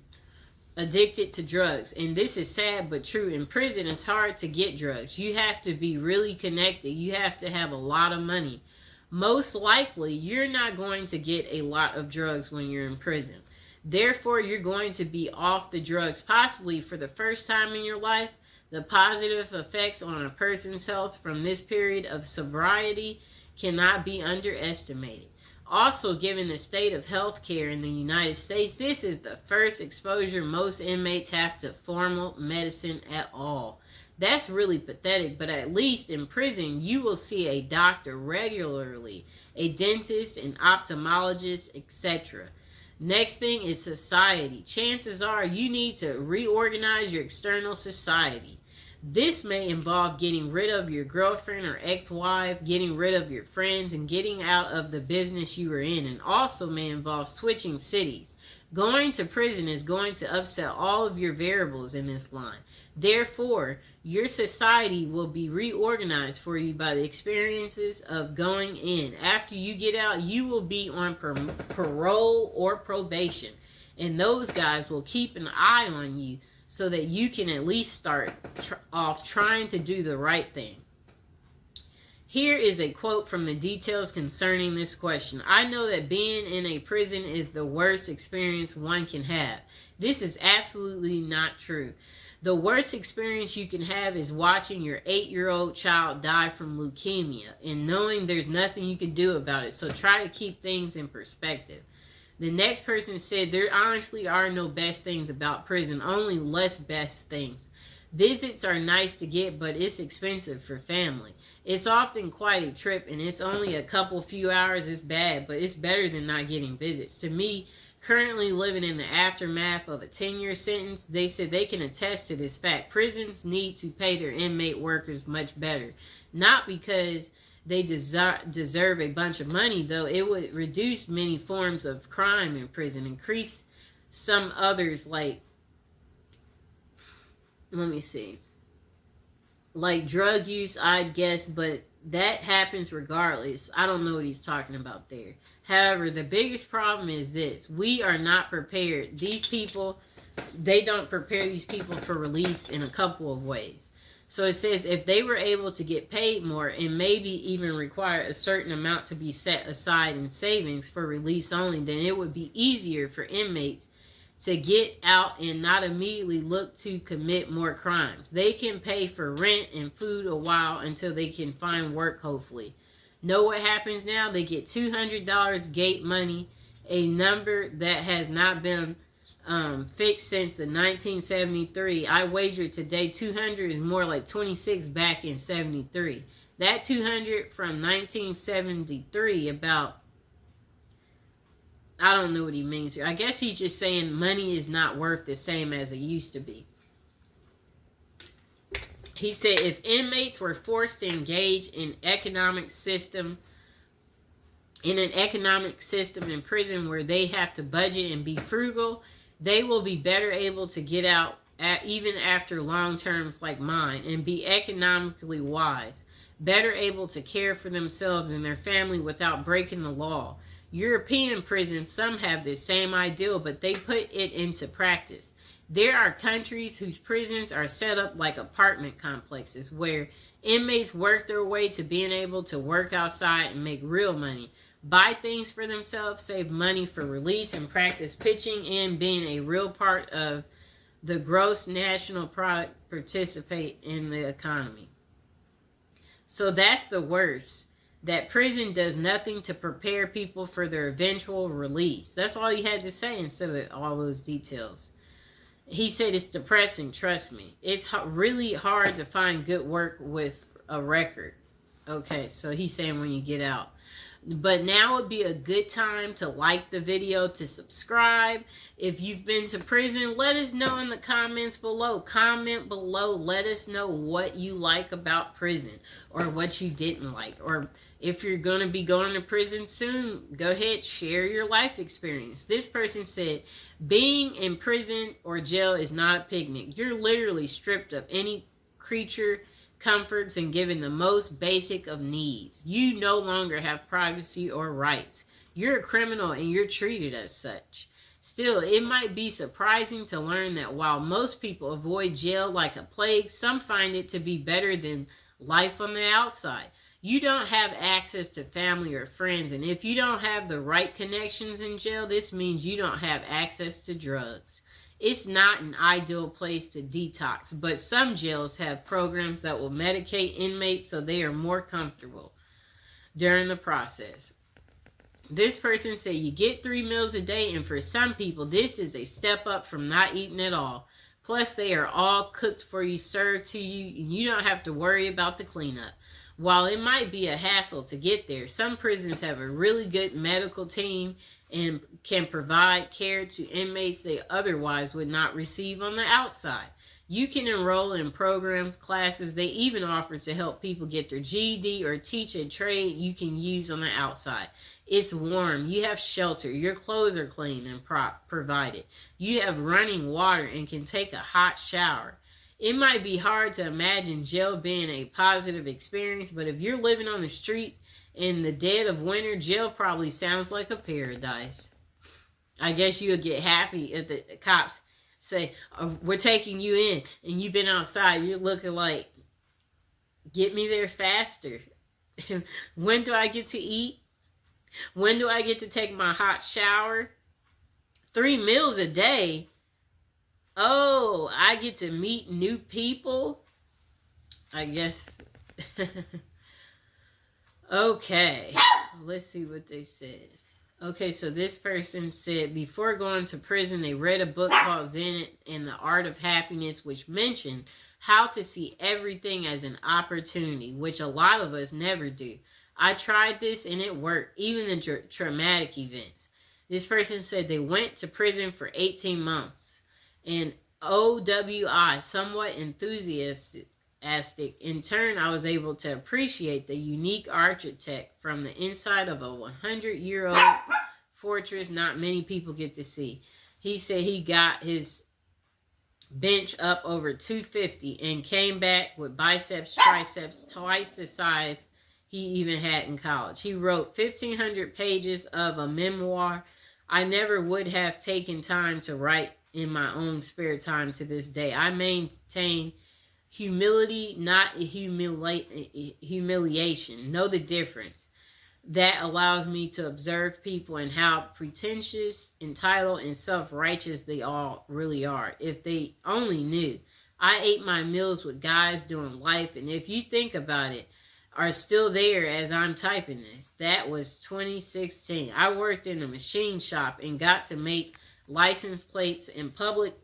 addicted to drugs, and this is sad but true. In prison, it's hard to get drugs. You have to be really connected. You have to have a lot of money. Most likely, you're not going to get a lot of drugs when you're in prison. Therefore, you're going to be off the drugs possibly for the first time in your life. The positive effects on a person's health from this period of sobriety cannot be underestimated. Also, given the state of health care in the United States, this is the first exposure most inmates have to formal medicine at all. That's really pathetic, but at least in prison, you will see a doctor regularly, a dentist, an ophthalmologist, etc. Next thing is society. Chances are you need to reorganize your external society. This may involve getting rid of your girlfriend or ex-wife, getting rid of your friends, and getting out of the business you were in, and also may involve switching cities. Going to prison is going to upset all of your variables in this line. Therefore, your society will be reorganized for you by the experiences of going in. After you get out, you will be on parole or probation, and those guys will keep an eye on you so that you can at least start off trying to do the right thing. Here is a quote from the details concerning this question. I know that being in a prison is the worst experience one can have. This is absolutely not true. The worst experience you can have is watching your 8-year-old child die from leukemia and knowing there's nothing you can do about it. So try to keep things in perspective. The next person said, there honestly are no best things about prison, only less best things. Visits are nice to get, but it's expensive for family. It's often quite a trip, and it's only a few hours. It's bad, but it's better than not getting visits. To me, currently living in the aftermath of a 10-year sentence, they said they can attest to this fact. Prisons need to pay their inmate workers much better. Not because they deserve a bunch of money, though. It would reduce many forms of crime in prison, increase some others like, let me see, like drug use, I'd guess, but that happens regardless. I don't know what he's talking about there. However, the biggest problem is this: we are not prepared. These people, they don't prepare these people for release in a couple of ways. So it says if they were able to get paid more and maybe even require a certain amount to be set aside in savings for release only, then it would be easier for inmates to get out and not immediately look to commit more crimes. They can pay for rent and food a while until they can find work, hopefully. Know what happens now? They get $200 gate money, a number that has not been fixed since the 1973. I wager today 200 is more like 26 back in 73. That 200 from 1973 about, I don't know what he means here. I guess he's just saying money is not worth the same as it used to be. He said if inmates were forced to engage in an economic system in prison where they have to budget and be frugal, they will be better able to get out even after long terms like mine and be economically wise, better able to care for themselves and their family without breaking the law. European prisons, some have this same ideal, but they put it into practice. There are countries whose prisons are set up like apartment complexes where inmates work their way to being able to work outside and make real money, buy things for themselves, save money for release, and practice pitching in being a real part of the gross national product, participate in the economy. So that's the worst. That prison does nothing to prepare people for their eventual release. That's all he had to say instead of all those details. He said it's depressing, trust me. It's really hard to find good work with a record. Okay, so he's saying when you get out. But now would be a good time to like the video, to subscribe. If you've been to prison, let us know in the comments below. Comment below. Let us know what you like about prison or what you didn't like. Or if you're going to be going to prison soon, go ahead, share your life experience. This person said, being in prison or jail is not a picnic. You're literally stripped of any creature comforts and given the most basic of needs. You no longer have privacy or rights. You're a criminal and you're treated as such. Still, it might be surprising to learn that while most people avoid jail like a plague, some find it to be better than life on the outside. You don't have access to family or friends, and if you don't have the right connections in jail, this means you don't have access to drugs. It's not an ideal place to detox, but some jails have programs that will medicate inmates so they are more comfortable during the process. This person said you get 3 meals a day, and for some people, this is a step up from not eating at all. Plus, they are all cooked for you, served to you, and you don't have to worry about the cleanup. While it might be a hassle to get there, some prisons have a really good medical team and can provide care to inmates they otherwise would not receive on the outside. You can enroll in programs, classes. They even offer to help people get their GED or teach a trade you can use on the outside. It's warm. You have shelter. Your clothes are clean and provided. You have running water and can take a hot shower. It might be hard to imagine jail being a positive experience, but if you're living on the street in the dead of winter, jail probably sounds like a paradise. I guess you'll get happy if the cops say, oh, we're taking you in, and you've been outside. You're looking like, get me there faster. When do I get to eat? When do I get to take my hot shower? 3 meals a day? Oh, I get to meet new people? I guess. Okay, let's see what they said. Okay, so this person said before going to prison, they read a book called Zen and the Art of Happiness, which mentioned how to see everything as an opportunity, which a lot of us never do. I tried this and it worked, even the traumatic events. This person said they went to prison for 18 months. And OWI, somewhat enthusiastic. In turn, I was able to appreciate the unique architect from the inside of a 100-year-old fortress not many people get to see. He said he got his bench up over 250 and came back with biceps, triceps twice the size he even had in college. He wrote 1,500 pages of a memoir I never would have taken time to write in my own spare time to this day. I maintain humility, not humiliation. Know the difference. That allows me to observe people and how pretentious, entitled, and self-righteous they all really are. If they only knew. I ate my meals with guys doing life, and if you think about it, are still there as I'm typing this. That was 2016. I worked in a machine shop and got to make license plates and public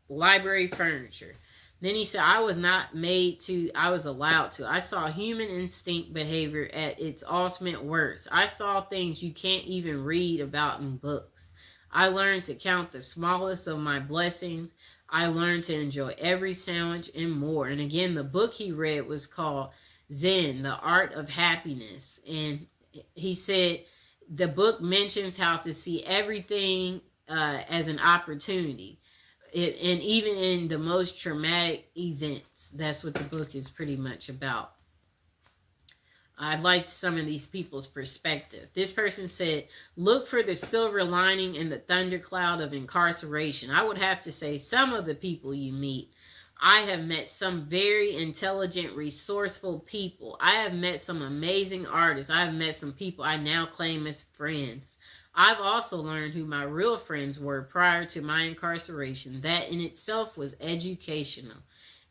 library furniture. Then he said, I was not made to, I was allowed to. I saw human instinct behavior at its ultimate worst. I saw things you can't even read about in books. I learned to count the smallest of my blessings. I learned to enjoy every sandwich and more. And again, the book he read was called Zen, The Art of Happiness. And he said the book mentions how to see everything as an opportunity. And even in the most traumatic events, that's what the book is pretty much about. I liked some of these people's perspective. This person said, look for the silver lining in the thundercloud of incarceration. I would have to say some of the people you meet. I have met some very intelligent, resourceful people. I have met some amazing artists. I have met some people I now claim as friends. I've also learned who my real friends were prior to my incarceration. That in itself was educational.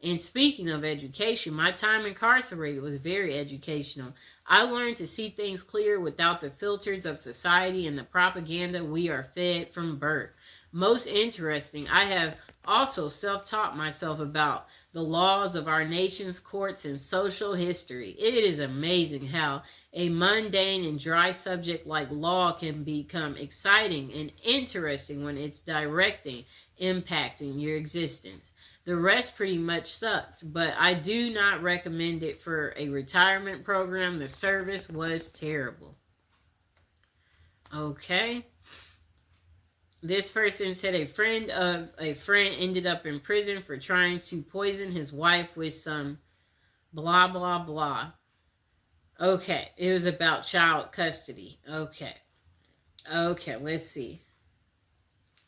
And speaking of education, my time incarcerated was very educational. I learned to see things clear without the filters of society and the propaganda we are fed from birth. Most interesting, I have also self-taught myself about the laws of our nation's courts and social history. It is amazing how a mundane and dry subject like law can become exciting and interesting when it's impacting your existence. The rest pretty much sucked, but I do not recommend it for a retirement program. The service was terrible. Okay. This person said a friend of a friend ended up in prison for trying to poison his wife with some blah, blah, blah. Okay, it was about child custody. Okay, let's see.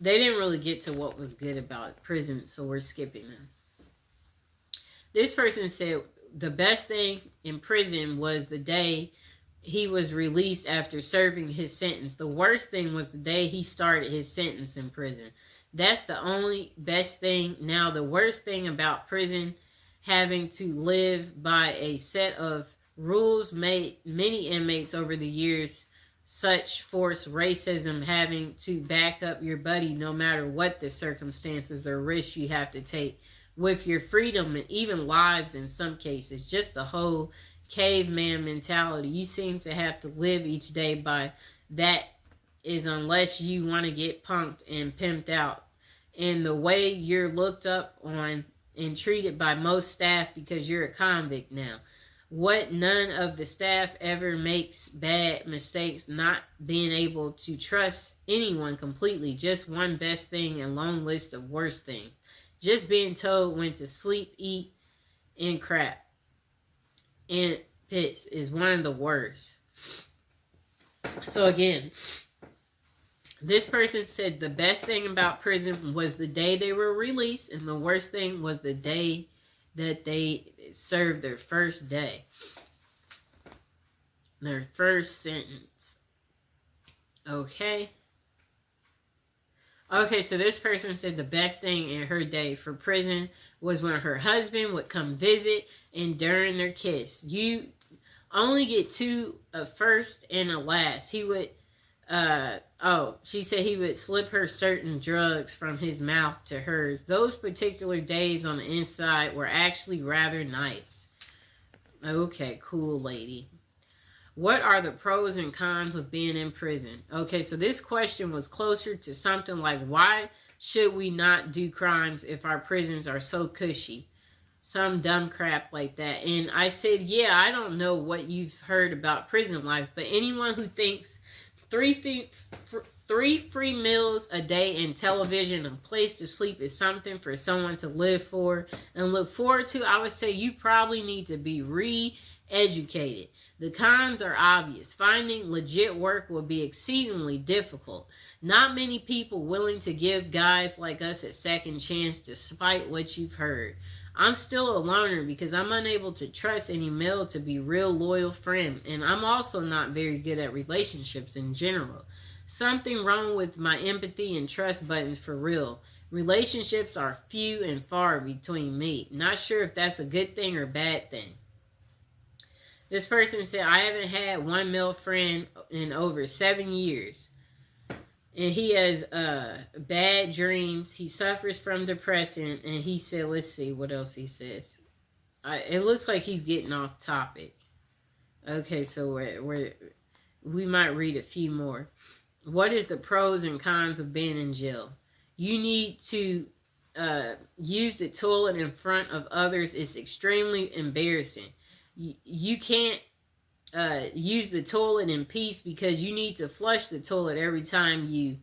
They didn't really get to what was good about prison, so we're skipping them. This person said the best thing in prison was the day he was released after serving his sentence. The worst thing was the day he started his sentence in prison. That's the only best thing. Now, the worst thing about prison, having to live by a set of rules made many inmates over the years, such force racism, having to back up your buddy no matter what the circumstances or risks you have to take with your freedom and even lives in some cases. Just the whole caveman mentality. You seem to have to live each day by that, is unless you want to get punked and pimped out. And the way you're looked up on and treated by most staff because you're a convict now. What none of the staff ever makes bad mistakes, not being able to trust anyone completely. Just one best thing and long list of worst things. Just being told when to sleep, eat, and crap. And piss is one of the worst. So again, this person said the best thing about prison was the day they were released, and the worst thing was the day that they served their first day. Their first sentence. Okay. Okay, so this person said the best thing in her day for prison was when her husband would come visit and during their kiss. You only get two, a first and a last. He would She said he would slip her certain drugs from his mouth to hers. Those particular days on the inside were actually rather nice. Okay, cool, lady. What are the pros and cons of being in prison? Okay, so this question was closer to something like, why should we not do crimes if our prisons are so cushy? Some dumb crap like that. And I said, yeah, I don't know what you've heard about prison life, but anyone who thinks three free meals a day and television and a place to sleep is something for someone to live for and look forward to, I would say you probably need to be re-educated. The cons are obvious. Finding legit work will be exceedingly difficult. Not many people willing to give guys like us a second chance despite what you've heard. I'm still a loner because I'm unable to trust any male to be real loyal friend, and I'm also not very good at relationships in general. Something wrong with my empathy and trust buttons for real. Relationships are few and far between me. Not sure if that's a good thing or bad thing. This person said, I haven't had one male friend in over 7 years. And he has bad dreams. He suffers from depression. And he said, let's see what else he says. It looks like he's getting off topic. Okay, so we might read a few more. What is the pros and cons of being in jail? You need to use the toilet in front of others. It's extremely embarrassing. You can't use the toilet in peace because you need to flush the toilet every time you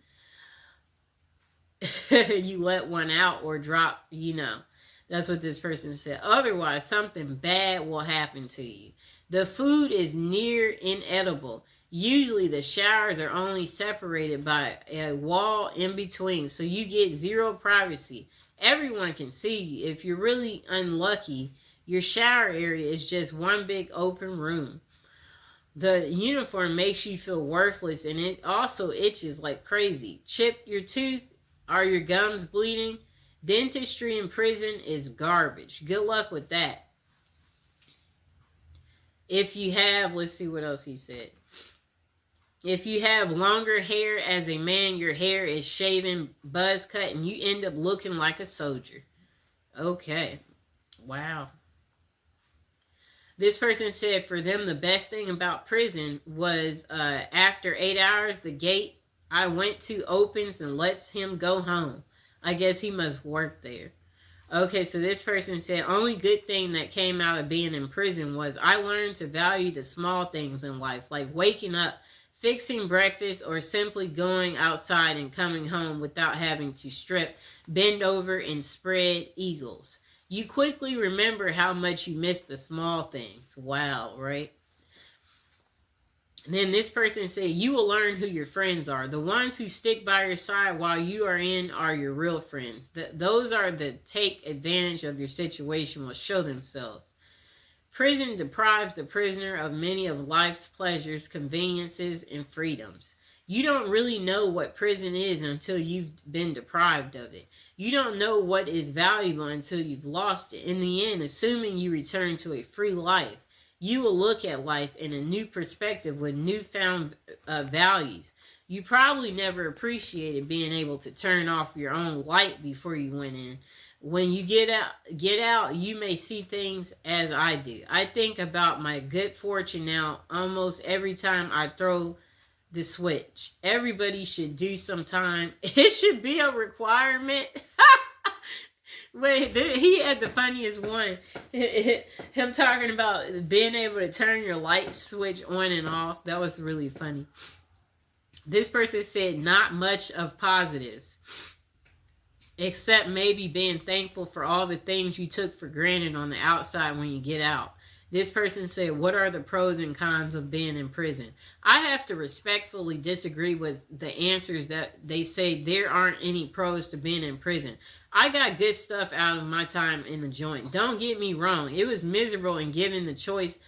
you let one out or drop, That's what this person said. Otherwise, something bad will happen to you. The food is near inedible. Usually the showers are only separated by a wall in between, so you get zero privacy. Everyone can see you. If you're really unlucky, your shower area is just one big open room. The uniform makes you feel worthless, and it also itches like crazy. Chip your tooth? Are your gums bleeding? Dentistry in prison is garbage. Good luck with that. If you have, let's see what else he said. If you have longer hair as a man, your hair is shaven, buzz cut, and you end up looking like a soldier. Okay. Wow. This person said for them the best thing about prison was after 8 hours, the gate I went to opens and lets him go home. I guess he must work there. Okay, so this person said, only good thing that came out of being in prison was I learned to value the small things in life, like waking up, fixing breakfast, or simply going outside and coming home without having to strip, bend over, and spread eagles. You quickly remember how much you miss the small things. Wow, right? And then this person said, you will learn who your friends are. The ones who stick by your side while you are in are your real friends. Those are the take advantage of your situation will show themselves. Prison deprives the prisoner of many of life's pleasures, conveniences, and freedoms. You don't really know what prison is until you've been deprived of it. You don't know what is valuable until you've lost it. In the end, assuming you return to a free life, you will look at life in a new perspective with newfound values. You probably never appreciated being able to turn off your own light before you went in. When you get out, you may see things as I do. I think about my good fortune now almost every time I throw the switch. Everybody should do some time. It should be a requirement. Wait, he had the funniest one. Him talking about being able to turn your light switch on and off. That was really funny. This person said not much of positives, except maybe being thankful for all the things you took for granted on the outside when you get out. This person said, what are the pros and cons of being in prison? I have to respectfully disagree with the answers that they say there aren't any pros to being in prison. I got good stuff out of my time in the joint. Don't get me wrong. It was miserable, and given the choice,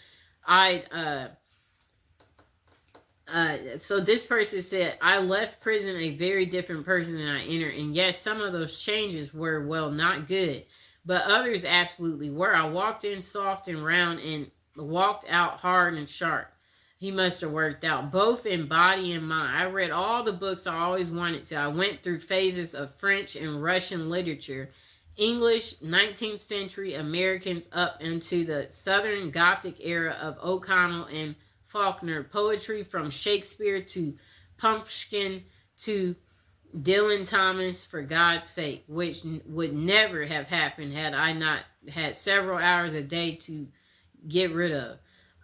so this person said, I left prison a very different person than I entered. And yes, some of those changes were, well, not good. But others absolutely were. I walked in soft and round and walked out hard and sharp. He must have worked out, both in body and mind. I read all the books I always wanted to. I went through phases of French and Russian literature, English, 19th century Americans up into the Southern Gothic era of O'Connell and Faulkner, poetry from Shakespeare to Pumpkin to Dylan Thomas, for God's sake, which would never have happened had I not had several hours a day to get rid of.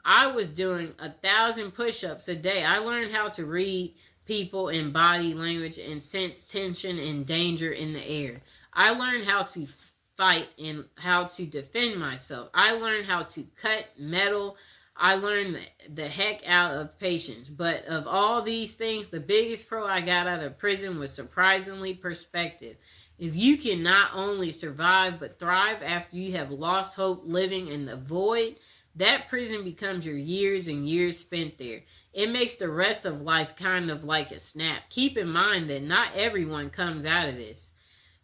I was doing 1,000 push-ups a day. I learned how to read people and body language and sense tension and danger in the air. I learned how to fight and how to defend myself. I learned how to cut metal. I learned the heck out of patience. But of all these things, the biggest pro I got out of prison was surprisingly perspective. If you can not only survive but thrive after you have lost hope living in the void, that prison becomes your years and years spent there. It makes the rest of life kind of like a snap. Keep in mind that not everyone comes out of this.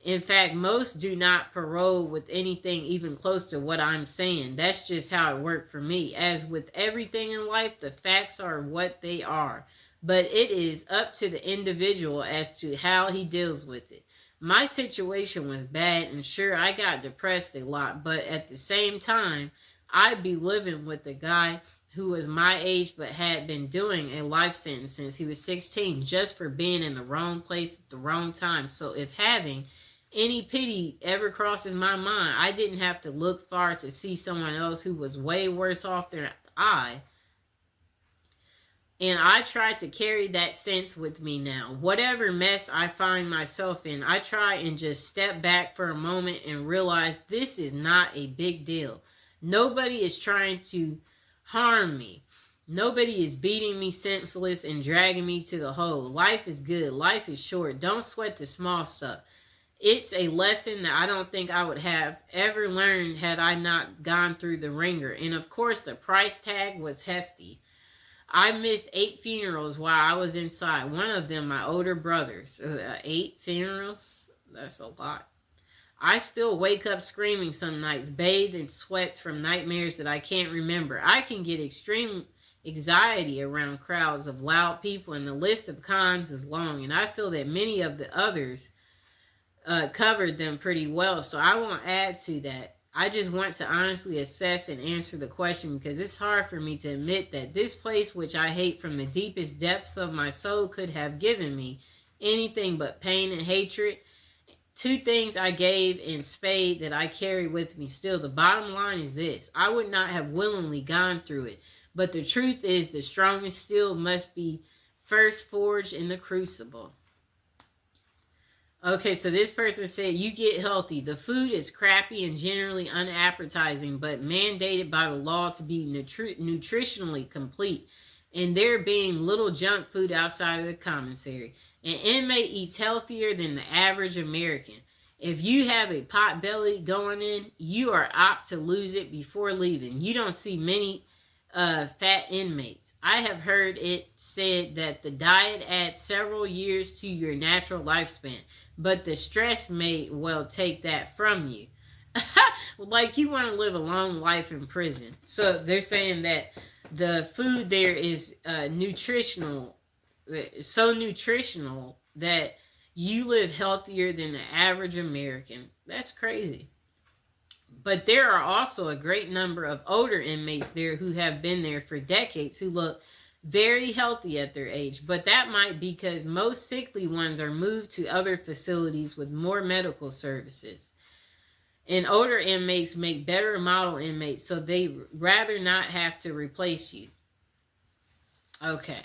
In fact, most do not parole with anything even close to what I'm saying. That's just how it worked for me. As with everything in life, the facts are what they are. But it is up to the individual as to how he deals with it. My situation was bad, and sure, I got depressed a lot, but at the same time, I'd be living with a guy who was my age but had been doing a life sentence since he was 16 just for being in the wrong place at the wrong time. So if having any pity ever crosses my mind, I didn't have to look far to see someone else who was way worse off than I. And I try to carry that sense with me now. Whatever mess I find myself in, I try and just step back for a moment and realize this is not a big deal. Nobody is trying to harm me. Nobody is beating me senseless and dragging me to the hole. Life is good. Life is short. Don't sweat the small stuff. It's a lesson that I don't think I would have ever learned had I not gone through the ringer. And of course, the price tag was hefty. I missed 8 funerals while I was inside. One of them, my older brother's. 8 funerals? That's a lot. I still wake up screaming some nights, bathed in sweats from nightmares that I can't remember. I can get extreme anxiety around crowds of loud people, and the list of cons is long, and I feel that many of the others covered them pretty well, so I won't add to that. I just want to honestly assess and answer the question because it's hard for me to admit that this place, which I hate from the deepest depths of my soul, could have given me anything but pain and hatred. 2 things I gave in spade that I carry with me still. The bottom line is this. I would not have willingly gone through it. But the truth is the strongest steel must be first forged in the crucible. Okay, so this person said, you get healthy. The food is crappy and generally unappetizing, but mandated by the law to be nutritionally complete. And there being little junk food outside of the commissary. An inmate eats healthier than the average American. If you have a pot belly going in, you are apt to lose it before leaving. You don't see many fat inmates. I have heard it said that the diet adds several years to your natural lifespan, but the stress may well take that from you. Like you want to live a long life in prison. So they're saying that the food there is nutritional, so nutritional that you live healthier than the average American. That's crazy. But there are also a great number of older inmates there who have been there for decades who look very healthy at their age. But that might be because most sickly ones are moved to other facilities with more medical services. And older inmates make better model inmates, so they rather not have to replace you. Okay.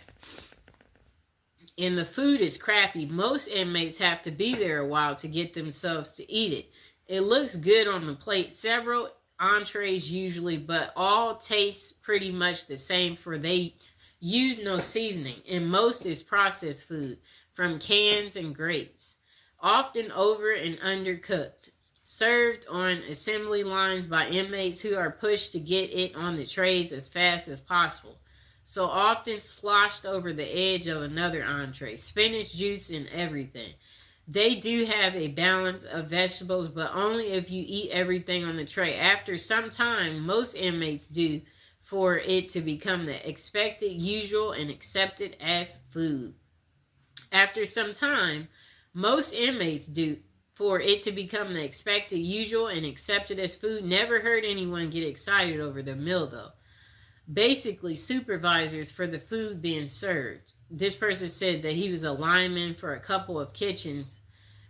And the food is crappy. Most inmates have to be there a while to get themselves to eat it. It looks good on the plate. Several entrees usually, but all taste pretty much the same, for they use no seasoning. And most is processed food from cans and grates, often over and undercooked, served on assembly lines by inmates who are pushed to get it on the trays as fast as possible. So often sloshed over the edge of another entree, spinach juice and everything. They do have a balance of vegetables, but only if you eat everything on the tray. After some time, most inmates do for it to become the expected, usual, and accepted as food. After some time, most inmates do for it to become the expected, usual, and accepted as food. Never heard anyone get excited over the meal, though. Basically, supervisors for the food being served. This person said that he was a lineman for a couple of kitchens,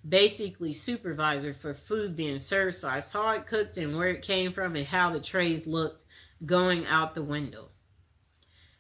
basically supervisor for food being served. So I saw it cooked and where it came from and how the trays looked going out the window.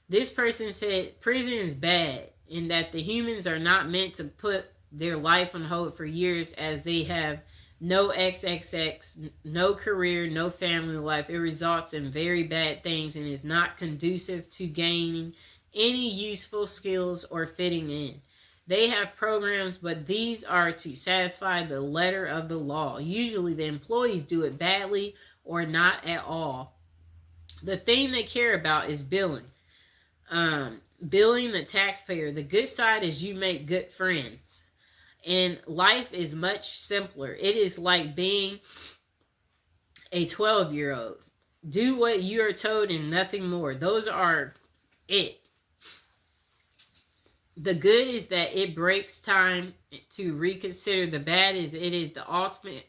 This person said prison is bad in that the humans are not meant to put their life on hold for years, as they have no XXX, no career, no family life. It results in very bad things and is not conducive to gaining any useful skills or fitting in. They have programs, but these are to satisfy the letter of the law. Usually the employees do it badly or not at all. The thing they care about is billing. Billing the taxpayer. The good side is you make good friends. And life is much simpler. It is like being a 12-year-old. Do what you are told and nothing more. Those are it. The good is that it breaks time to reconsider. The bad is it is the ultimate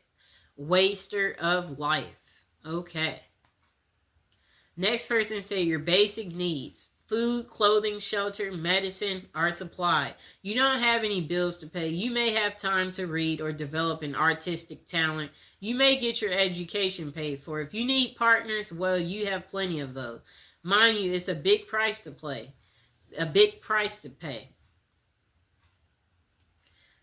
waster of life. Okay. Next person say your basic needs. Food, clothing, shelter, medicine are supplied. You don't have any bills to pay. You may have time to read or develop an artistic talent. You may get your education paid for. If you need partners, well, you have plenty of those. Mind you, it's a big price to pay. A big price to pay.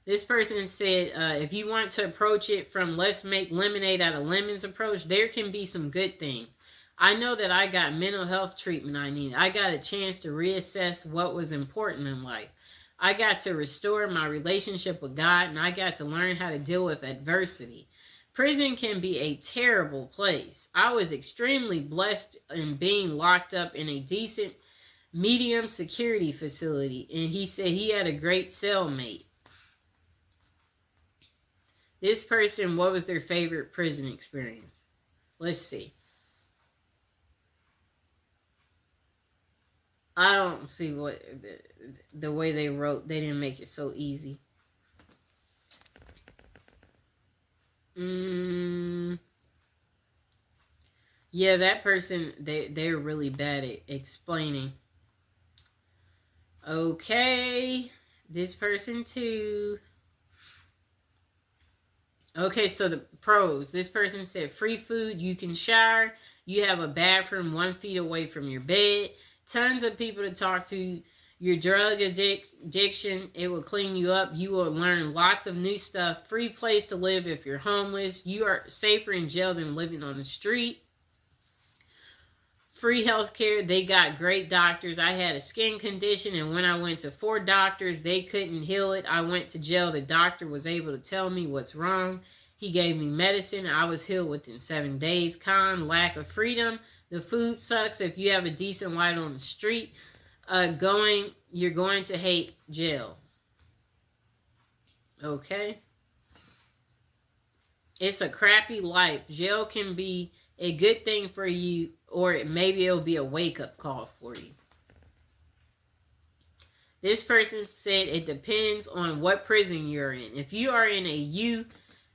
This person said, if you want to approach it from let's make lemonade out of lemons approach, there can be some good things. I know that I got mental health treatment I needed. I got a chance to reassess what was important in life. I got to restore my relationship with God, and I got to learn how to deal with adversity. Prison can be a terrible place. I was extremely blessed in being locked up in a decent, medium security facility, and he said he had a great cellmate. This person, what was their favorite prison experience? Let's see. I don't see what the way they wrote. They didn't make it so easy. Yeah, that person, they're really bad at explaining. Okay, this person too. Okay, so the pros. This person said free food, you can shower, you have a bathroom 1 feet away from your bed, tons of people to talk to, your drug addiction, it will clean you up, you will learn lots of new stuff, free place to live if you're homeless, you are safer in jail than living on the street. Free health care, they got great doctors. I had a skin condition, and when I went to 4 doctors, they couldn't heal it. I went to jail. The doctor was able to tell me what's wrong. He gave me medicine. I was healed within 7 days. Con, lack of freedom. The food sucks. If you have a decent light on the street, you're going to hate jail. Okay? It's a crappy life. Jail can be a good thing for you, or maybe it'll be a wake-up call for you. This person said it depends on what prison you're in. If you are in a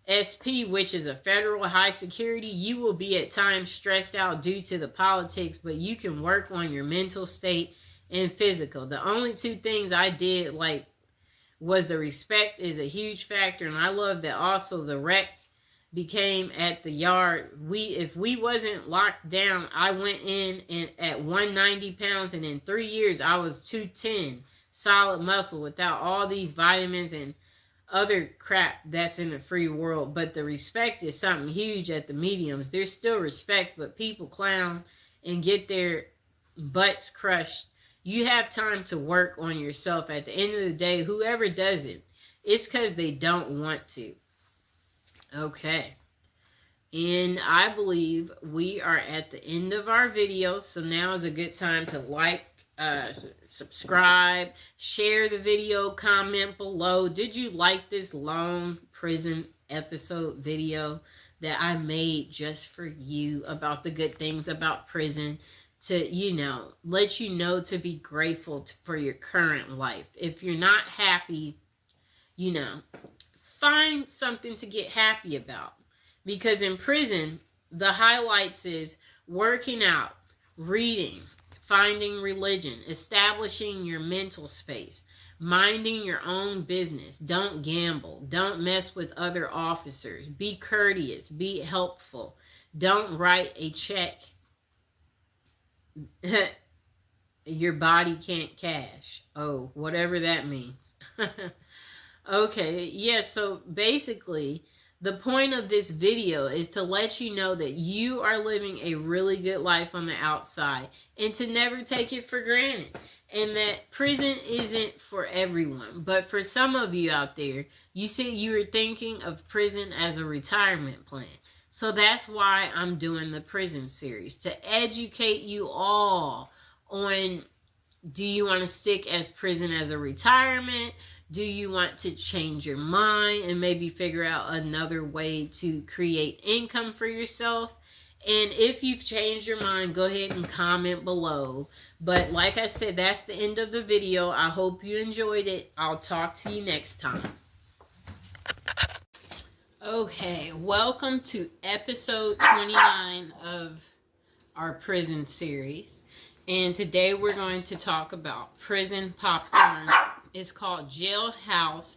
USP, which is a federal high security, you will be at times stressed out due to the politics, but you can work on your mental state and physical. The only 2 things I did was the respect is a huge factor, and I love that also the rec became at the yard. If we wasn't locked down, I went in and at 190 pounds, and in 3 years I was 210, solid muscle without all these vitamins and other crap that's in the free world. But the respect is something huge at the mediums. There's still respect, but people clown and get their butts crushed. You have time to work on yourself. At the end of the day, whoever does it, it's because they don't want to. Okay, and I believe we are at the end of our video, so now is a good time to like, subscribe, share the video, comment below. Did you like this long prison episode video that I made just for you about the good things about prison? to, let you know to be grateful for your current life. If you're not happy, find something to get happy about. Because in prison, the highlights is working out, reading, finding religion, establishing your mental space, minding your own business. Don't gamble. Don't mess with other officers. Be courteous. Be helpful. Don't write a check your body can't cash. Oh, whatever that means. Okay, yeah, so basically, the point of this video is to let you know that you are living a really good life on the outside and to never take it for granted. And that prison isn't for everyone. But for some of you out there, you said you were thinking of prison as a retirement plan. So that's why I'm doing the prison series, to educate you all on, do you want to stick as prison as a retirement? Do you want to change your mind and maybe figure out another way to create income for yourself? And if you've changed your mind, go ahead and comment below. But like I said, that's the end of the video. I hope you enjoyed it. I'll talk to you next time. Okay, welcome to episode 29 of our prison series. And today we're going to talk about prison popcorn. It's called Jailhouse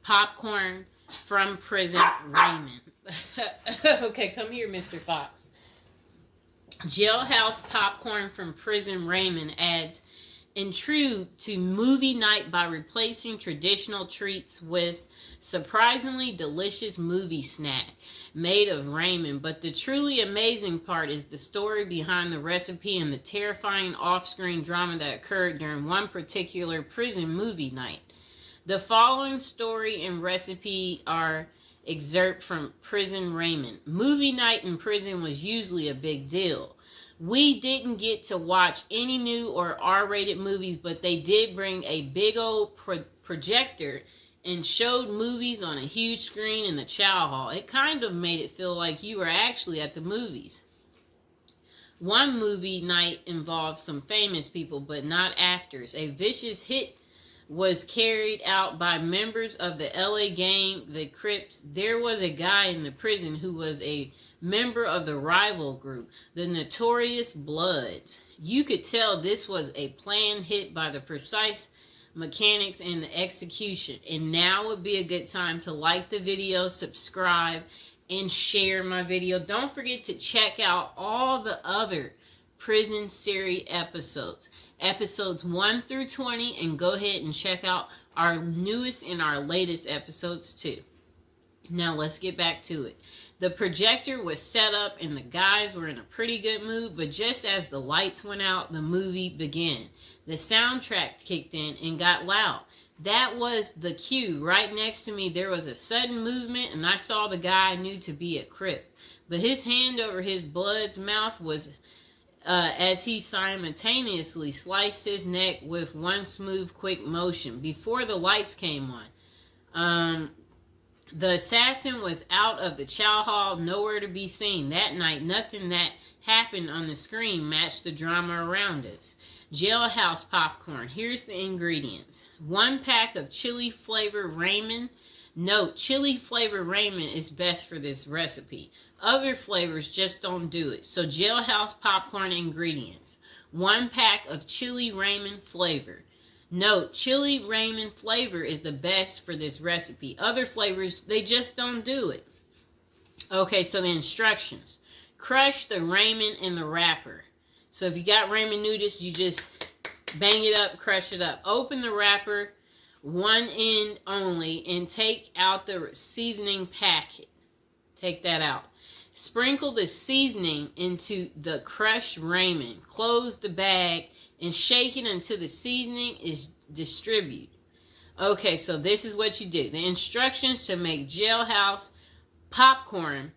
Popcorn from Prison Raymond. Okay, come here, Mr. Fox. Jailhouse Popcorn from Prison Raymond adds intrigue to movie night by replacing traditional treats with surprisingly delicious movie snack made of Raymond. But the truly amazing part is the story behind the recipe and the terrifying off-screen drama that occurred during one particular prison movie night. The following story and recipe are excerpt from Prison Raymond. Movie night in prison was usually a big deal. We didn't get to watch any new or R-rated movies, but they did bring a big old projector and showed movies on a huge screen in the chow hall. It kind of made it feel like you were actually at the movies. One movie night involved some famous people, but not actors. A vicious hit was carried out by members of the LA gang, the Crips. There was a guy in the prison who was a member of the rival group, the Notorious Bloods. You could tell this was a planned hit by the precise mechanics and the execution. And now would be a good time to like the video, subscribe, and share my video. Don't forget to check out all the other prison series episodes 1 through 20, and go ahead and check out our newest and our latest episodes too. Now let's get back to it. The projector was set up and the guys were in a pretty good mood, but just as the lights went out, the movie began. The soundtrack kicked in and got loud. That was the cue. Right next to me, there was a sudden movement, and I saw the guy I knew to be a Crip. But his hand over his blood's mouth was as he simultaneously sliced his neck with one smooth, quick motion. Before the lights came on, the assassin was out of the chow hall, nowhere to be seen. That night, nothing that happened on the screen matched the drama around us. Jailhouse popcorn. Here's the ingredients. 1 pack of chili flavor Raymond. Note, chili flavor Raymond is best for this recipe. Other flavors just don't do it. So Jailhouse popcorn ingredients. 1 pack of chili Raymond flavor. Note, chili Raymond flavor is the best for this recipe. Other flavors, they just don't do it. Okay, so the instructions. Crush the Raymond in the wrapper. So if you got Raymond noodles, you just bang it up, crush it up. Open the wrapper, one end only, and take out the seasoning packet. Take that out. Sprinkle the seasoning into the crushed Raymond. Close the bag and shake it until the seasoning is distributed. Okay, so this is what you do. The instructions to make Jailhouse popcorn.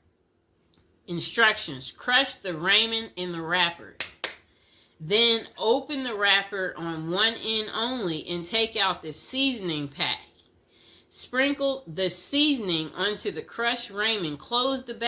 Instructions. Crush the Raymond in the wrapper. Then open the wrapper on one end only and take out the seasoning pack. Sprinkle the seasoning onto the crushed Raymond. Close the bag.